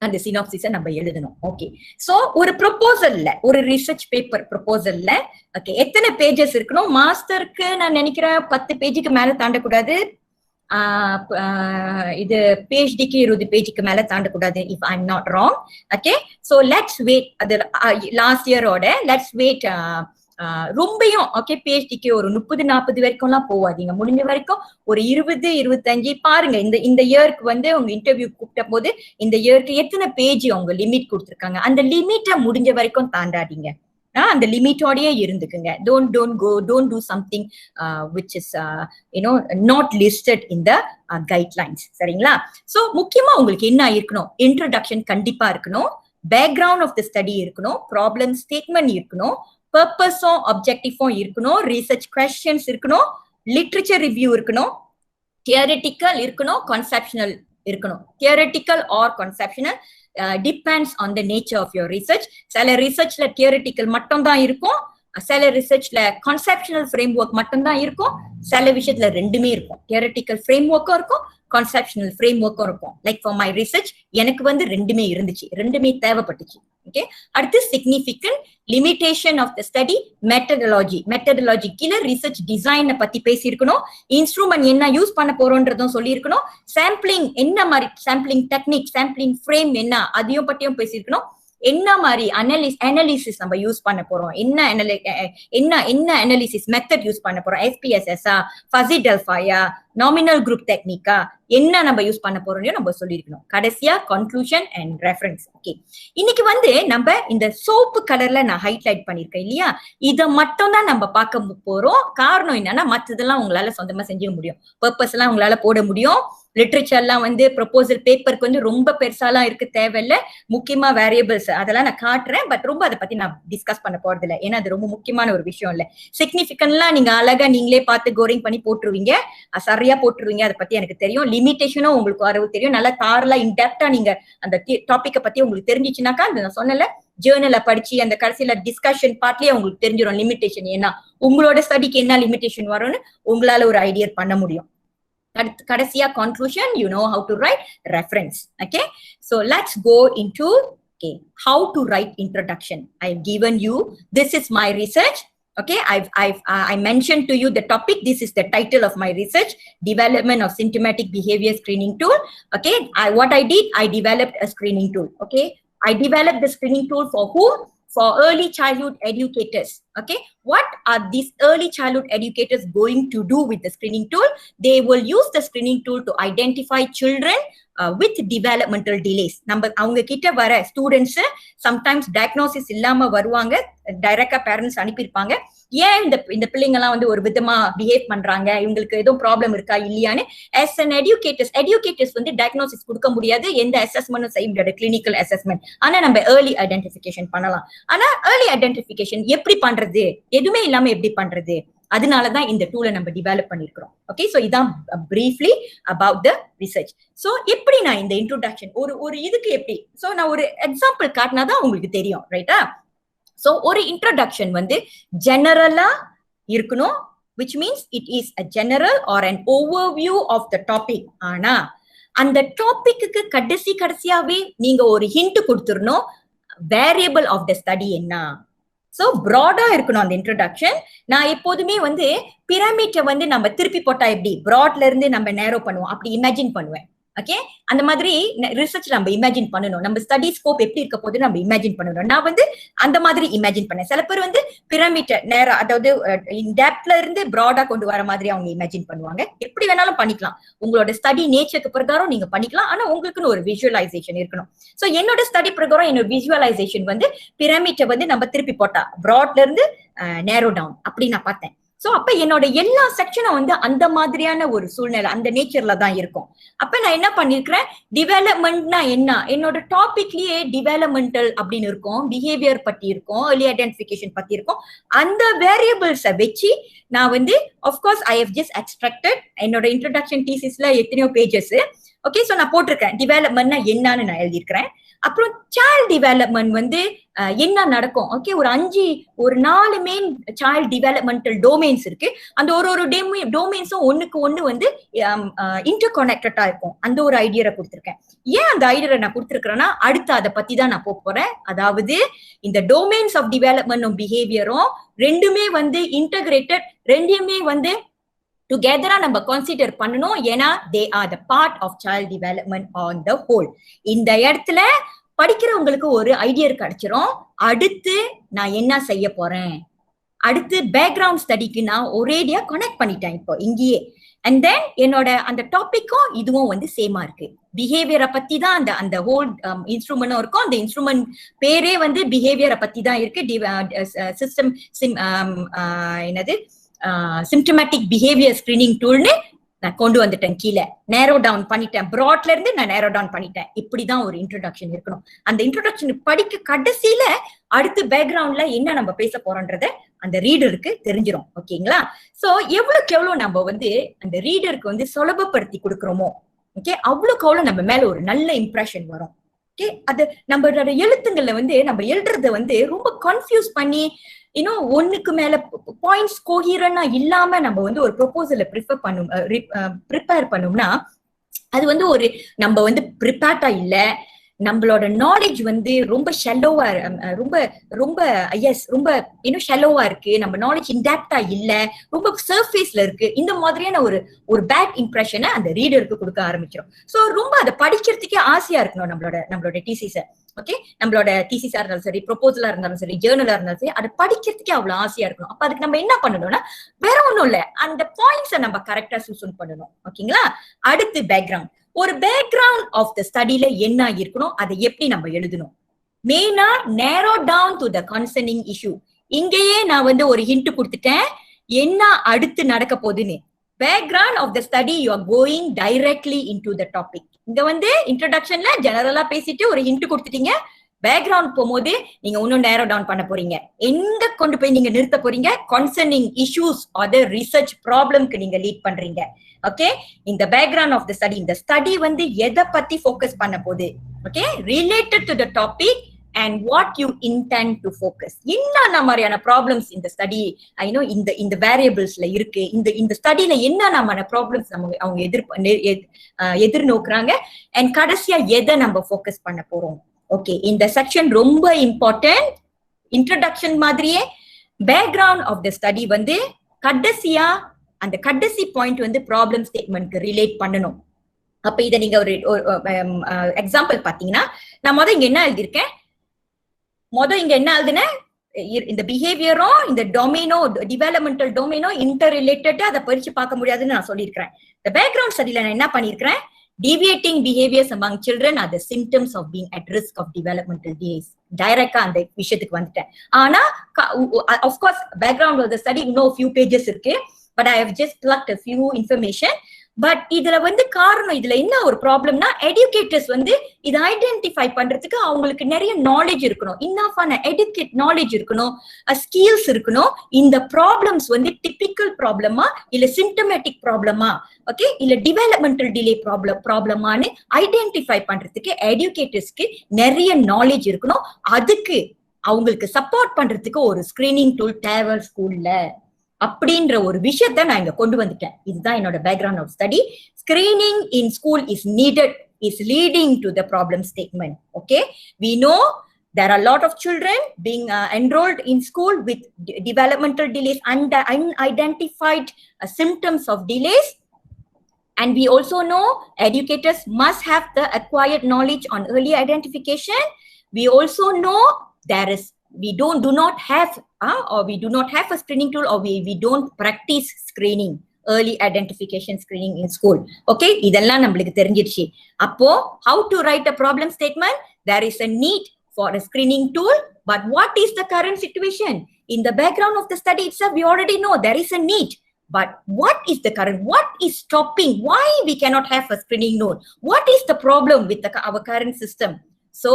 அந்த சினாப்சிஸை நம்ம எழுதணும். ஓகே, சோ ஒரு ப்ரொபோசல்ல, ஒரு ரிசர்ச் பேப்பர் ப்ரொபோசல்ல ஓகே எத்தனை பேஜஸ் இருக்கணும்? மாஸ்டருக்கு நான் நினைக்கிறேன் 10 பேஜுக்கு மேல தாண்டக்கூடாது. இது PhDக்கு 20 பேஜுக்கு மேல தாண்டக்கூடாது, if I am not wrong. Okay, so let's wait. அது லாஸ்ட் இயரோட லெட்ஸ் வெயிட். ரொம்பயும் ஓகே, PhDக்கு ஒரு 30-40 வரைக்கும் எல்லாம் போவாதீங்க. முடிஞ்ச வரைக்கும் ஒரு 20-25 பாருங்க. இந்த இயருக்கு வந்து உங்க இன்டர்வியூ கூப்பிட்ட போது இந்த இயருக்கு எத்தனை பேஜ் அவங்க லிமிட் கொடுத்துருக்காங்க, அந்த லிமிட்டை முடிஞ்ச வரைக்கும் தாண்டாதீங்க. அந்த லிமிட்டோடயே இருந்துக்குங்க. don't do something which is not listed in the guidelines. சரிங்களா? சோ முக்கியமா உங்களுக்கு என்ன இருக்கணும்? இன்ட்ரோடக்ஷன் கண்டிப்பா இருக்கணும், பேக்ரவுண்ட் ஆஃப் தி ஸ்டடி இருக்கணும், ப்ராப்ளம் ஸ்டேட்மெண்ட் இருக்கணும், பர்பஸும் ஆப்ஜெக்டிவும் இருக்கணும், ரிசர்ச் கொஸ்டின்ஸ் இருக்கணும், லிட்ரேச்சர் ரிவ்யூ இருக்கணும், தியரிட்டிக்கல் இருக்கணும், கான்செப்ஷனல் இருக்கணும். Theoretical or conceptual depends on the nature of your research. சில ரிசர்ச்ல தியரிட்டிக்கல் மட்டும் தான் இருக்கும், சில ரிசர்ச்ல கான்செப்ஷனல் ஃப்ரேம்வொர்க் மட்டும் தான் இருக்கும், சில விஷயத்துல ரெண்டுமே இருக்கும். தியரிட்டிக்கல் ஃப்ரேம்வொர்க்கும் இருக்கும், கான்செப்ஷனல் ஃப்ரேம்வொர்க்கும் இருக்கும். லைக் ஃபார் மை ரிசர்ச் எனக்கு வந்து ரெண்டுமே இருந்துச்சு, ரெண்டுமே தேவைப்பட்டுச்சு. ஓகே, அடுத்து significant limitation of the study, methodology கீழே ரிசர்ச் டிசைனை பத்தி பேசியிருக்கணும், இன்ஸ்ட்ருமெண்ட் என்ன யூஸ் பண்ண போறோன்றதும் சொல்லியிருக்கணும், சாம்பிளிங் என்ன மாதிரி சாம்பிளிங் டெக்னிக், சாம்பிளிங் ஃப்ரேம் என்ன அதையும் பத்தியும் பேசியிருக்கணும், என்ன மாதிரி அனாலிசிஸ் நம்ம யூஸ் பண்ண போறோம், என்ன அனாலிசிஸ் மெத்தட் யூஸ் பண்ண போறோம், SPSS ஃபஸி டெல்ஃபாயா, நாமினல் குரூப் டெக்னிக்கா, என்ன நம்ம யூஸ் பண்ண போறோம் நம்ம சொல்லியிருக்கணும். கடைசியா கன்க்ளூஷன் அண்ட் ரெஃபரன்ஸ். ஓகே, இன்னைக்கு வந்து நம்ம இந்த சோப்பு கலர்ல நான் ஹைலைட் பண்ணிருக்கேன் இல்லையா, இதை மட்டும் தான் நம்ம பார்க்க போறோம். காரணம் என்னன்னா மற்றதெல்லாம் உங்களால சொந்தமா செஞ்சுக்க முடியும், பர்பஸ் எல்லாம் உங்களால போட முடியும். லிட்ரேச்சர்லாம் வந்து ப்ரொபோசல் பேப்பருக்கு வந்து ரொம்ப பெருசாலாம் இருக்கு தேவையில்லை. முக்கியமா வேரியபிள்ஸ் அதெல்லாம் நான் காட்டுறேன், பட் ரொம்ப அதை பத்தி நான் டிஸ்கஸ் பண்ண போறது இல்லை, ஏன்னா அது ரொம்ப முக்கியமான ஒரு விஷயம் இல்லை. சிக்னிஃபிகன்ட்லாம் நீங்க அழகா நீங்களே பார்த்து கோரிங் பண்ணி போட்டுருவீங்க, சரியா போட்டுருவீங்க. அதை பத்தி எனக்கு தெரியும். லிமிடேஷனும் உங்களுக்கு வரவு தெரியும். நல்லா தாரலா இன்டெப்டா நீங்க அந்த டாபிக்கை பத்தி உங்களுக்கு தெரிஞ்சிச்சுனாக்கா, நான் சொன்னல ஜேர்னலை படிச்சு அந்த கடைசியில டிஸ்கஷன் பார்ட்லயே உங்களுக்கு தெரிஞ்சிடும் லிமிடேஷன் ஏன்னா, உங்களோட ஸ்டடிக்கு என்ன லிமிடேஷன் வரும்னு உங்களால ஒரு ஐடியா பண்ண முடியும். கடைசியா conclusion, you know how to write reference. Okay, so let's go into how to write introduction. I have given you, this is my research, Okay, I mentioned to you the topic. This is the title of my research: development of symptomatic behavior screening tool. Okay, what I did, I developed a screening tool. Okay, I developed the screening tool for who? For early childhood educators. Okay, what are these early childhood educators going to do with the screening tool? They will use the screening tool to identify children with developmental delays. நம்ம அவங்க கிட்ட வர ஸ்டூடெண்ட்ஸ் சம்டைம்ஸ் டயக்னோசிஸ் இல்லாம வருவாங்க, டைரக்டா பேரண்ட்ஸ் அனுப்பியிருப்பாங்க. ஏன் இந்த பிள்ளைங்க எல்லாம் வந்து ஒரு விதமா பிஹேவ் பண்றாங்க, இவங்களுக்கு ஏதோ ப்ராப்ளம் இருக்கா இல்லையான்னு as an educators வந்து டயக்னோசிஸ் கொடுக்க முடியாது, எந்த அசஸ்மெண்ட்டும் செய்ய முடியாது, கிளினிக்கல் அசஸ்மெண்ட். ஆனா நம்ம ஏர்லி ஐடென்டிஃபிகேஷன் பண்ணலாம். ஆனா ஏர்லி ஐடென்டிஃபிகேஷன் எப்படி பண்றது, எதுவுமே இல்லாம எப்படி பண்றது, அதனாலதான் இந்த டூலை நம்ம டெவலப் பண்ணிருக்கிறோம். ஓகே, சோ இதான் briefly about the research. So எப்படி நான் இந்த இன்ட்ரோடக்ஷன் ஒரு இதுக்கு எப்படி, சோ நான் ஒரு எக்ஸாம்பிள் காட்டினாதான் உங்களுக்கு தெரியும், ரைட்டா? சோ ஒரு இன்ட்ரோடக்ஷன் வந்து ஜெனரலா இருக்கணும், which means it is a general or an overview of the topic. ஆனா அந்த டாபிக்கு கடைசியாவே நீங்க ஒரு ஹிண்ட் கொடுத்துடணும், வேரியபிள் ஆஃப் த ஸ்டடி என்ன. சோ ப்ராடா இருக்கணும் அந்த இன்ட்ரோடக்ஷன். நான் எப்போதுமே வந்து பிரமிட்டை வந்து நம்ம திருப்பி போட்டா எப்படி ப்ராட்ல இருந்து நம்ம நேரோ பண்ணுவோம், அப்படி இமேஜின் பண்ணுவேன். ஓகே, அந்த மாதிரி ரிசர்ச் நம்ம இமேஜின் பண்ணணும், நம்ம ஸ்டடி ஸ்கோப் எப்படி இருக்க போது நம்ம இமேஜின் பண்ணணும். நான் வந்து அந்த மாதிரி இமேஜின் பண்ணேன். சில பேர் வந்து பிரமிட்டை நேரம், அதாவது டெப்த்ல இருந்து ப்ராடா கொண்டு வர மாதிரி அவங்க இமேஜின் பண்ணுவாங்க. எப்படி வேணாலும் பண்ணிக்கலாம், உங்களோட ஸ்டடி நேச்சருக்கு பிரகாரம் நீங்க பண்ணிக்கலாம். ஆனா உங்களுக்குன்னு ஒரு விஷுவலைசேஷன் இருக்கணும். சோ என்னோட ஸ்டடி பிரகாரம் என்னோட விஷுவலைசேஷன் வந்து பிரமிட்டை வந்து நம்ம திருப்பி போட்டா ப்ராட்ல இருந்து நேரோ டவுன் அப்படி நான் பார்த்தேன். சோ அப்ப என்னோட எல்லா செக்ஷனும் வந்து அந்த மாதிரியான ஒரு சூழ்நிலை, அந்த நேச்சர்ல தான் இருக்கும். அப்ப நான் என்ன பண்ணிருக்கிறேன், டிவெலப்மெண்ட்னா என்ன, என்னோட டாபிக்லயே டிவெலப்மெண்டல் அப்படின்னு இருக்கும், பிஹேவியர் பத்தி இருக்கும், ஏர்லி ஐடென்டிஃபிகேஷன் பத்தி இருக்கும். அந்த வேரியபிள்ஸை வச்சு நான் வந்து of course I have just extracted என்னோட இன்ட்ரோடக்ஷன் தீசிஸ்ல எத்தனையோ பேஜஸ். ஓகே, சோ நான் போட்டிருக்கேன் டிவெலப்மெண்ட்னா என்னன்னு நான் எழுதியிருக்கிறேன். அப்புறம் சைல்ட் டெவலப்மெண்ட் வந்து என்ன நடக்கும். ஓகே, ஒரு 4 மெயின் சைல்ட் டெவலப்மெண்டல் டொமைன்ஸ் இருக்கு. அந்த ஒரு டொமைன்ஸும் ஒண்ணுக்கு ஒண்ணு வந்து இன்டர் கனெக்டடா இருக்கும். அந்த ஒரு ஐடியா கொடுத்திருக்கேன். ஏன் அந்த ஐடியா நான் கொடுத்திருக்கிறேன்னா, அடுத்து அதை பத்தி தான் நான் போறேன். அதாவது இந்த டொமைன்ஸ் ஆஃப் டெவலப்மெண்ட் பிஹேவியரும் ரெண்டுமே வந்து இன்டகிரேட்டட், ரெண்டுமே வந்து டுகெதரா நம்ம கன்சிடர் பண்ணணும். ஏன்னா they are the part of child development on the whole. இந்த இடத்துல படிக்கிறவங்களுக்கு ஒரு ஐடியா கிடைச்சிரும், அடுத்து நான் என்ன செய்ய போறேன், அடுத்து பேக்ரவுண்ட் ஸ்டடிக்கு நான் ஒரேடியா கனெக்ட் பண்ணிட்டேன் இப்போ இங்கேயே. அண்ட் தென் என்னோட அந்த டாபிக்கும் இதுவும் வந்து சேமா இருக்கு. பிஹேவியரை பத்தி தான் அந்த ஹோல் இன்ஸ்ட்ருமெண்ட்டும் இருக்கும். அந்த இன்ஸ்ட்ருமெண்ட் பேரே வந்து பிஹேவியரை பத்தி தான் இருக்கு. சிஸ்டம் என்னது சிம்டமேட்டிக் பிஹேவியர் ஸ்கிரீனிங் டூல்னு நான் கொண்டு வந்துட்டேன். கீழே நேரோ டவுன் பண்ணிட்டேன், ப்ராட்ல இருந்து நான் நேரோ டவுன் பண்ணிட்டேன். இப்படிதான் ஒரு இன்ட்ரோடக்ஷன் இருக்கணும். அந்த இன்ட்ரோடக்ஷன் படிக்க கடைசியில அடுத்து பேக்ரவுண்ட்ல என்ன நம்ம பேச போறோம்ன்றத அந்த ரீடருக்கு தெரிஞ்சிடும். ஓகேங்களா? சோ எவ்வளவுக்கு எவ்வளவு நம்ம வந்து அந்த ரீடருக்கு வந்து சுலபப்படுத்தி கொடுக்குறோமோ, ஓகே, அவ்வளவுக்கு அவ்வளவு நம்ம மேல ஒரு நல்ல இம்ப்ரெஷன் வரும். ஓகே, அது நம்மளோட எழுத்துங்கள்ல வந்து நம்ம எழுதுறத வந்து ரொம்ப கன்ஃபியூஸ் பண்ணி இன்னும் ஒண்ணுக்கு மேல பாயிண்ட்ஸ் கோஹிரண்டா இல்லாம நம்ம வந்து ஒரு ப்ரொபோசலை ப்ரிப்பேர் பண்ணோம்னா அது வந்து ஒரு நம்ம வந்து ப்ரிப்பேர்டா இல்ல, நம்மளோட நாலேஜ் வந்து ரொம்ப ஷெல்லோவா, ரொம்ப ரொம்ப ரொம்ப இன்னும் ஷெல்லோவா இருக்கு, நம்ம நாலேஜ் இன்டெப்தா இல்ல, ரொம்ப சர்ஃபேஸ்ல இருக்கு. இந்த மாதிரியான ஒரு பேட் இம்ப்ரெஷனை அந்த ரீடருக்கு கொடுக்க ஆரம்பிச்சிடும். சோ ரொம்ப அதை படிக்கிறதுக்கே ஆசையா இருக்கணும் நம்மளோட தீசிஸ. ஓகே, நம்மளோட தீசிஸா இருந்தாலும் சரி, ப்ரொபோசலா இருந்தாலும் சரி, ஜேர்னலா இருந்தாலும் சரி, அதை படிக்கிறதுக்கே அவ்வளவு ஆசையா இருக்கணும். அப்ப அதுக்கு நம்ம என்ன பண்ணணும்னா, வேற ஒண்ணும் இல்ல, அந்த பாயிண்ட்ஸை நம்ம கரெக்டா சூஸ் பண்ணணும். ஓகேங்களா? அடுத்து பேக்ரவுண்ட். ஒரு பேக்ரவுண்ட் ஆஃப் த ஸ்டடில என்ன இருக்கணும், அதை எப்படி நம்ம எழுதணும். மெயினா narrow down to the concerning issue. இங்கேயே நான் வந்து ஒரு ஹிண்ட் கொடுத்துட்டேன் என்ன அடுத்து நடக்க போகுதுன்னு. Background of the study you are going directly into the topic. இங்க வந்து இன்ட்ரோடக்ஷன்ல ஜெனரலா பேசிட்டு ஒரு ஹிண்ட் கொடுத்துட்டீங்க. பேக்ரவுண்ட் போகும்போது நீங்க இன்னும் நேரோ டவுன் பண்ண போறீங்க, எங்க கொண்டு போய் நீங்க நிறுத்த போறீங்க, கன்சர்னிங் இஷ்யூஸ் ஆர் ரிசர்ச் ப்ராப்ளம்க்கு நீங்க லீட் பண்றீங்க. ஓகே, இந்த பேக்ரவுண்ட் ஆஃப் த ஸ்டடி, இந்த ஸ்டடி வந்து எதை பத்தி ஃபோக்கஸ் பண்ண போகுது, okay, related to the topic and what you intend to focus. என்னென்ன மாதிரியான ப்ராப்ளம்ஸ் இந்த ஸ்டடி இந்த வேரியபிள்ஸ்ல இருக்கு, இந்த ஸ்டடில என்னென்ன ப்ராப்ளம்ஸ் அவங்க எதிர்நோக்குறாங்க, அண்ட் கடைசியா எதை நம்ம ஃபோக்கஸ் பண்ண போறோம். ஓகே, இந்த செக்ஷன் ரொம்ப இம்பார்ட்டன்ட். இன்ட்ரோடக்ஷன் மாதிரியே பேக்ரவுண்ட் ஆஃப் த ஸ்டடி வந்து கடைசியா அந்த கடைசி பாயிண்ட் வந்து ப்ராப்ளம் ஸ்டேட்மெண்ட்க்கு ரிலேட் பண்ணணும். அப்ப இதை நீங்க ஒரு எக்ஸாம்பிள் பாத்தீங்கன்னா, நான் இங்க என்ன எழுதியிருக்கேன், இங்க என்ன எழுதுனேன், இந்த பிஹேவியரும் இந்த டொமைனோ டெவலப்மெண்டல் டொமைனோ இன்டர் ரிலேட்டட், அதை பறிச்சு பார்க்க முடியாதுன்னு நான் சொல்லியிருக்கிறேன். இந்த பேக்ரவுண்ட் ஸ்டடியில நான் என்ன பண்ணிருக்கிறேன், deviating behaviors among children are the symptoms of being at risk of developmental delays. டைரக்டா அந்த விஷயத்துக்கு வந்துட்டேன். ஆனா of course background of the study இன்னும் few pages இருக்கு, but I have just plucked a few information. But இதுல வந்து காரணம், இதுல என்ன ஒரு ப்ராப்ளம்னா, எஜுகேட்டர்ஸ் வந்து இதை ஐடென்டிஃபை பண்றதுக்கு அவங்களுக்கு நிறைய நாலேஜ் இருக்கணும், இன்னாஃபான எஜுகேட் நாலேஜ் இருக்கணும், ஸ்கில்ஸ் இருக்கணும். இந்த ப்ராப்ளம்ஸ் வந்து டிபிக்கல் ப்ராப்ளமா இல்ல சிம்டமேட்டிக் ப்ராப்ளமா, ஓகே, இல்ல டெவலப்மெண்டல் டிலே ப்ராப்ளமான்னு ஐடென்டிஃபை பண்றதுக்கு எஜுகேட்டர்ஸ்க்கு நிறைய நாலேஜ் இருக்கணும். அதுக்கு அவங்களுக்கு சப்போர்ட் பண்றதுக்கு ஒரு ஸ்கிரீனிங் டூல் தேவை ஸ்கூல்ல அப்படின்ற ஒரு விஷயத்தை நான் இங்க கொண்டு வந்துட்டேன். இதுதான் என்னோட background of study. Screening in school is needed, is leading to the problem statement. Okay, we know there are a lot of children being enrolled in school with developmental delays and unidentified symptoms of delays. And we also know educators must have the acquired knowledge on early identification. We also know there is, we do not have or we do not have a screening tool, or we don't practice screening, early identification screening in school. Okay, idella namakku therinjiruchi. Appo how to write a problem statement? There is a need for a screening tool, but what is the current situation? In the background of the study itself, we already know there is a need, but what is the current, what is stopping, why we cannot have a screening tool, what is the problem with our current system? So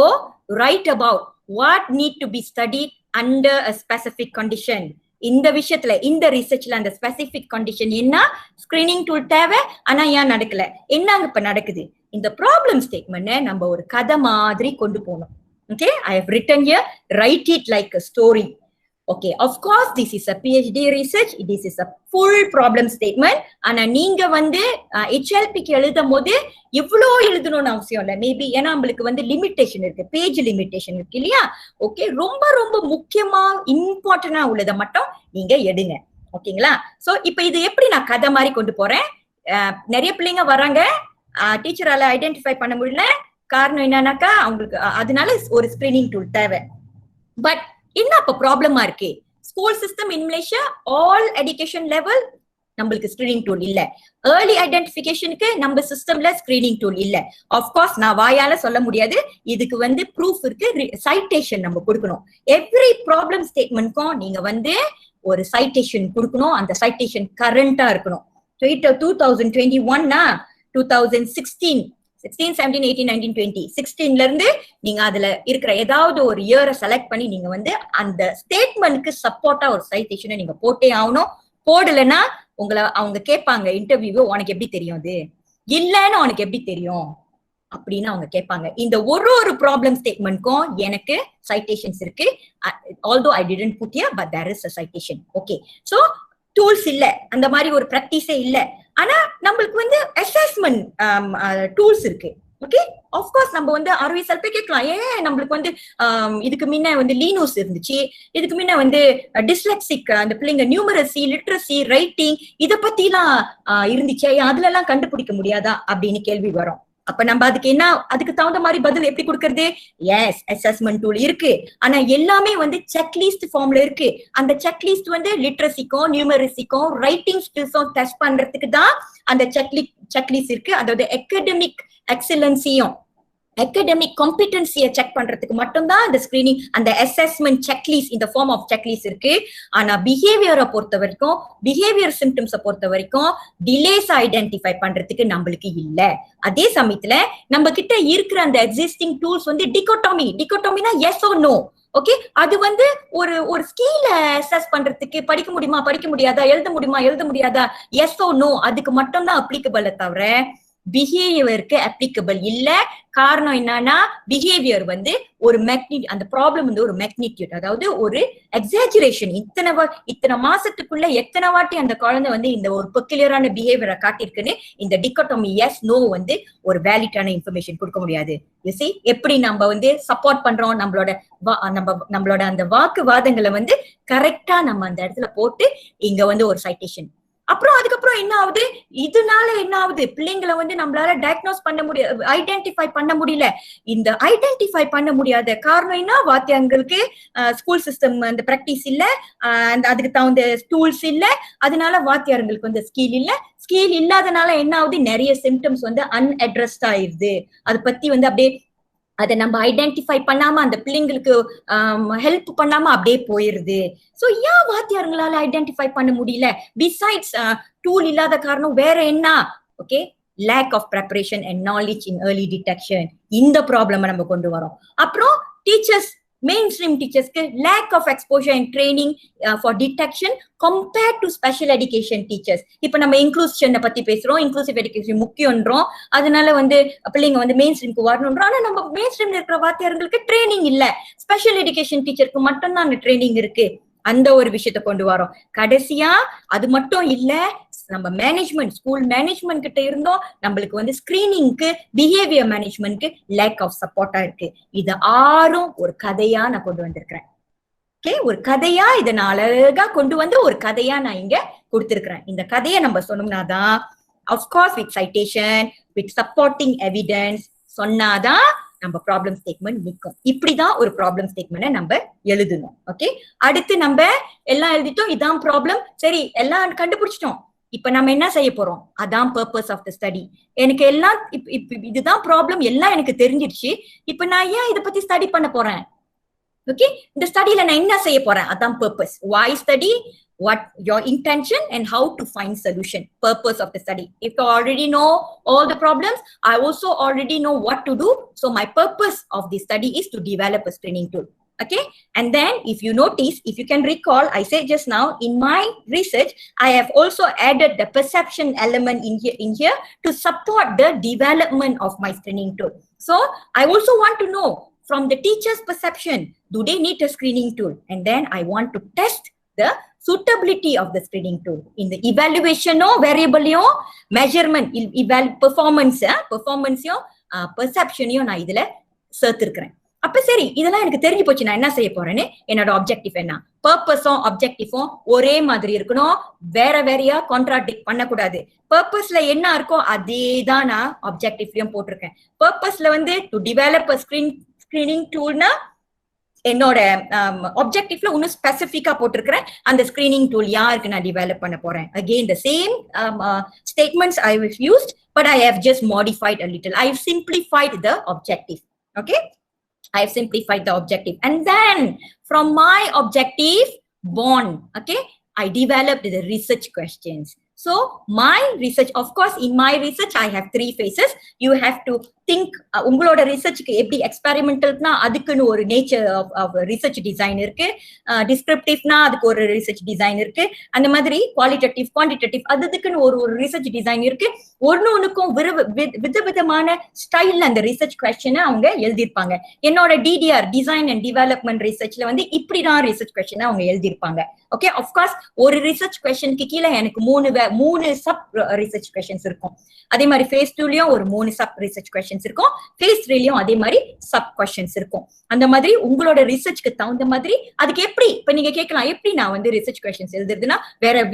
write about what need to be studied under a specific condition. இந்த விஷயத்துல, இந்த ரிசர்ச்ல அந்த ஸ்பெசிபிக் கண்டிஷன் என்ன, ஸ்கிரீனிங் டூல் தேவை, ஆனா ஏன் நடக்கல, என்னங்க இப்ப நடக்குது, இந்த ப்ராப்ளம் ஸ்டேட்மெண்ட் நம்ம ஒரு கதை மாதிரி கொண்டு போகணும். Okay, I have written here, write it like a story. Okay, of course this is a PhD research, this is a full problem statement. ஆனா நீங்க வந்து HLPக்கு எழுதும் போது இவ்வளோ எழுதணும்னு அவசியம் இல்லை. மேபி ஏன்னா நம்மளுக்கு வந்து லிமிட்டேஷன் இருக்கு, பேஜ் லிமிட்டேஷன் இருக்கு இல்லையா. ஓகே, ரொம்ப ரொம்ப முக்கியமா இம்பார்ட்டன்டா உள்ளதை மட்டும் நீங்க எடுங்க. ஓகேங்களா. சோ இப்ப இது எப்படி நான் கதை மாதிரி கொண்டு போறேன், நிறைய பிள்ளைங்க வராங்க, டீச்சரால ஐடென்டிஃபை பண்ண முடியல, காரணம் என்னன்னாக்கா அவங்களுக்கு அதனால ஒரு ஸ்கிரீனிங் டூல் தேவை. பட் என்ன அப்ப ப்ராப்ளமா இருக்கு, school system in Malaysia all education level நம்மளுக்கு ஸ்கிரீனிங் டூல் இல்ல, ஏர்லி ஐடென்டிஃபிகேஷனுக்கு நம்ம சிஸ்டம்ல ஸ்கிரீனிங் டூல் இல்ல. ஆஃப்கோர்ஸ் நான் வாயால சொல்ல முடியாது, இதுக்கு வந்து ப்ரூஃப் இருக்கு, சைட்டேஷன் நம்ம கொடுக்கணும். எவ்ரி ப்ராப்ளம் ஸ்டேட்மெண்ட்க்கும் நீங்க வந்து ஒரு சைட்டேஷன் கொடுக்கணும், அந்த சைட்டேஷன் கரண்டா இருக்கணும். 2021னா 2016 16, 17, 18, 19, 20, 16ல இருந்து நீங்க அதுல இருக்கிற ஏதாவது ஒரு இயரை செலக்ட் பண்ணி நீங்க வந்து அந்த ஸ்டேட்மெண்ட்க்கு சப்போர்ட்டா ஒரு சைட்டேஷனை நீங்க போட்டே ஆகணும். போடலைன்னா உங்களை அவங்க கேட்பாங்க இன்டர்வியூ, உனக்கு எப்படி தெரியும், அது இல்லைன்னு உனக்கு எப்படி தெரியும் அப்படின்னு அவங்க கேட்பாங்க. இந்த ஒரு ப்ராப்ளம் ஸ்டேட்மெண்ட்க்கும் எனக்கு சைட்டேஷன்ஸ் இருக்கு. although I didn't put here, but there is a citation. Okay, so tools இல்ல, அந்த மாதிரி ஒரு பிராக்டிஸே இல்ல. ஆனா நம்மளுக்கு வந்து அசஸ்மெண்ட் டூல்ஸ் இருக்கு. ஓகே, ஆஃப்கோர்ஸ் நம்ம வந்து RVSLP கேட்கலாம், ஏன் நம்மளுக்கு வந்து இதுக்கு முன்ன வந்து லீனோஸ் இருந்துச்சு, இதுக்கு முன்ன வந்து டிஸ்லெக்சிக் அந்த பிள்ளைங்க நியூமரசி, லிட்ரசி, ரைட்டிங் இதை பத்தி எல்லாம் இருந்துச்சு, அதுல எல்லாம் கண்டுபிடிக்க முடியாதா அப்படின்னு கேள்வி வரும். அப்ப நம்ம அதுக்கு என்ன, அதுக்கு தகுந்த மாதிரி பதில் எப்படி கொடுக்கறது? எஸ், அசஸ்மெண்ட் டூல் இருக்கு, ஆனா எல்லாமே வந்து செக்லிஸ்ட் ஃபார்ம்ல இருக்கு. அந்த செக்லிஸ்ட் வந்து லிட்ரஸிக்கும் நியூமரசிக்கும் ரைட்டிங் ஸ்கில்ஸும் டெஸ்ட் பண்றதுக்கு தான் அந்த செக்லிஸ்ட் இருக்கு. அதாவது அகாடமிக் எக்ஸலன்சியும் அகாடமிக் காம்பிடன்சியை செக் பண்றதுக்கு மட்டும்தான் அந்த ஸ்கிரீனிங், அந்த அசஸ்மெண்ட் செக்லிஸ்ட் இந்த ஃபார்ம் ஆஃப் செக்லிஸ்ட் இருக்கு. ஆனா பிஹேவியரை பொறுத்த வரைக்கும், பிஹேவியர் சிம்டம்ஸை பொறுத்த வரைக்கும் டிலேஸ் ஐடென்டிஃபை பண்றதுக்கு நம்மளுக்கு இல்ல. அதே சமயத்துல நம்ம கிட்ட இருக்கிற அந்த எக்ஸிஸ்டிங் டூல்ஸ் வந்து டிகோட்டோமினா எஸ் ஓ நோ. ஓகே, அது வந்து ஒரு ஸ்கில்ல அசஸ் பண்றதுக்கு படிக்க முடியுமா, படிக்க முடியாதா, எழுத முடியுமா, எழுத முடியாதா, எஸ் ஓ நோ, அதுக்கு மட்டும் தான் அப்ளிகபிள். தவிர பிஹேவியருக்கு அப்ளிகபிள் இல்ல. காரணம் என்னன்னா பிஹேவியர் வந்து ஒரு அந்த ப்ராப்ளம் வந்து ஒரு மேக்னிடியூட், அதாவது ஒரு எக்ஸாஜுரேஷன். இத்தனை மாசத்துக்குள்ள எத்தனை வாட்டி அந்த குழந்தை வந்து இந்த ஒரு பெக்குலியரான பிஹேவியரை காட்டியிருக்குன்னு இந்த டிகோட்டமி எஸ் நோ வந்து ஒரு வேலிடான இன்ஃபர்மேஷன் கொடுக்க முடியாது. யூ see எப்படி நம்ம வந்து சப்போர்ட் பண்றோம், நம்மளோட அந்த வாக்குவாதங்களை வந்து கரெக்டா நம்ம அந்த இடத்துல போட்டு இங்க வந்து ஒரு சைட்டேஷன். அப்புறம் அதுக்கப்புறம் என்ன ஆகுது, இதனால என்ன ஆகுது, பிள்ளைங்களை வந்து நம்மளால டயக்னோஸ் பண்ண முடியாது, ஐடென்டிஃபை பண்ண முடியல. இந்த ஐடென்டிஃபை பண்ண முடியாத காரணம் என்ன, வாத்தியாங்களுக்கு ஸ்கூல் சிஸ்டம் அந்த பிராக்டிஸ் இல்ல, அதுக்கு தகுந்த டூல்ஸ் இல்ல, அதனால வாத்தியார்களுக்கு வந்து ஸ்கில் இல்லாதனால என்ன ஆகுது, நிறைய சிம்டம்ஸ் வந்து அன்அட்ரஸ்ட் ஆயிருது. அதை பத்தி வந்து அப்படியே அதை நம்ம ஐடென்டிஃபை பண்ணாம அந்த பிள்ளைங்களுக்கு ஹெல்ப் பண்ணாம அப்படியே போயிருது. சோ ஏன் வாத்தியார்களால ஐடென்டிஃபை பண்ண முடியல? பிசைட்ஸ் டூல் இல்லாத காரணம் வேற என்ன? Okay, lack of preparation and knowledge in early detection. இந்த ப்ராப்ளம் நம்ம கொண்டு வரோம். அப்புறம் டீச்சர்ஸ், mainstream teachersக்கு lack of exposure and training for detection compared to special education teachers. இப்ப நம்ம இன்க்ளூசிவ் பத்தி பேசுறோம், இன்க்ளூசிவ் எஜுகேஷன் முக்கியம்ன்றோம், அதனால வந்து பிள்ளைங்க வந்து மெயின் ஸ்ட்ரீம்க்கு வரணும்ன்றோம். ஆனா நம்ம மெயின் ஸ்ட்ரீம்ல இருக்கிற வாத்தியார்களுக்கு ட்ரைனிங் இல்ல, ஸ்பெஷல் எஜுகேஷன் டீச்சருக்கு மட்டும்தான் அந்த ட்ரைனிங் இருக்கு. அந்த ஒரு விஷயத்தை கொண்டு வரோம். கடைசியா அது மட்டும் இல்ல, நம்ம மேனேஜ்மெண்ட், ஸ்கூல் மேனேஜ்மெண்ட் கிட்ட இருந்தோம் நம்மளுக்கு வந்து ஸ்கிரீனிங்க்கு, பிஹேவியர் மேனேஜ்மெண்ட்க்கு லேக் ஆஃப் சப்போர்ட்டா இருக்கு. இது ஆறும் ஒரு கதையா நான் கொண்டு வந்திருக்கிறேன். ஓகே, ஒரு கதையா இதை நான் அழகா கொண்டு வந்து ஒரு கதையா நான் இங்க கொடுத்திருக்கிறேன். இந்த கதையை நம்ம சொன்னோம்னா தான், of course with citation, with supporting evidence சொன்னாதான் நம்ம ப்ராப்ளம் ஸ்டேட்மெண்ட் நிற்கும். இப்படிதான் ஒரு ப்ராப்ளம் ஸ்டேட்மெண்ட்டை நம்ம எழுதணும். ஓகே, அடுத்து நம்ம எல்லாம் எழுதிட்டோம், இதான் ப்ராப்ளம், சரி எல்லாம் கண்டுபிடிச்சிட்டோம். இப்ப நம்ம என்ன செய்ய போறோம், அதான் பர்பஸ் ஆஃப் த ஸ்டடி. எனக்கு எல்லாம் இதுதான் ப்ராப்ளம் எல்லாம் எனக்கு தெரிஞ்சிருச்சு. இப்ப நான் ஏன் இதை பத்தி ஸ்டடி பண்ண போறேன்? ஓகே, இந்த ஸ்டடியில நான் என்ன செய்ய போறேன், அதான் purpose. why study, what your intention and how to find solution, purpose of the study. If you already know all the problems, I also already know what to do. So my purpose of the study is to develop a screening tool. Okay, and then if you notice, if you can recall, I said just now in my research I have also added the perception element in here to support the development of my screening tool. So I also want to know from the teacher's perception, do they need a screening tool? And then I want to test the suitability of the screening tool in the evaluation variable measurement, performance perception நான் இதுல சேர்த்திருக்கிறேன். அப்ப சரி, இதெல்லாம் எனக்கு தெரிஞ்சு போச்சு, நான் என்ன செய்ய போறேன்னு. என்னோட ஆப்ஜெக்டிவ் என்ன, பர்பஸும் ஆப்ஜெக்டிவும் ஒரே மாதிரி இருக்கணும், வேற வேறையா கான்ட்ராடிக்ட் பண்ணக்கூடாது. பர்பஸ்ல என்ன இருக்கோ அதே தான் நான் ஆப்ஜெக்டிவ்லயும் போட்டிருக்கேன். பர்பஸ்ல வந்து டு டெவலப் ஸ்கிரீனிங் டூல்னா என்னோட ஆப்ஜெக்டிவ்ல இன்னும் ஸ்பெசிபிக்கா போட்டிருக்கிறேன், அந்த ஸ்கிரீனிங் டூல் யாருக்கு நான் டெவலப் பண்ண போறேன். Again the same statements I have used, but I have just modified a little. I have simplified the objective. Okay, I have simplified the objective, and then from my objective okay, I developed the research questions. So my research, of course in my research I have 3 phases. You have to think உங்களோட ரிசர்ச்சுக்கு எப்படி எக்ஸ்பெரிமெண்டல்னா அதுக்குன்னு ஒரு நேச்சர் ஆஃப் ரிசர்ச் டிசைன் இருக்கு, டிஸ்கிரிப்டிவ்னா அதுக்கு ஒரு ரிசர்ச் டிசைன் இருக்கு, அந்த மாதிரி குவாலிட்டேட்டிவ் குவான்டிட்டேட்டிவ் அதுக்குன்னு ஒரு ரிசர்ச் டிசைன் இருக்கு. ஒன்னுக்கும் விதவிதமான ஸ்டைல்ல அந்த ரிசர்ச் கொஸ்டினை அவங்க எழுதியிருப்பாங்க. என்னோட டிடிஆர், டிசைன் அண்ட் டெவலப்மெண்ட் ரிசர்ச்ல வந்து இப்படிதான் ரிசர்ச் கொஸ்டினை அவங்க எழுதியிருப்பாங்க. ஓகே, ஆஃப்கோர்ஸ் ஒரு ரிசர்ச் கொஸ்டினுக்கு கீழே எனக்கு 3 சப் ரிசர்ச் கொஸ்டின்ஸ் இருக்கும். அதே மாதிரி phase 2லயும் ஒரு 3 சப் ரிசர்ச் கொஸ்டின்ஸ் இருக்கும், phase 3லயும் அதே மாதிரி சப் கொஸ்டின்ஸ் இருக்கும். அந்த மாதிரி உங்களோட ரிசர்ச்க்கு தகுந்த மாதிரி அதுக்கு எப்படி, இப்ப நீங்க கேட்கலாம் எப்படி நான் வந்து ரிசர்ச் கொஸ்டின்ஸ் எழுதுறதுன்னா,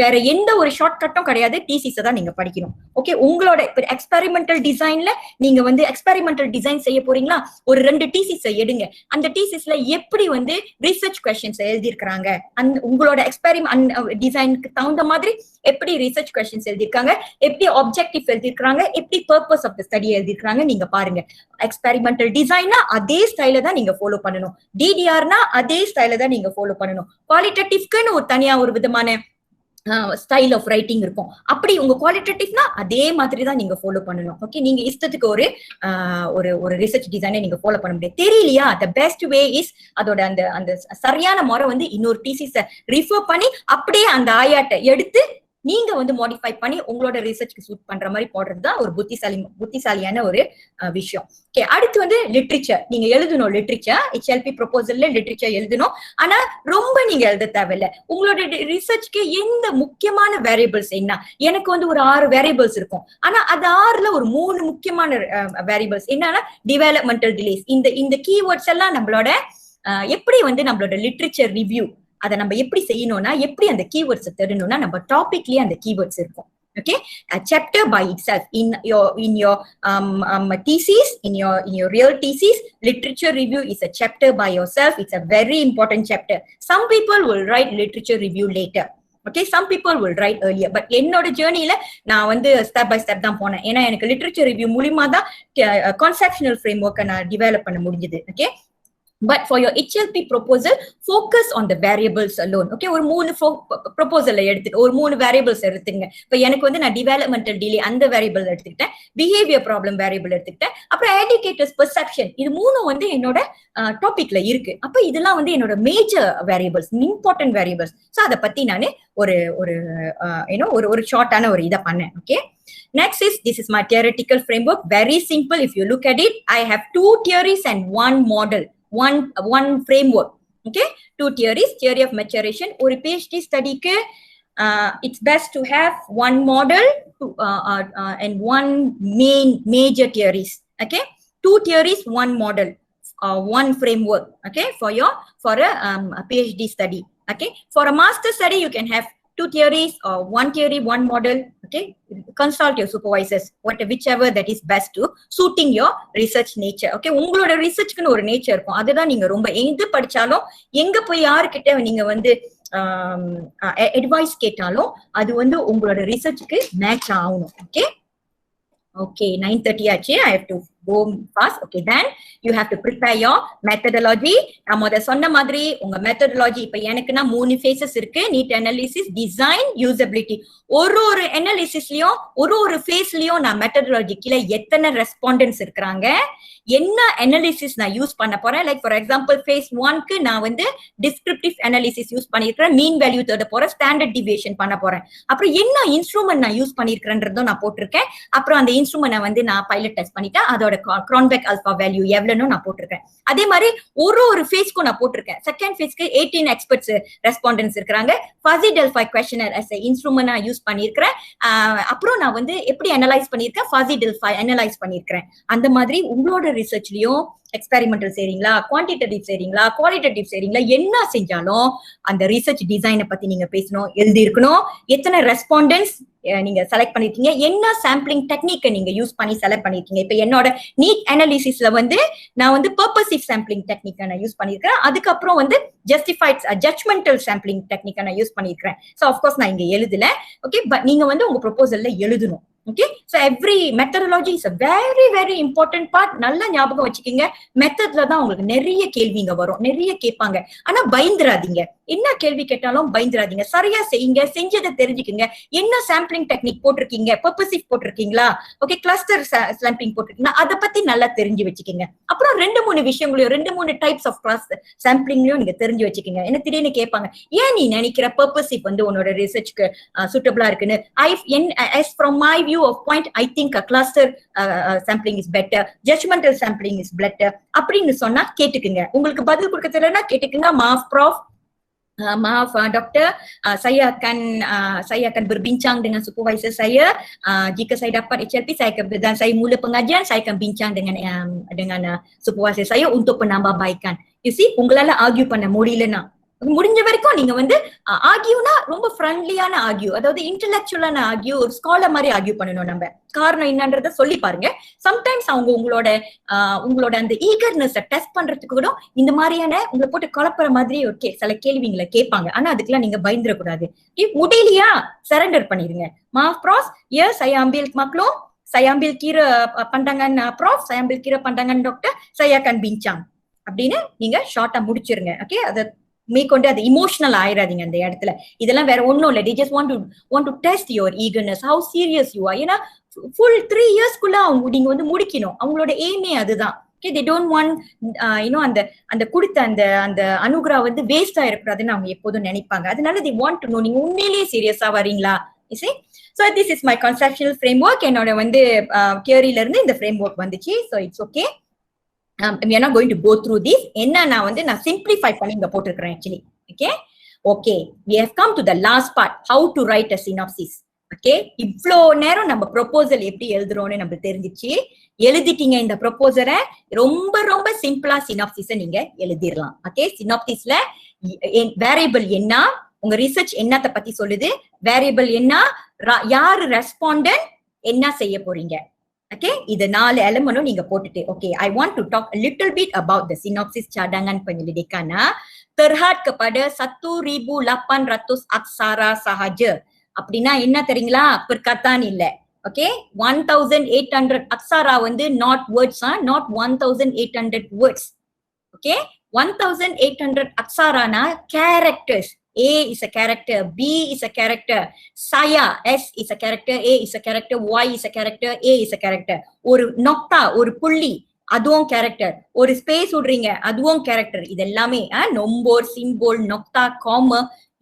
வேற எந்த ஒரு ஷார்ட் கட்டும் கிடையாது, டிசிஸை தான் நீங்க படிக்கணும். ஓகே, உங்களோட இப்ப எக்ஸ்பெரிமெண்டல் டிசைன்ல நீங்க வந்து எக்ஸ்பெரிமெண்டல் டிசைன் செய்ய போறீங்களா, ஒரு 2 டிசிஸை எடுங்க. அந்த டிசிஸ்ல எப்படி வந்து ரிசர்ச் கொஸ்டின்ஸ் எழுதியிருக்கிறாங்க, அந்த உங்களோட எக்ஸ்பெரிமெண்ட் டிசைனுக்கு தகுந்த மாதிரி எப்படி ரிசர்ச் கொஸ்டின்ஸ் எழுதியிருக்காங்க, எப்படி ஆப்ஜெக்டிவ் எழுதியிருக்காங்க, எப்படி பர்பஸ் ஆஃப் த ஸ்டடி எழுதியிருக்காங்க நீங்க பாருங்க. எக்ஸ்பெரிமெண்டல் டிசைன்னா அதே ஸ்டைல தான் நீங்க ஃபாலோ பண்ணணும், டிடிஆர்னா அதே ஸ்டைல தான் நீங்க ஃபாலோ பண்ணணும், குவாலிட்டேட்டிவ்க்குன்னு ஒரு தனியா ஒரு விதமான ஸ்டைல் ஆஃப் ரைட்டிங் இருக்கும். அப்படி உங்க குவாலிட்டேட்டிவ்னா அதே மாதிரி தான் நீங்க ஃபாலோ பண்ணணும். ஓகே, நீங்க இஷ்டத்துக்கு ஒரு ரிசர்ச் டிசைனை நீங்க ஃபாலோ பண்ண முடியாது. தெரியலையா, த பெஸ்ட் வே இஸ் அதோட அந்த சரியான முறை வந்து இன்னொரு டிசிஸை ரிஃபர் பண்ணி அப்படியே அந்த ஆயாட்டை எடுத்து நீங்க வந்து மாடிஃபை பண்ணி உங்களோட ரிசர்ச்க்கு சூட் பண்ற மாதிரி போடுறது தான் ஒரு புத்திசாலியான ஒரு விஷயம். ஓகே, அடுத்து வந்து லிட்ரேச்சர். நீங்க எழுதணும் லிட்ரேச்சர், HLP ப்ரொபோசல்ல லிட்ரேச்சர் எழுதணும். ஆனா ரொம்ப நீங்க எழுத தேவையில்லை. உங்களோட ரிசர்ச்க்கு எந்த முக்கியமான வேரியபிள்ஸ் என்ன, எனக்கு வந்து ஒரு 6 வேரியபிள்ஸ் இருக்கும். ஆனா அது 6ல ஒரு 3 முக்கியமான வேரியபிள்ஸ் என்னன்னா டெவலப்மெண்டல் டிலேஸ். இந்த கீவேர்ட்ஸ் எல்லாம் நம்மளோட எப்படி வந்து நம்மளோட லிட்ரேச்சர் ரிவ்யூ அதை நம்ம எப்படி செய்யணும்னா, எப்படி அந்த கீவேர்ட்ஸ் தெரியணும்னா நம்ம டாபிக்லயே அந்த கீவேர்ட்ஸ் இருக்கும். Okay, a chapter by itself in your thesis, in your real thesis, literature review is a chapter by yourself. It's a very important chapter. Some people will write literature review later. Okay, some people will write earlier. But என்னோட ஜேர்னில நான் வந்து ஸ்டெப் பை ஸ்டெப் தான் போனேன். ஏன்னா எனக்கு லிட்ரேச்சர் ரிவ்யூ மூலமா தான் கான்செப்ஷனல் ஃப்ரேம்வொர்க்கை நான் டெவலப் பண்ண முடிஞ்சது. Okay, but for your HLP proposal, focus on the variables alone. Okay, ஒரு 3 proposal எடுத்துட்டு ஒரு 3 variables எடுத்துங்க. இப்போ எனக்கு வந்து நான் developmental delay அந்த variable எடுத்துக்கிட்டேன், behavior problem variable எடுத்துக்கிட்டேன், அப்புறம் educators perception. இது 3 வந்து என்னோட டாபிக்ல இருக்கு. அப்ப இதெல்லாம் வந்து என்னோட major variables, important variables. So அதை பத்தி நான் ஒரு ஷார்ட்டான ஒரு இதை பண்ணேன். Okay, next is this is my theoretical framework. Very simple. If you look at it, I have 2 theories and 1 model. One framework. Okay, 2 theories. Theory of maturation. Or PhD study ke it's best to have 1 model and 1 major theories. Okay, 2 theories, 1 model, 1 framework. Okay, for a PhD study. Okay, for a master study you can have 2 theories or 1 theory, 1 model. Okay, consult your supervisors, whichever that is best to suiting your research nature. Okay, உங்களோட ரிசர்ச்க்குன்னு ஒரு நேச்சர் இருக்கும். அதுதான் நீங்க ரொம்ப எங்க படிச்சாலும் எங்க போய் யாருக்கிட்ட நீங்க வந்து அட்வைஸ் கேட்டாலும் அது வந்து உங்களோட ரிசர்ச்சுக்கு மேட்ச் ஆகணும். ஓகே, okay, 9:30 ஆச்சு. I have to go fast. Okay, then you have to prepare your methodology. நான் முத சொன்ன மாதிரி உங்க methodology இப்ப எனக்குன்னா 3 phases இருக்கு. need analysis, design, usability. ஒரு அனாலிசிஸ்லயும் ஒரு ஃபேஸ்லயும் நான் மெத்தடாலஜிக்குல எத்தனை ரெஸ்பாண்டன்ஸ் இருக்கிறாங்க, என்ன அனாலிசிஸ் நான் யூஸ் பண்ண போறேன். லைக் ஃபார் எக்ஸாம்பிள் phase 1க்கு நான் வந்து டிஸ்கிரிப்டிவ் அனாலிசிஸ் யூஸ் பண்ணிருக்கிறேன், மீன் வேல்யூ தேட போறேன், ஸ்டாண்டர்ட் டிவியேஷன் பண்ண போறேன். அப்புறம் என்ன இன்ஸ்ட்ருமெண்ட் நான் யூஸ் பண்ணிருக்கிறேன்றதும் நான் போட்டிருக்கேன். அப்புறம் அந்த இன்ஸ்ட்ருமெண்ட் வந்து நான் பைலட் டெஸ்ட் பண்ணிட்டேன், அதோட கிரான்பெக் ஆல்பா வேல்யூ எவ்வளவுன்னு நான் போட்டிருக்கேன். அதே மாதிரி ஒரு ஃபேஸ்க்கும் நான் போட்டிருக்கேன். செகண்ட் ஃபேஸ்க்கு 18 எக்ஸ்பர்ட்ஸ் ரெஸ்பாண்டன்ஸ் இருக்கிறாங்க. ஃபஸி டெல்ஃபை குவெஸ்ஷனர் as a இன்ஸ்ட்ருமெண்ட் நான் யூஸ் பண்ணிருக்கிறேன். அப்புறம் நான் வந்து எப்படி அனலைஸ் பண்ணிருக்கேன், ஃபஸி டெல்ஃபை அனலைஸ் பண்ணிருக்கிறேன். அந்த மாதிரி உங்களோட ரிசர்ச்லயும் எக்ஸ்பெரிமெண்டல் செய்றீங்களா, குவான்டிடேட்டிவ் செய்றீங்களா, குவாலிட்டேட்டிவ் செய்றீங்களா, என்ன செஞ்சாலும் அந்த ரிசர்ச் டிசைனை பத்தி நீங்க பேசணும், எழுதி இருக்கணும். எத்தனை ரெஸ்பாண்டன்ஸ் நீங்க செலக்ட் பண்ணிருக்கீங்க, என்ன சாம்பிளிங் டெக்னிக்கை நீங்க யூஸ் பண்ணி செலக்ட் பண்ணிருக்கீங்க. இப்ப என்னோட நீட் அனாலிசிஸ்ல வந்து நான் வந்து பர்பசிவ் சாம்பிளிங் டெக்னிக்கை நான் யூஸ் பண்ணிருக்கேன். அதுக்கப்புறம் வந்து ஜஸ்டிஃபைட் ஜட்ஜ்மெண்டல் சாம்பிளிங் டெக்னிக்கை நான் யூஸ் பண்ணிருக்கேன். ஸோ ஆஃப்கோர்ஸ் நான் இங்க எழுதல. ஓகே, பட் நீங்க வந்து உங்க ப்ரொபோசல்ல எழுதணும். Okay, so every methodology is a very very important part. நல்லா ஞாபகம் வச்சுக்கீங்க. மெத்தட்ல தான் உங்களுக்கு நிறைய கேள்விங்க வரும், நிறைய கேட்பாங்க. ஆனா பயந்துராதீங்க, என்ன கேள்வி கேட்டாலும் பயந்துராதீங்க. சரியா செய்யுங்க, செஞ்சதை தெரிஞ்சுக்குங்க. என்ன சாம்பிளிங் டெக்னிக் போட்டிருக்கீங்க, பர்பசிவ் போட்டிருக்கீங்களா, ஓகே, கிளஸ்டர் சாம்பிளிங் போட்டிருக்கீங்களா, அதை பத்தி நல்லா தெரிஞ்சு வச்சுக்கோங்க. அப்புறம் 2-3 விஷயங்களையும் 2-3 டைப்ஸ் ஆஃப் கிளாஸ் சாம்பிளிங்லயும் நீங்க தெரிஞ்சு வச்சுக்கோங்க. என்ன திடீர்னு கேட்பாங்க, ஏன் நீ நினைக்கிற பர்பசிவ் வந்து உன்னோட ரிசர்ச்க்கு சூட்டபிளா இருக்குன்னு. as from my view of point, I think a cluster sampling is better, judgmental sampling is better அப்படின்னு சொன்னா கேட்டுக்குங்க. உங்களுக்கு பதில் கொடுக்க தெரியலன்னா கேட்டுக்குங்க. Maaf doktor, saya akan berbincang dengan supervisor saya. Jika saya dapat HLP, dan saya mula pengajian, saya akan bincang dengan supervisor saya untuk penambahbaikan. You see, உங்களால argue பண்ண முடியலன்னா முடிஞ்ச வரைக்கும் நீங்க வந்து ஆர்கியூனா ரொம்ப ஃப்ரெண்ட்லியான ஆர்கியூ, அதாவது இன்டெலெக்சுவலான ஆர்கியூ, ஒரு ஸ்காலர் மாதிரி ஆர்கியூ பண்ணணும். நம்ம காரணம் என்னன்றத சொல்லி பாருங்க. சம்டைம்ஸ் அவங்க உங்களோட அந்த ஈகர்னஸ் டெஸ்ட் பண்றதுக்கு கூட இந்த மாதிரியான உங்களை போட்டு குழப்புற மாதிரி ஓகே சில கேள்விங்களை கேட்பாங்க. ஆனா அதுக்கெல்லாம் நீங்க பயந்துடக்கூடாது. முடியலையா சரண்டர் பண்ணிருங்க. Maaf Prof, ya saya ambil maklum, saya ambil kira pandangan Prof, saya ambil kira pandangan doktor, saya akan bincang அப்படின்னு நீங்க ஷார்ட்டா முடிச்சிருங்க. ஓகே, அதை மேற்கொண்டு அது இமோஷனல் ஆயிடாதீங்க அந்த இடத்துல. இதெல்லாம் வேற ஒன்னும் இல்லை. They just want to test your eagerness, how serious you are. ஏன்னா full 3 yearsக்குள்ள நீங்க வந்து முடிக்கணும். அவங்களோட எய்மே அதுதான். Okay, they don't want அந்த கொடுத்த அந்த அனுகிரா வந்து வேஸ்ட் ஆயிருக்கூடாதுன்னு அவங்க எப்போதும் நினைப்பாங்க. அதனால they want to know நீங்க உண்மையிலேயே சீரியஸா வரீங்களா You see? So this is my conceptual framework. என்னோட வந்து தியரியில இருந்து இந்த framework வந்துச்சு. So it's okay. We are not going to go through this. என்ன நான் simplify பண்ணி இங்க போட்டுருக்கேன் actually. Okay, we have come to the last part, how to write a synopsis. Okay, இவ்ளோ நேரம் நம்ம proposal எப்படி எழுதுறோம்னு நமக்கு தெரிஞ்சிச்சு. எழுதிட்டீங்க இந்த ப்ரொபோசரை, ரொம்ப ரொம்ப சிம்பிளா சினாப்சிஸை நீங்க எழுதிடலாம். ஓகே, சினாப்சிஸ்ல வேரியபிள் என்ன, உங்க ரிசர்ச் என்னத்தை பத்தி சொல்லுது, வேரியபிள் என்ன, யாரு ரெஸ்பாண்டன்ட், என்ன செய்ய போறீங்க. ஓகே, இது 4 எலிமெண்ட்டும் நீங்க போட்டுட்டு okay, I want to talk a little bit about the synopsis cadangan penyelidikan terhad kepada 1,800 aksara sahaja. அப்படின்னா என்ன தெரியுங்களா, perkataan இல்ல. ஓகே, 1,800 aksara வந்து not words, not 1,800 words. Okay, 1,800 aksara na characters. A is a character, B is a character, saya, S is a character, A is a character, Y is a character, A is a character. ஒரு நொக்டா, ஒரு புள்ளி, அதுவும் கேரக்டர். ஒரு ஸ்பேஸ் விடுறீங்க, அதுவும் கேரக்டர். இது எல்லாமே நொம்போர், சிம்போல், நொக்டா, காம,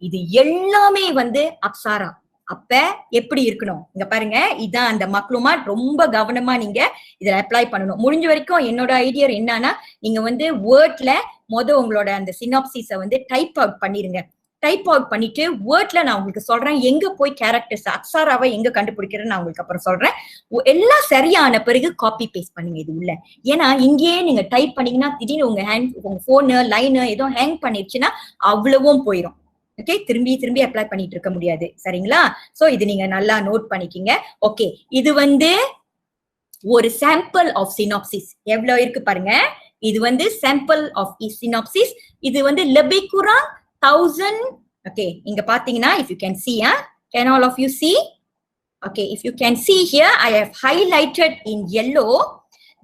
இது எல்லாமே வந்து அக்ஸாரா. அப்ப எப்படி இருக்கணும் இங்க பாருங்க, இதான் அந்த மக்லுமாட். ரொம்ப கவனமா நீங்க இதுல அப்ளை பண்ணணும். முடிஞ்ச வரைக்கும் என்னோட ஐடியா என்னன்னா, நீங்க வந்து வேர்ட்ல உங்களோட அந்த சினாப்சிஸை வந்து டைப் அவுட் பண்ணிருங்க. டைப் அவுட் பண்ணிட்டு வேர்ட்ல நான் உங்களுக்கு சொல்றேன் எங்க போய் கேரக்டர்ஸ் அக்ஸாராவை எங்க கண்டுபிடிக்கிறேன்னு நான் உங்களுக்கு அப்புறம் சொல்றேன். எல்லாம் சரியான பிறகு காப்பி பேஸ்ட் பண்ணுங்க இது உள்ள. ஏன்னா இங்கேயே நீங்க டைப் பண்ணீங்கன்னா திடீர்னு உங்க போனு லைனு ஏதோ ஹேங் பண்ணிருச்சுன்னா அவ்வளவும் போயிடும். ஓகே, திரும்பி அப்ளை பண்ணிட்டு இருக்க முடியாது. சரிங்களா? சோ இது நீங்க நல்லா நோட் பண்ணிக்கிங்க. ஓகே, இது வந்து ஒரு சாம்பிள் ஆஃப் சினாப்சிஸ். எவ்வளவு இருக்கு பாருங்க. இது வந்து சாம்பிள் ஆஃப் சினாப்சிஸ். இது வந்து lebih kurang 1000. okay, இங்க பாத்தீங்கன்னா if you can see, can all of you see? Okay, if you can see here, I have highlighted in yellow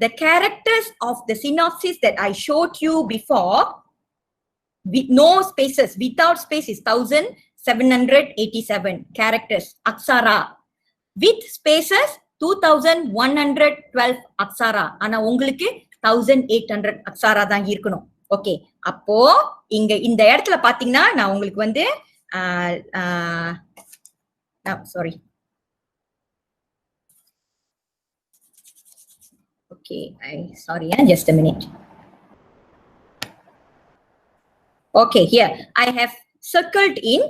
the characters of the synopsis that I showed you before. With no spaces, without spaces, 1,787 characters, aksara. With spaces, 2,112 aksara. ஆனா உங்களுக்கு 1,800 aksara தான் இருக்கணும். ஓகே, அப்போ இங்க இந்த இடத்துல பாத்தீங்கன்னா நான் உங்களுக்கு வந்து sorry, okay, sorry, just a minute. Okay, here I have circled in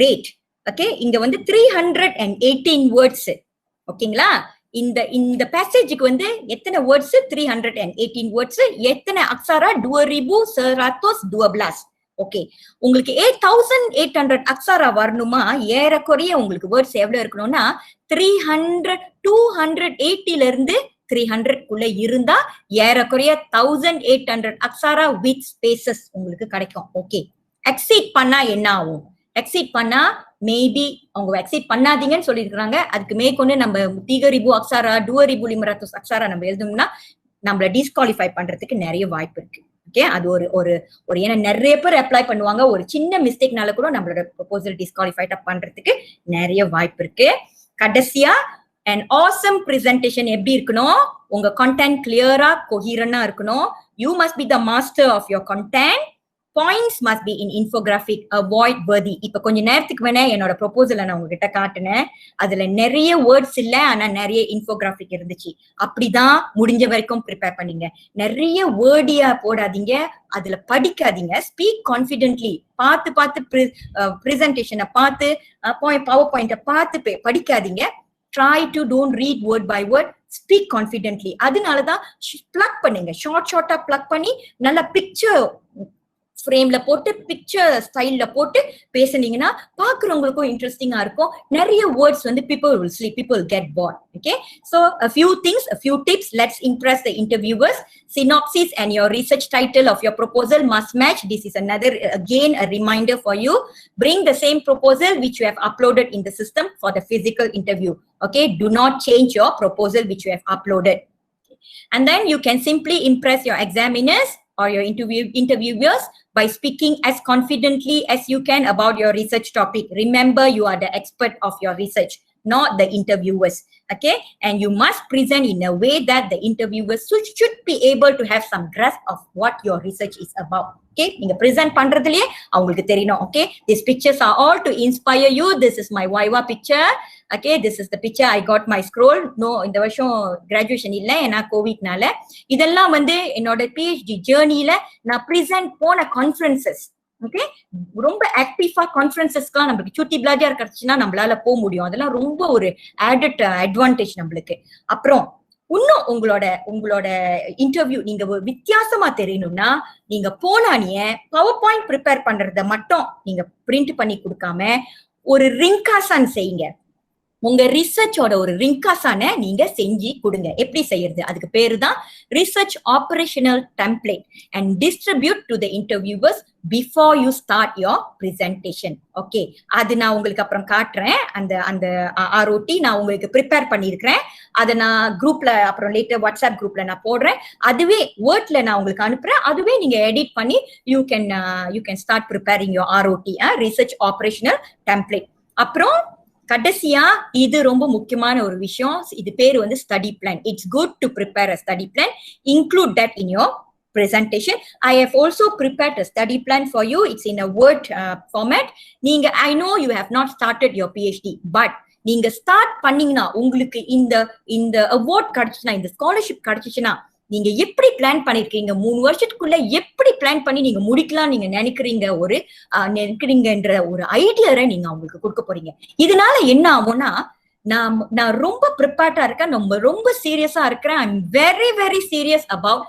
rate. Okay, இங்க வந்து 318 words. ஓகேங்களா? இந்த பேசேஜுக்கு வந்து எத்தனை வேர்ட்ஸ்? 318 வேர்ட்ஸ். எத்தனை அக்ஸாரா? 2,112. ஓகே, உங்களுக்கு 8,800 அக்ஸாரா வரணுமா? ஏறக்குறைய உங்களுக்கு வேர்ட்ஸ் எவ்வளவு இருக்கணும்னா 280ல இருந்து 300 இருந்தா ஏறக்குறைய 1,800 அக்ஸாரா வித் ஸ்பேசஸ் உங்களுக்கு கிடைக்கும். ஓகே, எக்ஸீட் பண்ணா என்ன ஆகும்? எக்ஸீட் பண்ணா மேபி அவங்க எக்ஸீட் பண்ணாதீங்கன்னு சொல்லியிருக்காங்க. அதுக்கு மேற்கொண்டு நம்ம 3,000 அக்ஸாரா 2,500 அக்ஸாரா நம்ம எழுதணும்னா நம்மள டிஸ்குவாலிஃபை பண்றதுக்கு நிறைய வாய்ப்பு இருக்கு. ஓகே, அது ஒரு ஏன்னா நிறைய பேர் அப்ளை பண்ணுவாங்க. ஒரு சின்ன மிஸ்டேக்னால கூட நம்மளோட ப்ரொபோசல் டிஸ்குவாலிஃபைட் பண்றதுக்கு நிறைய வாய்ப்பு இருக்கு. கடைசியா an awesome presentation எப்படி இருக்கணும்? உங்க content clear-ஆ coherent-ஆ இருக்கணும். You must be the master of your content. Points must be in infographic, avoid worthy. இப்ப கொஞ்ச நேரத்துக்கு வேணா என்னோட ப்ரொபோசலை நான் உங்ககிட்ட காட்டினேன். அதுல நிறைய வேர்ட்ஸ் இல்ல, ஆனா நிறைய இன்ஃபோகிராபிக் இருந்துச்சு. அப்படிதான் முடிஞ்ச வரைக்கும் ப்ரிப்பேர் பண்ணீங்க. நிறைய வேர்டியா போடாதீங்க, அதுல படிக்காதீங்க. Speak confidently. பார்த்து பிரசன்டேஷனை பார்த்து பவர் பாயிண்ட பார்த்து படிக்காதீங்க. Try to don't read word by word, speak confidently. அதனாலதான் plug பண்ணுங்க, ஷார்ட்டா plug பண்ணி நல்ல பிக்சர் ஃப்ரேம்ல போட்டு பிக்சர் ஸ்டைல்ல போட்டு பேசுனீங்கன்னா பாக்குறவங்களுக்கும் இன்ட்ரெஸ்டிங்கா இருக்கும். நிறைய வேர்ட்ஸ் வந்து people will sleep, people will get bored. Okay, so a few things, a few tips. Let's impress the interviewers. Synopsis and your research title of your proposal must match. This is another, again, a reminder for you. Bring the same proposal which you have uploaded in the system for the physical interview. Okay, do not change your proposal which you have uploaded. And then you can simply impress your examiners or your interviewers by speaking as confidently as you can about your research topic. Remember, you are the expert of your research. not the interviewers. Okay, and you must present in a way that the interviewers should be able to have some grasp of what your research is about. Okay, நீங்க present பண்றதுலயே அவங்களுக்கு தெரியணும். Okay, these pictures are all to inspire you. This is my Viva picture. Okay, this is the picture I got my scroll. No, இந்த வருஷம் graduation இல்ல ஏன்னா கோவிட்னால. இதெல்லாம் வந்து என்னோட PhD ஜேர்னில நான் present போன conferences. ஓகே, ரொம்ப ஆக்டிவா கான்ஃபரன்சஸ்க்குலாம் நமக்கு சுட்டி பிளாஜார் கிடைச்சுன்னா நம்மளால போக முடியும். அதெல்லாம் ரொம்ப ஒரு ஆடட் அட்வான்டேஜ் நம்மளுக்கு. அப்புறம் இன்னும் உங்களோட இன்டர்வியூ நீங்க வித்தியாசமா தெரியணும்னா நீங்க போனானிய பவர் பாயிண்ட் ப்ரிப்பேர் பண்றத மட்டும் நீங்க பிரிண்ட் பண்ணி கொடுக்காம ஒரு ரிங்காசான் செய்யுங்க. உங்க ரிசர்ச்சோட ஒரு ரிங்காசான நீங்க செஞ்சு கொடுங்க. எப்படி செய்யறது? அதுக்கு பேரு தான் research operational template and distribute to the interviewers before you start your presentation. Okay, அது நான் உங்களுக்கு அப்புறம் காட்டுறேன். அந்த ROT நான் உங்களுக்கு ப்ரிப்பேர் பண்ணியிருக்கிறேன். அதை நான் குரூப்ல அப்புறம் லேட்டர் வாட்ஸ்அப் குரூப்ல நான் போடுறேன். அதுவே வேர்ட்ல நான் உங்களுக்கு அனுப்புறேன். அதுவே நீங்க எடிட் பண்ணி you can start preparing your ROT, research operational template. அப்புறம் கடைசியா இது ரொம்ப முக்கியமான ஒரு விஷயம். இது பேரு வந்து study plan. It's good to prepare a study plan. Include that in your presentation. I have also prepared a study plan for you. It's in a Word format. நீங்க I know you have not started your PhD, but நீங்க ஸ்டார்ட் பண்ணீங்கன்னா உங்களுக்கு இந்த அவார்ட் கிடைச்சுன்னா, இந்த ஸ்காலர்ஷிப் கிடைச்சுச்சுன்னா நீங்க எப்படி பிளான் பண்ணிருக்கீங்க, 3 வருஷத்துக்குள்ள எப்படி பிளான் பண்ணி நீங்க முடிக்கலாம் நீங்க நினைக்கிறீங்கன்ற ஒரு ஐடியாவை நீங்க அவங்களுக்கு கொடுக்க போறீங்க. இதனால என்ன ஆகும்னா, நான் ரொம்ப ப்ரிப்பேர்டா இருக்கேன், ரொம்ப சீரியஸா இருக்கிறேன். I am very very serious about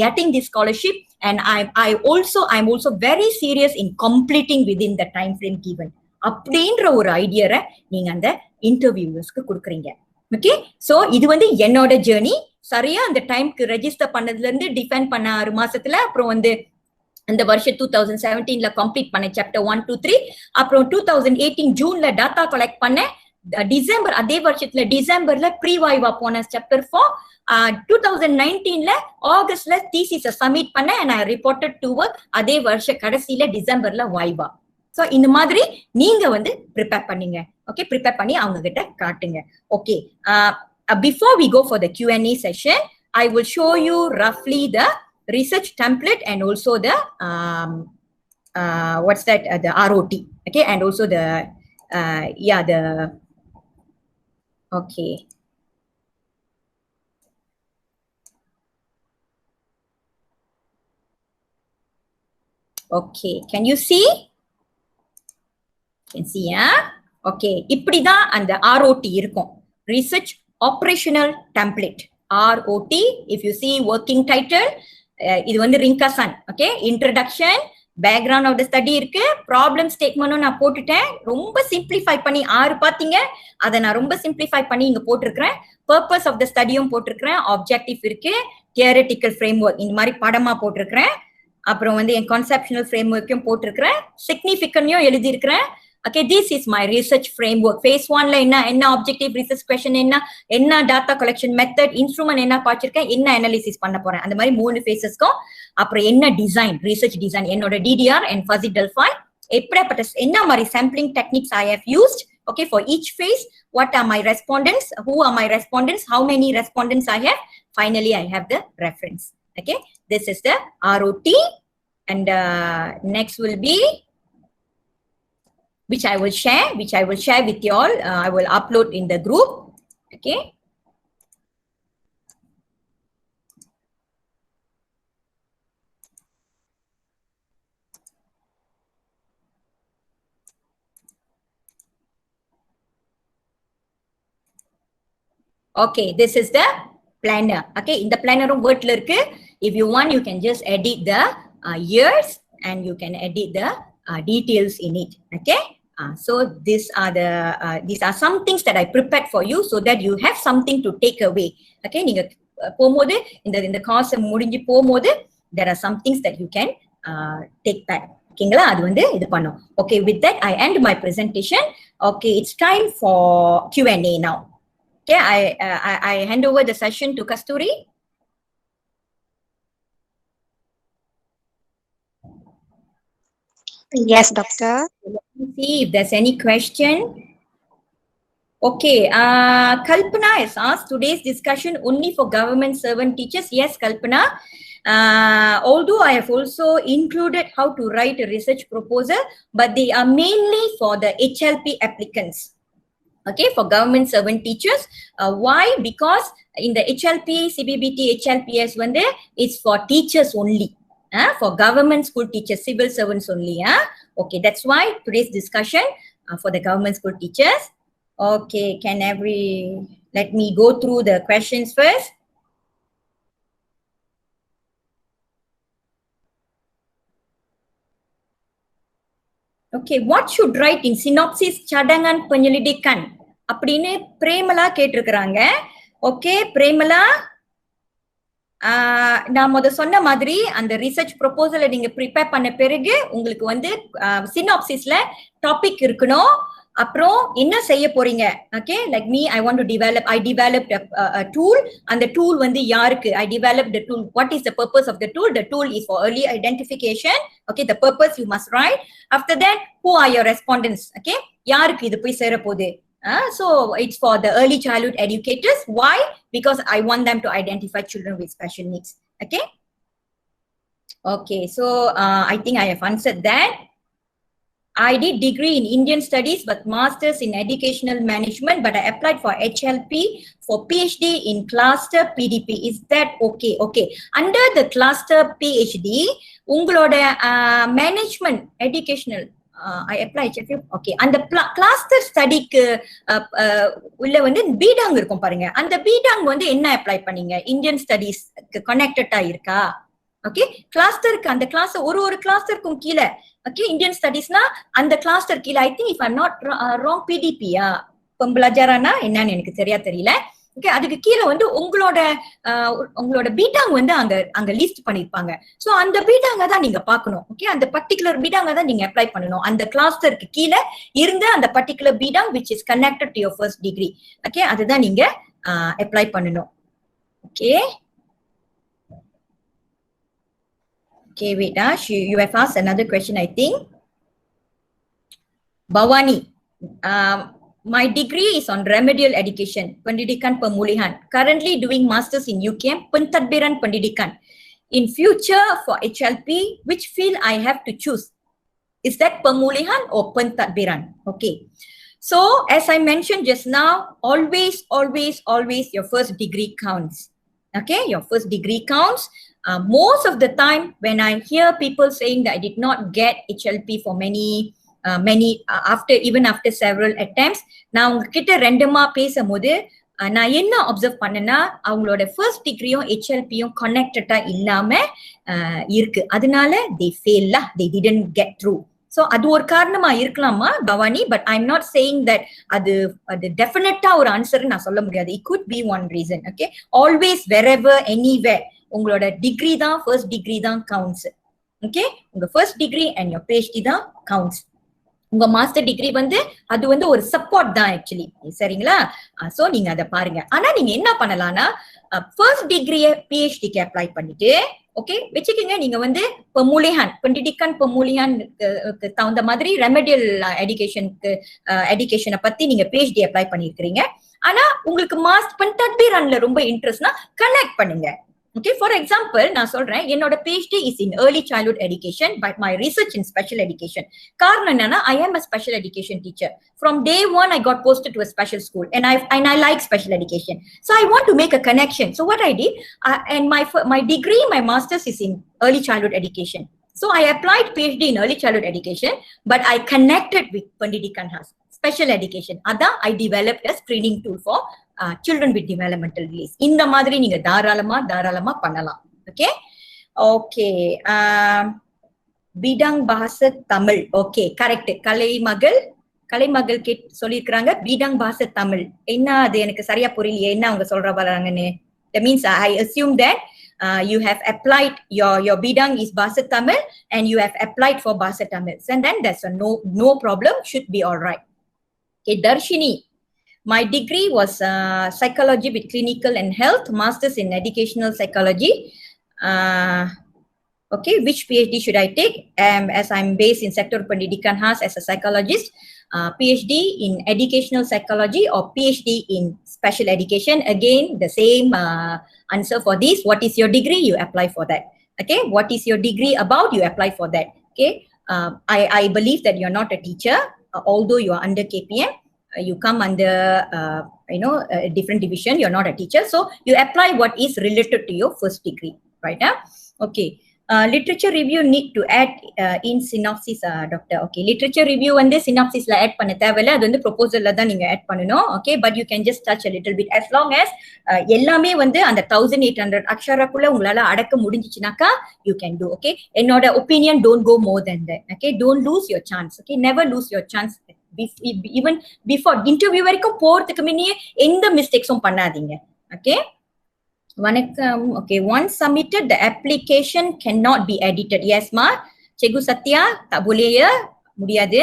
getting this scholarship, and I'm also very serious in completing within the time frame given. அப்படின்ற ஒரு ஐடியாவை நீங்க அந்த இன்டர்வியூவர்ஸ்க்கு கொடுக்குறீங்க. ஓகே, சோ இது வந்து என்னோட ஜேர்னி. சரியா அந்த டைம்க்கு ரெஜிஸ்டர் பண்ணதுல இருந்து டிஃபெண்ட் பண்ண 6 மாசத்துல அப்புறம் வந்து அந்த வருஷம் 2017ல கம்ப்ளீட் பண்ணேன் சாப்டர் 1 2 3. அப்புறம் 2018 ஜூன்ல டாட்டா கலெக்ட் பண்ணேன். டிசம்பர் அதே வருஷத்துல டிசம்பர்ல ப்ரீ வைவா போன சாப்டர் 4. 2019ல ஆகஸ்ட்ல தீசிஸ சப்மிட் பண்ணேன் and I reported to work. அதே வருஷ கடைசியில டிசம்பர்ல வைவா. சோ இந்த மாதிரி நீங்க வந்து ப்ரிப்பேர் பண்ணீங்க. ஓகே, ப்ரிப்பேர் பண்ணி அவங்க கிட்ட காட்டுங்க. Okay, before we go for the Q&A session, I will show you roughly the research template and also the the ROT. Okay, and also the okay. Okay, can you see? Can see, yeah? Okay, இப்படிதான் அந்த ROT இருக்கும். Research Operational Template. ROT, if you see working title, இது வந்து ரிங்காசான். Okay, introduction, background of the study இருக்கு, problem statementும் நான் போட்டுட்டேன். ரொம்ப சிம்பிளிஃபை பண்ணி 6 பாத்தீங்க, அதை நான் ரொம்ப சிம்பிளிஃபை பண்ணி இங்க போட்டிருக்கிறேன். purpose of the studyயும் போட்டிருக்கிறேன். objective இருக்கு, theoretical framework இந்த மாதிரி படமா போட்டிருக்கிறேன். அப்புறம் வந்து என் கான்செப்ஷனல் ஃப்ரேம்வொர்க்கையும் போட்டிருக்கிறேன். சிக்னிஃபிகன்ட்டையும் எழுதியிருக்கிறேன். Okay, this is my research framework. Phase 1ல என்ன objective research question, என்ன data collection method, instrument என்ன பாச்சிருக்கேன், என்ன analysis பண்ண போறேன், அந்த மாதிரி 3 phases-க்கும். அப்புறம் என்ன design, research design, என்னோட DDR and fuzzy delphi, என்ன மாதிரி sampling techniques I have used. Okay, for each phase, what are my respondents, who are my respondents, how many respondents I have. Finally, I have the reference. Okay, this is the ROT, and next will be which I will share with you all. I will upload in the group. Okay, okay, this is the planner. Okay, in the planner word la irukku. If you want, you can just edit the years and you can edit the details in it. Okay, so these are some things that I prepared for you so that you have something to take away. Okay, நீங்க போகும்போது இந்த course முடிஞ்சு போகும்போது there are some things that you can take back. ஓகேங்களா, அது வந்து இது பண்ணும். Okay, with that I end my presentation. Okay, it's time for Q&A now. Okay, I hand over the session to Kasturi. Yes, doctor. Let me see if there's any question. Okay, Kalpana has asked today's discussion only for government servant teachers. Yes, Kalpana. Although I have also included how to write a research proposal, but they are mainly for the HLP applicants. Okay, for government servant teachers. Why? Because in the HLP, CBBP, HLPS, when it's for teachers only. For government school teachers, civil servants only. Okay, that's why today's discussion for the government school teachers. Okay, let me go through the questions first. Okay, what should write in synopsis cadangan penyelidikan? Appadine Premala கேட்டிருக்கிறாங்க. Okay, Premala, நான் சொன்ன மாதிரி அந்த ரிசர்ச் ப்ரொபோசலை நீங்க ப்ரிப்பேர் பண்ண பிறகு உங்களுக்கு வந்து சினாப்சிஸ்ல டாபிக் இருக்கணும். அப்புறம் என்ன செய்ய போறீங்க? Okay, like me, I developed a tool. அந்த டூல் வந்து யாருக்கு? I developed the tool. What is the purpose of the tool? The tool is for early identification. Okay, the purpose you must write. After that, who are your respondents? Okay, யாருக்கு இது போய் சேர போகுது? So it's for the early childhood educators. Why? Because I want them to identify children with special needs. Okay. Okay, so I think I have answered that. I did degree in Indian studies but masters in educational management, but I applied for HLP for PhD in cluster PDP. Is that okay? Okay. Under the cluster PhD, ungaloda management educational I applied. Okay. And the cluster study உள்ள வந்து பீடாங் இருக்கும் பாருங்க. அந்த பீடாங் வந்து என்ன அப்ளை பண்ணீங்க? இந்தியன் ஸ்டடீஸ் கனெக்டடா இருக்கா? ஓகே, கிளாஸ்டருக்கு அந்த கிளாஸ் ஒரு கிளாஸ்டருக்கும் கீழே. ஓகே, இந்தியன் ஸ்டடீஸ்னா அந்த கிளாஸ்டர் கீழே. I think if I not wrong பிடிபியா பம்பளஜாரானா என்னன்னு எனக்கு சரியா தெரியல. ஓகே, அதுக்கு கீழே வந்து உங்களோட பீடாங் வந்து அங்க லிஸ்ட் பண்ணிருப்பாங்க. சோ அந்த பீடாங்க தான் நீங்க பார்க்கணும். ஓகே, அந்த பர்டிகுலர் பீடாங்க தான் நீங்க அப்ளை பண்ணணும். அந்த கிளாஸ்டருக்கு கீழே இருந்த அந்த பர்டிகுலர் பீடாங் which is connected to your first degree. Okay, அதுதான் நீங்க அப்ளை பண்ணணும். Okay. Okay, wait, you have asked another question, I think. Bhavani, my degree is on remedial education, Pendidikan Pemulihan. Currently doing masters in UKM, Pentadbiran Pendidikan. In future for HLP, which field I have to choose? Is that Pemulihan or Pentadbiran? Okay. So, as I mentioned just now, always your first degree counts. Okay, your first degree counts. Most of the time when I hear people saying that I did not get HLP for many after several attempts, நான் உங்ககிட்ட ரெண்டுமா பேசும்போது நான் என்ன அப்சர்வ் பண்ணேன்னா அவங்களோட ஃபர்ஸ்ட் டிகிரியும் HLPயும் கனெக்டடா இல்லாம இருக்கு. அதனால they fail, they didn't get through. So அது ஒரு காரணமா இருக்கலாமா Bhavani, but I am not saying that அது டெஃபினட்டா ஒரு ஆன்சர் நான் சொல்ல முடியாது. It could be one reason. Okay, always wherever anywhere உங்களோட டிகிரி தான், ஃபர்ஸ்ட் டிகிரி தான் கவுண்ட்ஸ். ஓகே, உங்க first degree and your PhD தான் கவுண்ட்ஸ். உங்க மாஸ்டர் டிகிரி வந்து அது வந்து ஒரு சப்போர்ட் தான் ஆக்சுவலி. சரிங்களா? சோ நீங்க அதை பாருங்க. ஆனா நீங்க என்ன பண்ணலாம்னா ஃபர்ஸ்ட் டிகிரிய PhDக்கு அப்ளை பண்ணிட்டு ஓகே வச்சுக்கோங்க. நீங்க வந்து பெமுலிஹான் பெண்டிடிகன் பெமுலிஹானுக்கு தகுந்த மாதிரி ரெமெடியல் எஜுகேஷனை பத்தி நீங்க PhD அப்ளை பண்ணிருக்கீங்க. ஆனா உங்களுக்கு பென்டட்பிரான்ல ரொம்ப இன்ட்ரெஸ்ட்னா கனெக்ட் பண்ணுங்க. Okay, for example, நான் சொல்றேன் என்னோட PhD is in early childhood education, but my research in special education. காரணம் என்னன்னா I am a special education teacher. From day one, I got posted to a special school, and I like special education. So I want to make a connection. So what I did, and my degree, my master's is in early childhood education. So I applied PhD in early childhood education, but I connected with Pendidikan special education. Adan I developed a screening tool for children with developmental delays. இந்த மாதிரி நீங்க தாராளமா பண்ணலாம். ஓகே ஓகே, பீடாங் பாச தமிழ். Okay, correct. கலைமகள் சொல்லியிருக்கிறாங்க பீடாங் பாச தமிழ். என்ன அது எனக்கு சரியா புரியலையே, என்ன அவங்க சொல்ற வராங்கன்னு. That means I assume that you have applied your bidang is Bahasa Tamil and you have applied for Bahasa Tamil, and then that's a no problem, should be all right. Okay, Darshini, my degree was psychology with clinical and health, masters in educational psychology. Okay, which PhD should I take? As I'm based in sector Pendidikan Khas as a psychologist, PhD in educational psychology or PhD in special education. Again, the same answer for this. What is your degree? You apply for that. Okay, what is your degree about? You apply for that. Okay, I believe that you're not a teacher, although you are under KPM. You come under a different division. You're not a teacher, so you apply what is related to your first degree, right? Okay. Literature review need to add in synopsis, doctor. Okay, literature review வந்து synopsisல add பண்ண தேவையில்ல, அது வந்து proposalல தான் நீங்க add பண்ணணும். Okay, but you can just touch a little bit as long as எல்லாமே வந்து அந்த 1800 அக்ஷரக்குள்ள உங்களால அடக்க முடிஞ்சிச்சுனாக்கா you can do. Okay, என்னோட opinion, don't go more than that. Okay, don't lose your chance. Okay, never lose your chance. Even before interview வரைக்கும் போறதுக்கு முன்னே எந்த மிஸ்டேக்ஸும் பண்ணாதீங்க. Okay. Vanakkam. Okay, once submitted, the application cannot be edited. Yes, ma. Cikgu Satya, tak boleh ya, mudiyadu.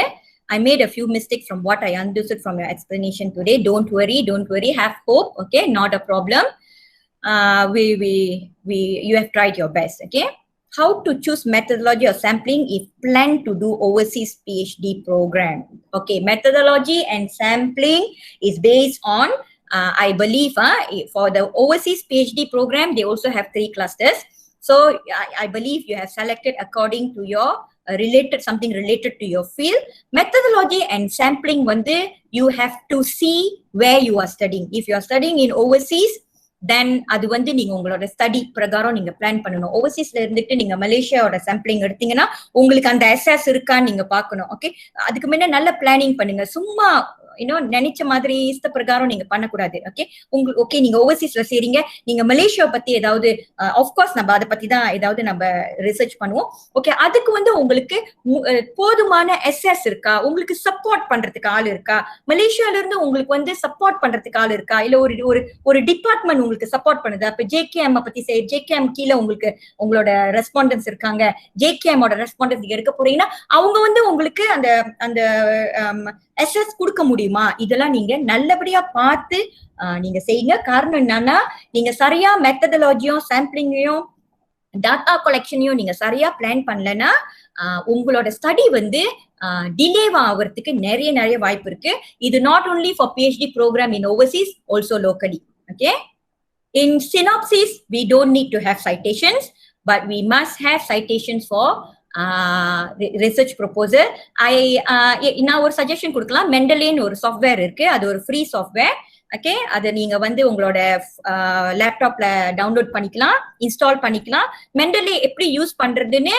I made a few mistakes from what I understood from your explanation today. Don't worry. Have hope. Okay, not a problem. You have tried your best. Okay. How to choose methodology or sampling if plan to do overseas PhD program? Okay, methodology and sampling is based on I believe for the overseas PhD program, they also have 3 clusters. So I believe you have selected according to your something related to your field. Methodology and sampling, you have to see where you are studying. If you are studying in overseas, then அது வந்து நீங்க உங்களோட ஸ்டடி பிரகாரம் நீங்க பிளான் பண்ணணும். ஓவர்சீஸ்ல இருந்துட்டு நீங்க மலேசியாவோட சாம்பிளிங் எடுத்தீங்கன்னா உங்களுக்கு அந்த எஸ்எஸ் இருக்கான்னு நீங்க பாக்கணும். ஓகே, அதுக்கு முன்ன நல்ல பிளானிங் பண்ணுங்க. சும்மா நினைச்ச மாதிரி இஷ்ட பிரகாரம் நீங்க பண்ணக்கூடாது. ஓகே, உங்களுக்கு ஓகே நீங்க ஓவர்சீஸ்ல செய்றீங்க, நீங்க மலேசியா பத்தி ஏதாவது ஆஃப்கோர்ஸ் நம்ம அதை பத்தி தான் ஏதாவது நம்ம ரிசர்ச் பண்ணுவோம். ஓகே, அதுக்கு வந்து உங்களுக்கு போதுமான எஸ்எஸ் இருக்கா, உங்களுக்கு சப்போர்ட் பண்றதுக்கு ஆள் இருக்கா, மலேசியால இருந்து உங்களுக்கு வந்து சப்போர்ட் பண்றதுக்கு ஆள் இருக்கா, இல்ல ஒரு டிபார்ட்மெண்ட் உங்களுக்கு சப்போர்ட் பண்ணுது. அப்ப ஜேகேஎம் பத்தி ஜேகேஎம் கீழே உங்களுக்கு உங்களோட ரெஸ்பாண்டன்ஸ் இருக்காங்க, ஜேகேஎம் ஓட ரெஸ்பாண்டன்ஸ் எடுக்க போறீங்கன்னா அவங்க வந்து உங்களுக்கு அந்த அந்த எஸ்எஸ் கொடுக்க முடியுமா, இதெல்லாம் நீங்க நல்லபடியா பார்த்து நீங்க செய்யுங்க. காரணம் என்னன்னா, நீங்க சரியா மெத்தடாலஜியும் சாம்பிளிங்கையும் டாட்டா கலெக்ஷனையும் நீங்க சரியா பிளான் பண்ணலன்னா உங்களோட ஸ்டடி வந்து டிலே ஆகிறதுக்கு நிறைய வாய்ப்பு இருக்கு. இது not only for PhD program in overseas, also locally. Okay, in synopsis we don't need to have citations, but we must have citations for research proposal. நான் ஒரு சஜஷன் கொடுக்கலாம். மெண்டலின்னு ஒரு சாஃப்ட்வேர் இருக்கு, அது ஒரு ஃப்ரீ சாஃப்ட்வேர். ஓகே, அது நீங்க வந்து உங்களோட லேப்டாப்ல டவுன்லோட் பண்ணிக்கலாம், இன்ஸ்டால் பண்ணிக்கலாம். மெண்டலி எப்படி யூஸ் பண்றதுன்னு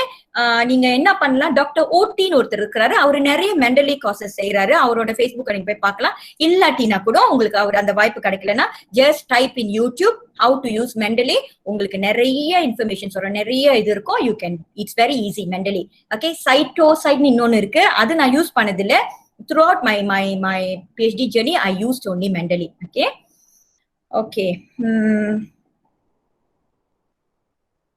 நீங்க என்ன பண்ணலாம், டாக்டர் ஓட்டின்னு ஒருத்தர் இருக்கிறாரு, அவரு நிறைய மெண்டலி கோர்சஸ் செய்யறாரு, அவரோட ஃபேஸ்புக் நீங்க போய் பார்க்கலாம். இல்லாட்டினா கூட உங்களுக்கு அவர் அந்த வாய்ப்பு கிடைக்கலன்னா just type in YouTube how to use Mendeley, உங்களுக்கு நிறைய இன்ஃபர்மேஷன்ஸ் வரும், நிறைய இது இருக்கும். You can, it's very easy Mendeley. Okay, சைட்டோசைட்னு இன்னொன்னு இருக்கு, அது நான் யூஸ் பண்ணதில்ல. Throughout my PhD journey, I used only Mendeley.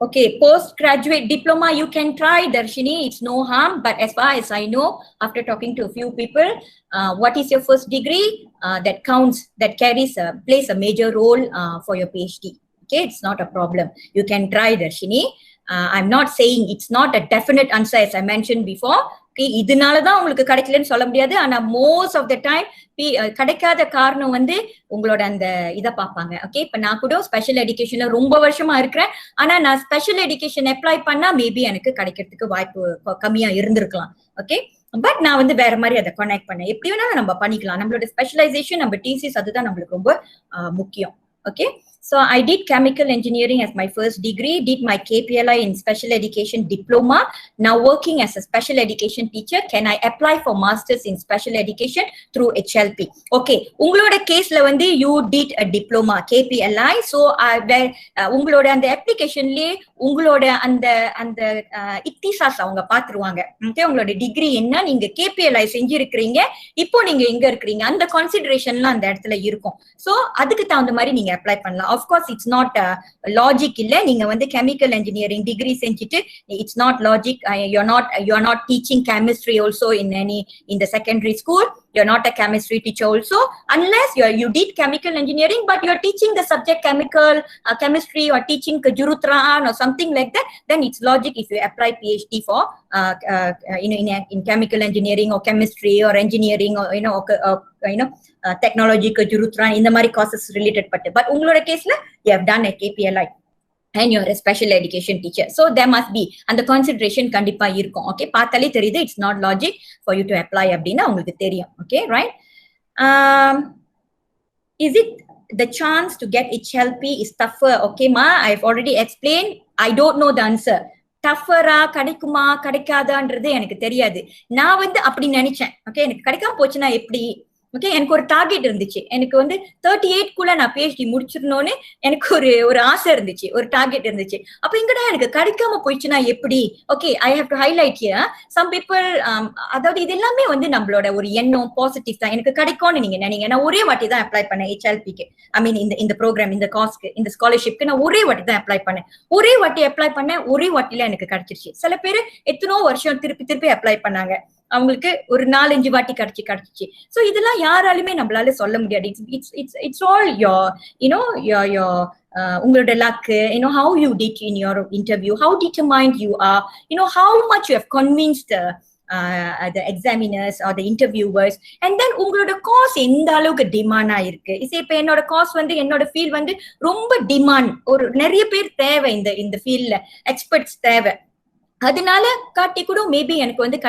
Okay, postgraduate diploma you can try, Darshini, it's no harm. But as far as I know, after talking to a few people, what is your first degree that counts, that plays a major role for your PhD. Okay, it's not a problem. You can try, Darshini. I'm not saying it's not a definite answer, as I mentioned before. Okay, இதனாலதான் உங்களுக்கு கிடைக்கலன்னு சொல்ல முடியாது. ஆனா மோஸ்ட் ஆஃப் த டைம் கிடைக்காத காரணம் வந்து உங்களோட அந்த இதை பார்ப்பாங்க. ஓகே, இப்ப நான் கூட ஸ்பெஷல் எஜுகேஷன்ல ரொம்ப வருஷமா இருக்கிறேன், ஆனா நான் ஸ்பெஷல் எஜுகேஷன் அப்ளை பண்ணா மேபி எனக்கு கிடைக்கிறதுக்கு வாய்ப்பு கம்மியா இருந்திருக்கலாம். ஓகே, பட் நான் வந்து வேற மாதிரி அதை கனெக்ட் பண்ணேன். எப்படி வேணாலும் நம்ம பண்ணிக்கலாம். நம்மளோட ஸ்பெஷலைசேஷன், நம்ம டிசிஸ், அதுதான் நம்மளுக்கு ரொம்ப முக்கியம். Okay, so I did chemical engineering as my first degree, did my KPLI in special education diploma, now working as a special education teacher. Can I apply for masters in special education through HLP? Okay, உங்களோட கேஸ்ல வந்து you did a diploma KPLI, so உங்களோட அந்த அப்ளிகேஷன்லயே உங்களோட அந்த அந்த இக்திசாஸ் அவங்க பாத்துருவாங்க. ஓகே, உங்களோட டிகிரி என்ன, நீங்க KPLI செஞ்சிருக்கிறீங்க, இப்போ நீங்க எங்க இருக்கிறீங்க, அந்த கான்சிடரேஷன்லாம் அந்த இடத்துல இருக்கும். சோ அதுக்கு தகுந்த மாதிரி நீங்க அப்ளை பண்ணலாம். of course it's not logic இல்ல. நீங்க வந்து chemical engineering degree செஞ்சிட்டு it's not logic. You're not teaching chemistry also in the secondary school. You're not a chemistry teacher also, unless you did chemical engineering but you're teaching the subject chemistry or teaching Kajurutran or something like that. Then it's logic if you apply PhD for in chemical engineering or chemistry or engineering or technology Kajurutran in the mari courses related but ungaloda case la you have done a KPLI and you're a special education teacher, so there must be and the consideration kandipa irukum. Okay, pathale theriyudhu it's not logic for you to apply abdina ungalku theriyum. Okay, right? Is it the chance to get HLP is tougher? Okay ma, I've already explained. I don't know the answer. டஃபரா கிடைக்குமா கிடைக்காதான்றது எனக்கு தெரியாது. நான் வந்து அப்படி நினைச்சேன். ஓகே, எனக்கு கிடைக்காம போச்சுன்னா எப்படி? ஓகே, எனக்கு ஒரு டார்கெட் இருந்துச்சு. எனக்கு வந்து 38க்குள்ள நான் PhD முடிச்சிடணும்னு எனக்கு ஒரு ஆசை இருந்துச்சு, ஒரு டார்கெட் இருந்துச்சு. அப்ப இங்கடா எனக்கு கிடைக்காம போயிடுச்சுன்னா எப்படி? Okay, I have to highlight here some people. அதாவது இது எல்லாமே வந்து நம்மளோட ஒரு எண்ணம், பாசிட்டிவ் தான். எனக்கு கிடைக்கும்னு நீங்க நினைங்க. நான் ஒரே வாட்டி தான் அப்ளை பண்ணேன் HLPக்கு. ஐ மீன் இந்த ப்ரோக்ராம், இந்த காஸ்க்கு, இந்த ஸ்காலர்ஷிப்க்கு நான் ஒரே வாட்டி தான் அப்ளை பண்ணேன். ஒரே வாட்டி அப்ளை பண்ணேன், ஒரே வாட்டில எனக்கு கிடைச்சிருச்சு. சில பேர் எத்தனோ வருஷம் திருப்பி அப்ளை பண்ணாங்க, அவங்களுக்கு ஒரு 4-5 வாட்டி கிடைச்சிச்சு. சோ இதெல்லாம் யாராலுமே நம்மளால சொல்ல முடியாது. It's all your உங்களோட luck, how you did in your interview, how determined you are, how much you have convinced the examiners or the interviewers, and then உங்களோட கோர்ஸ் எந்த அளவுக்கு டிமாண்டா இருக்கு. இப்ப என்னோட கோர்ஸ் வந்து என்னோட ஃபீல்ட் வந்து ரொம்ப டிமாண்ட், ஒரு நிறைய பேர் தேவை, இந்த ஃபீல்ட்ல எக்ஸ்பர்ட்ஸ் தேவை. அதனால காட்டி கூட மேபி எனக்கு வந்து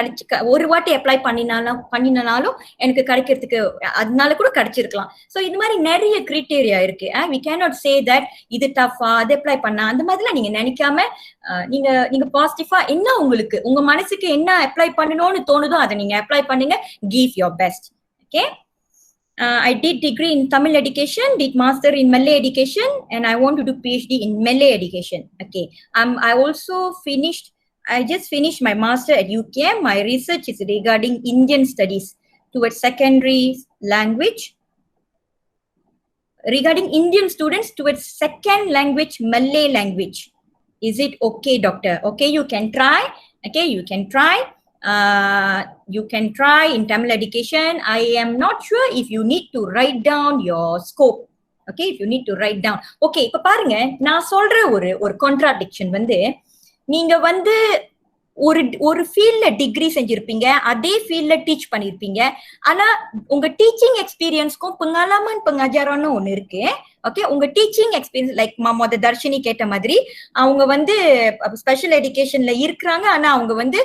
ஒரு வாட்டி அப்ளை பண்ணினாலும் எனக்கு கிடைக்கிறதுக்கு அதனால கூட கிடைச்சிருக்கலாம். சோ இது மாதிரி நிறைய கிரைட்டீரியா இருக்கு. we cannot say that இது டஃபா, அது அப்ளை பண்ணா அந்த மாதிரிலாம் நீங்க நினைக்காம நீங்க பாசிட்டிவா என்ன உங்களுக்கு உங்க மனசுக்கு என்ன அப்ளை பண்ணணும்னு தோணுதோ அதை நீங்க அப்ளை பண்ணுங்க. give your best. Okay, I did degree in Tamil education, did master in Malay education, and I want to do PhD in Malay education. Okay, I just finished my master at UKM. My research is regarding Indian studies towards secondary language, regarding Indian students towards second language Malay language. Is it okay, doctor? Okay, you can try. Okay, you can try. You can try in Tamil education. I am not sure if you need to write down your scope. Okay, if you need to write down. Okay, இப்ப பாருங்க, நான் சொல்ற ஒரு contradiction வந்து, நீங்க வந்து ஒரு ஃபீல்ட்ல டிகிரி செஞ்சிருப்பீங்க, அதே ஃபீல்ட்ல டீச் பண்ணிருப்பீங்க. ஆனா உங்க டீச்சிங் எக்ஸ்பீரியன்ஸ்க்கும் pengalaman pengajaranனு ஒண்ணு இருக்கு. ஓகே, உங்க டீச்சிங் எக்ஸ்பீரியன்ஸ் லைக் மொத தர்ஷினி கேட்ட மாதிரி அவங்க வந்து ஸ்பெஷல் எஜுகேஷன்ல இருக்கிறாங்க. ஆனா அவங்க வந்து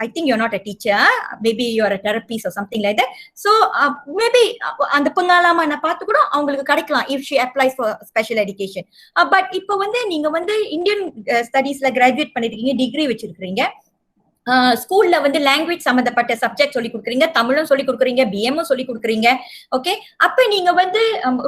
I think you're not a teacher, maybe you're a therapist or something like that. So maybe அந்த pengalaman பார்த்து கூட அவங்களுக்கு கிடைக்கலாம் if she applies for special education. But இப்போ வந்து நீங்க வந்து இந்தியன் ஸ்டடீஸ்ல கிராஜுவேட் பண்ணிருக்கீங்க, டிகிரி வச்சிருக்கீங்க, ஸ்கூல்ல வந்து லாங்குவேஜ் சம்பந்தப்பட்ட சப்ஜெக்ட் சொல்லி கொடுக்குறீங்க, தமிழும் சொல்லி கொடுக்குறீங்க, பிஎம்மும் சொல்லி கொடுக்குறீங்க. ஓகே, அப்ப நீங்க வந்து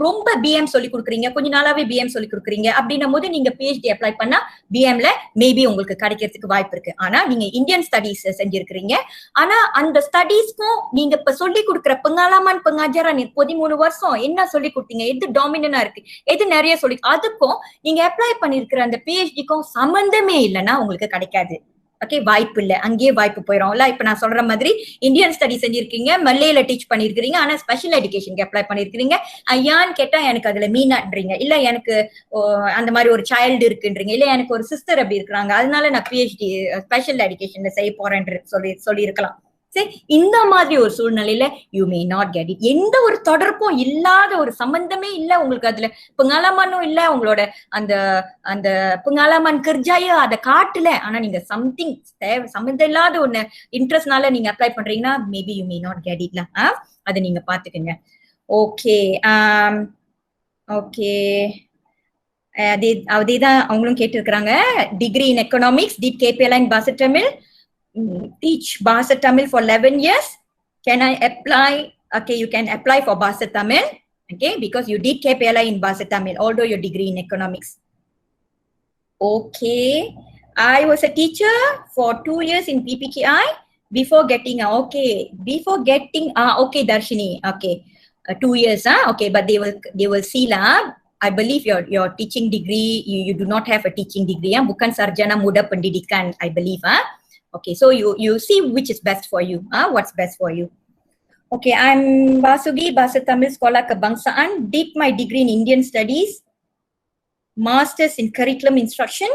ரொம்ப பிஎம் சொல்லி கொடுக்குறீங்க, கொஞ்ச நாளாவே பிஎம் சொல்லி கொடுக்குறீங்க. அப்படின்னும் போது நீங்க PhD அப்ளை பண்ணா பிஎம்ல மேபி உங்களுக்கு கிடைக்கிறதுக்கு வாய்ப்பு இருக்கு. ஆனா நீங்க இந்தியன் ஸ்டடீஸ் செஞ்சிருக்கிறீங்க, ஆனா அந்த ஸ்டடீஸ்க்கும் நீங்க இப்ப சொல்லி கொடுக்குற pengalaman pengajaran 13 வருஷம் என்ன சொல்லி கொடுத்தீங்க, எது டாமினா இருக்கு, எது நிறைய சொல்லி, அதுக்கும் நீங்க அப்ளை பண்ணிருக்கிற அந்த PhDக்கும் சம்பந்தமே இல்லைன்னா உங்களுக்கு கிடைக்காது. ஓகே, வாய்ப்பு இல்ல, அங்கேயே வாய்ப்பு போயிடும்ல. இப்ப நான் சொல்ற மாதிரி இந்தியன் ஸ்டடி செஞ்சிருக்கீங்க, மல்லேல டீச் பண்ணிருக்கீங்க, ஆனா ஸ்பெஷல் எஜுகேஷனுக்கு அப்ளை பண்ணிருக்கீங்க. ஐயான்னு கேட்டா எனக்கு அதுல மீனான்றீங்க, இல்ல எனக்கு அந்த மாதிரி ஒரு சைல்டு இருக்குன்றீங்க, இல்ல எனக்கு ஒரு சிஸ்டர் அப்படி இருக்கிறாங்க, அதனால நான் PhD ஸ்பெஷல் எஜுகேஷன்ல செய்ய போறேன்னு சொல்லி இருக்கலாம். சரி, இந்த மாதிரி ஒரு சூழ்நிலையில you may not get it. எந்த ஒரு தொடர்பும் இல்லாத, ஒரு சம்பந்தமே இல்ல உங்களுக்கு, அதுல pengalamanம் இல்ல, உங்களோட அந்த pengalaman kerjaya அதை காட்டல, ஆனா நீங்க சம்திங் சம்பந்தம் இல்லாத ஒண்ணு இன்ட்ரெஸ்ட்னால நீங்க அப்ளை பண்றீங்கன்னா maybe you may not get இட்ல. அதை நீங்க பாத்துக்கோங்க. ஓகே, ஓகே, அதேதான் அவங்களும் கேட்டிருக்கிறாங்க. Degree in economics, did KPLI in Bahasa Tamil, teach Bahasa Tamil for 11 years. Can I apply? Okay, you can apply for Bahasa Tamil. Okay, because you did KPLI in Bahasa Tamil, although your degree in economics. Okay, I was a teacher for 2 years in PPKI before getting okay, Darshini. Okay, 2 years, okay, but they will see lah. I believe your teaching degree, you do not have a teaching degree, bukan sarjana muda pendidikan, I believe, Okay, so you see which is best for you, what's best for you. Okay, I'm Basugi, Bahasa Tamil Sekolah Kebangsaan, did my degree in Indian Studies, Masters in Curriculum Instruction.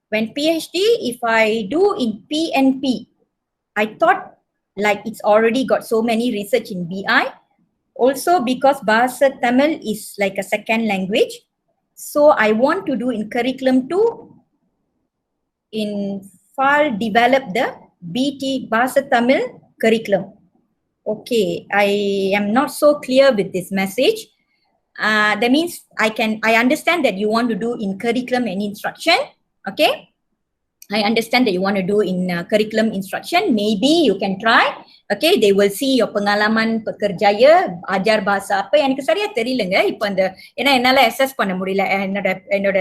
When PhD, if I do in PNP, I thought like it's already got so many research in BI. Also because Bahasa Tamil is like a second language. So I want to do in curriculum too, in file develop the BT Bahasa Tamil curriculum. Okay, I am not so clear with this message. That means I understand that you want to do in curriculum and instruction. Okay, I understand that you want to do in curriculum instruction. Maybe you can try. Okay, they will see your pengalaman pekerjaya, ajar bahasa apa. எனக்கு சரியா தெரியலங்க இப்போ அந்த ஏன்னா என்னால அசஸ் பண்ண முடியல என்னோட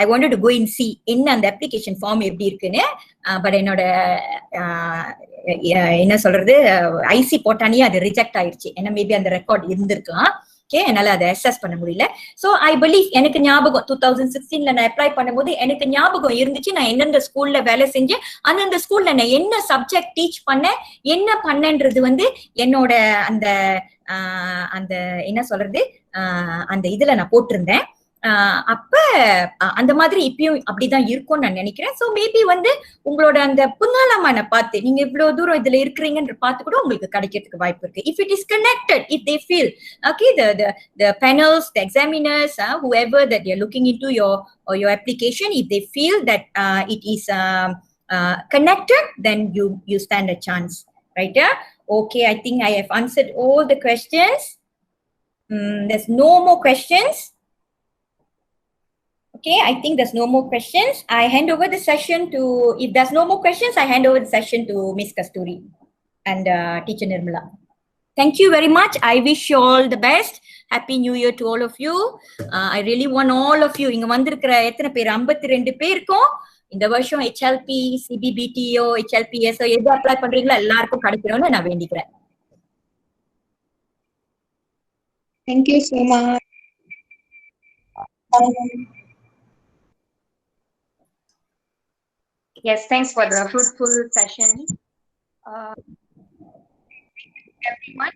I wanted to go and see என்ன அந்த application form எப்படி இருக்குன்னு பட் என்னோட என்ன சொல்றது ஐசி போட்டானே அது ரிஜெக்ட் ஆயிடுச்சு ஏன்னா மேபி அந்த ரெக்கார்ட் இருந்திருக்கலாம். Okay, என்னால அதை அசஸ் பண்ண முடியல. ஸோ ஐ பிலீவ் எனக்கு ஞாபகம் 2016 நான் அப்ளை பண்ணும்போது எனக்கு ஞாபகம் இருந்துச்சு நான் எந்தெந்த ஸ்கூல்ல வேலை செஞ்சேன், அந்தந்த ஸ்கூல்ல நான் என்ன சப்ஜெக்ட் டீச் பண்ணேன், என்ன பண்ணேன்றது என்னோட அந்த அந்த என்ன சொல்றது அந்த இதுல நான் போட்டிருந்தேன். அப்ப அந்த மாதிரி இப்பயும் அப்படிதான் இருக்கும்னு நான் நினைக்கிறேன். ஸோ மேபி உங்களோட அந்த புங்காலமான பார்த்து நீங்க இவ்வளவு தூரம் இதுல இருக்கிறீங்கன்ற பார்த்து கூட உங்களுக்கு கிடைக்கிறதுக்கு வாய்ப்பு இருக்கு. If it is connected, if they feel okay, the panels, the examiners, whoever that you're looking into your application, if they feel that it is connected, then you stand a chance, right? Okay, I think I have answered all the questions. There's no more questions. Okay, I think there's no more questions. I hand over the session to, if there's no more questions, I hand over the session to Miss Kasturi and Teacher Nirmala. Thank you very much. I wish you all the best. Happy New Year to all of you. I really want all of you, இங்க வந்திருக்கிற எத்தனை பேர் 52 பேருக்கும் இந்த வருஷம் HLP, CBBTO, HLPS எது அப்ளை பண்றீங்களோ எல்லாருக்கும் கிடைக்கணும்னு நான் வேண்டிக்கிறேன். Thank you so much. Yes, thanks for the fruitful session. Everyone,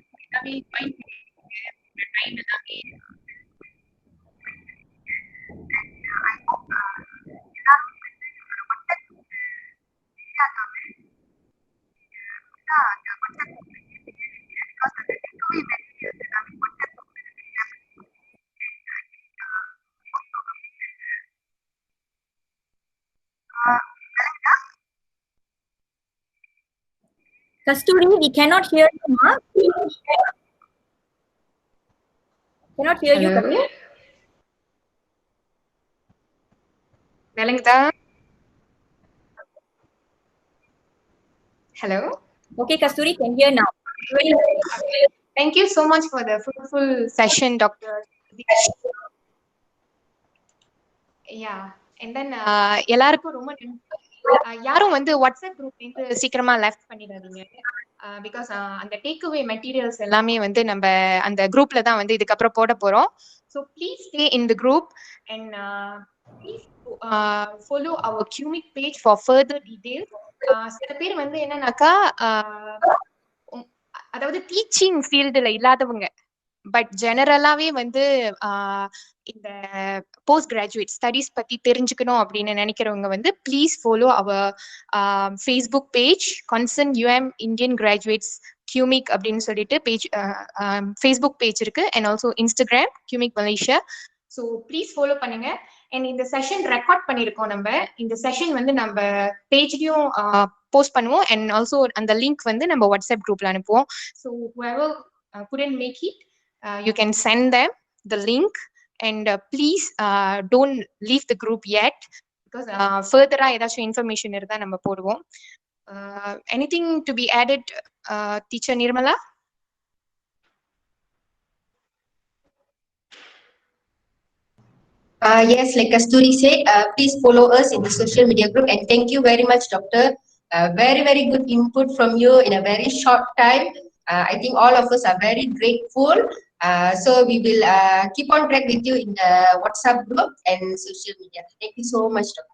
Kasturi, we cannot hear you, ma. Cannot hear you. Melangda. Hello. Okay, Kasturi, can hear now. Thank you so much for the fruitful session, Dr. Yeah, and then எல்லாருக்கும் ரொம்ப யாரும் வாட்ஸ்அப் குரூப் சீக்கிரமா லெஃப்ட் பண்ணிடாதீங்க. பிகாஸ் அந்த டேக் அவே மெட்டீரியல்ஸ் எல்லாமே நம்ம அந்த குரூப்ல தான் இதுக்கப்புறம் போட போறோம். So please stay in the group and please follow our CUMIG page for further details. சில பேர் என்னன்னாக்கா அதாவது டீச்சிங் ஃபீல்டுல இல்லாதவங்க பட் ஜெனரலாவே இந்த போஸ்ட் கிராஜுவேட் ஸ்டடீஸ் பத்தி தெரிஞ்சுக்கணும் அப்படின்னு நினைக்கிறவங்க please follow our Facebook page concern UM Indian graduates CUMIG அப்படின்னு சொல்லிட்டு பேஜ் ஃபேஸ்புக் பேஜ் இருக்கு and also Instagram CUMIG Malaysia. So please follow பண்ணுங்க. அண்ட் இந்த செஷன் ரெக்கார்ட் பண்ணியிருக்கோம். இந்த செஷன் நம்ம பேஜ்லயும் போஸ்ட் பண்ணுவோம் அண்ட் ஆல்சோ அந்த லிங்க் நம்ம வாட்ஸ்அப் குரூப்ல அனுப்புவோம். So whoever couldn't make it, you can send them the link and please don't leave the group yet because further ஏதாச்சும் இன்ஃபர்மேஷன் இருந்தா நம்ம போடுவோம். Anything to be added, Teacher Nirmala? Yes, like Kasturi said, please follow us in the social media group and thank you very much, Doctor. Very, very good input from you in a very short time. I think all of us are very grateful. So we will keep on track with you in the WhatsApp group and social media. Thank you so much, Dr.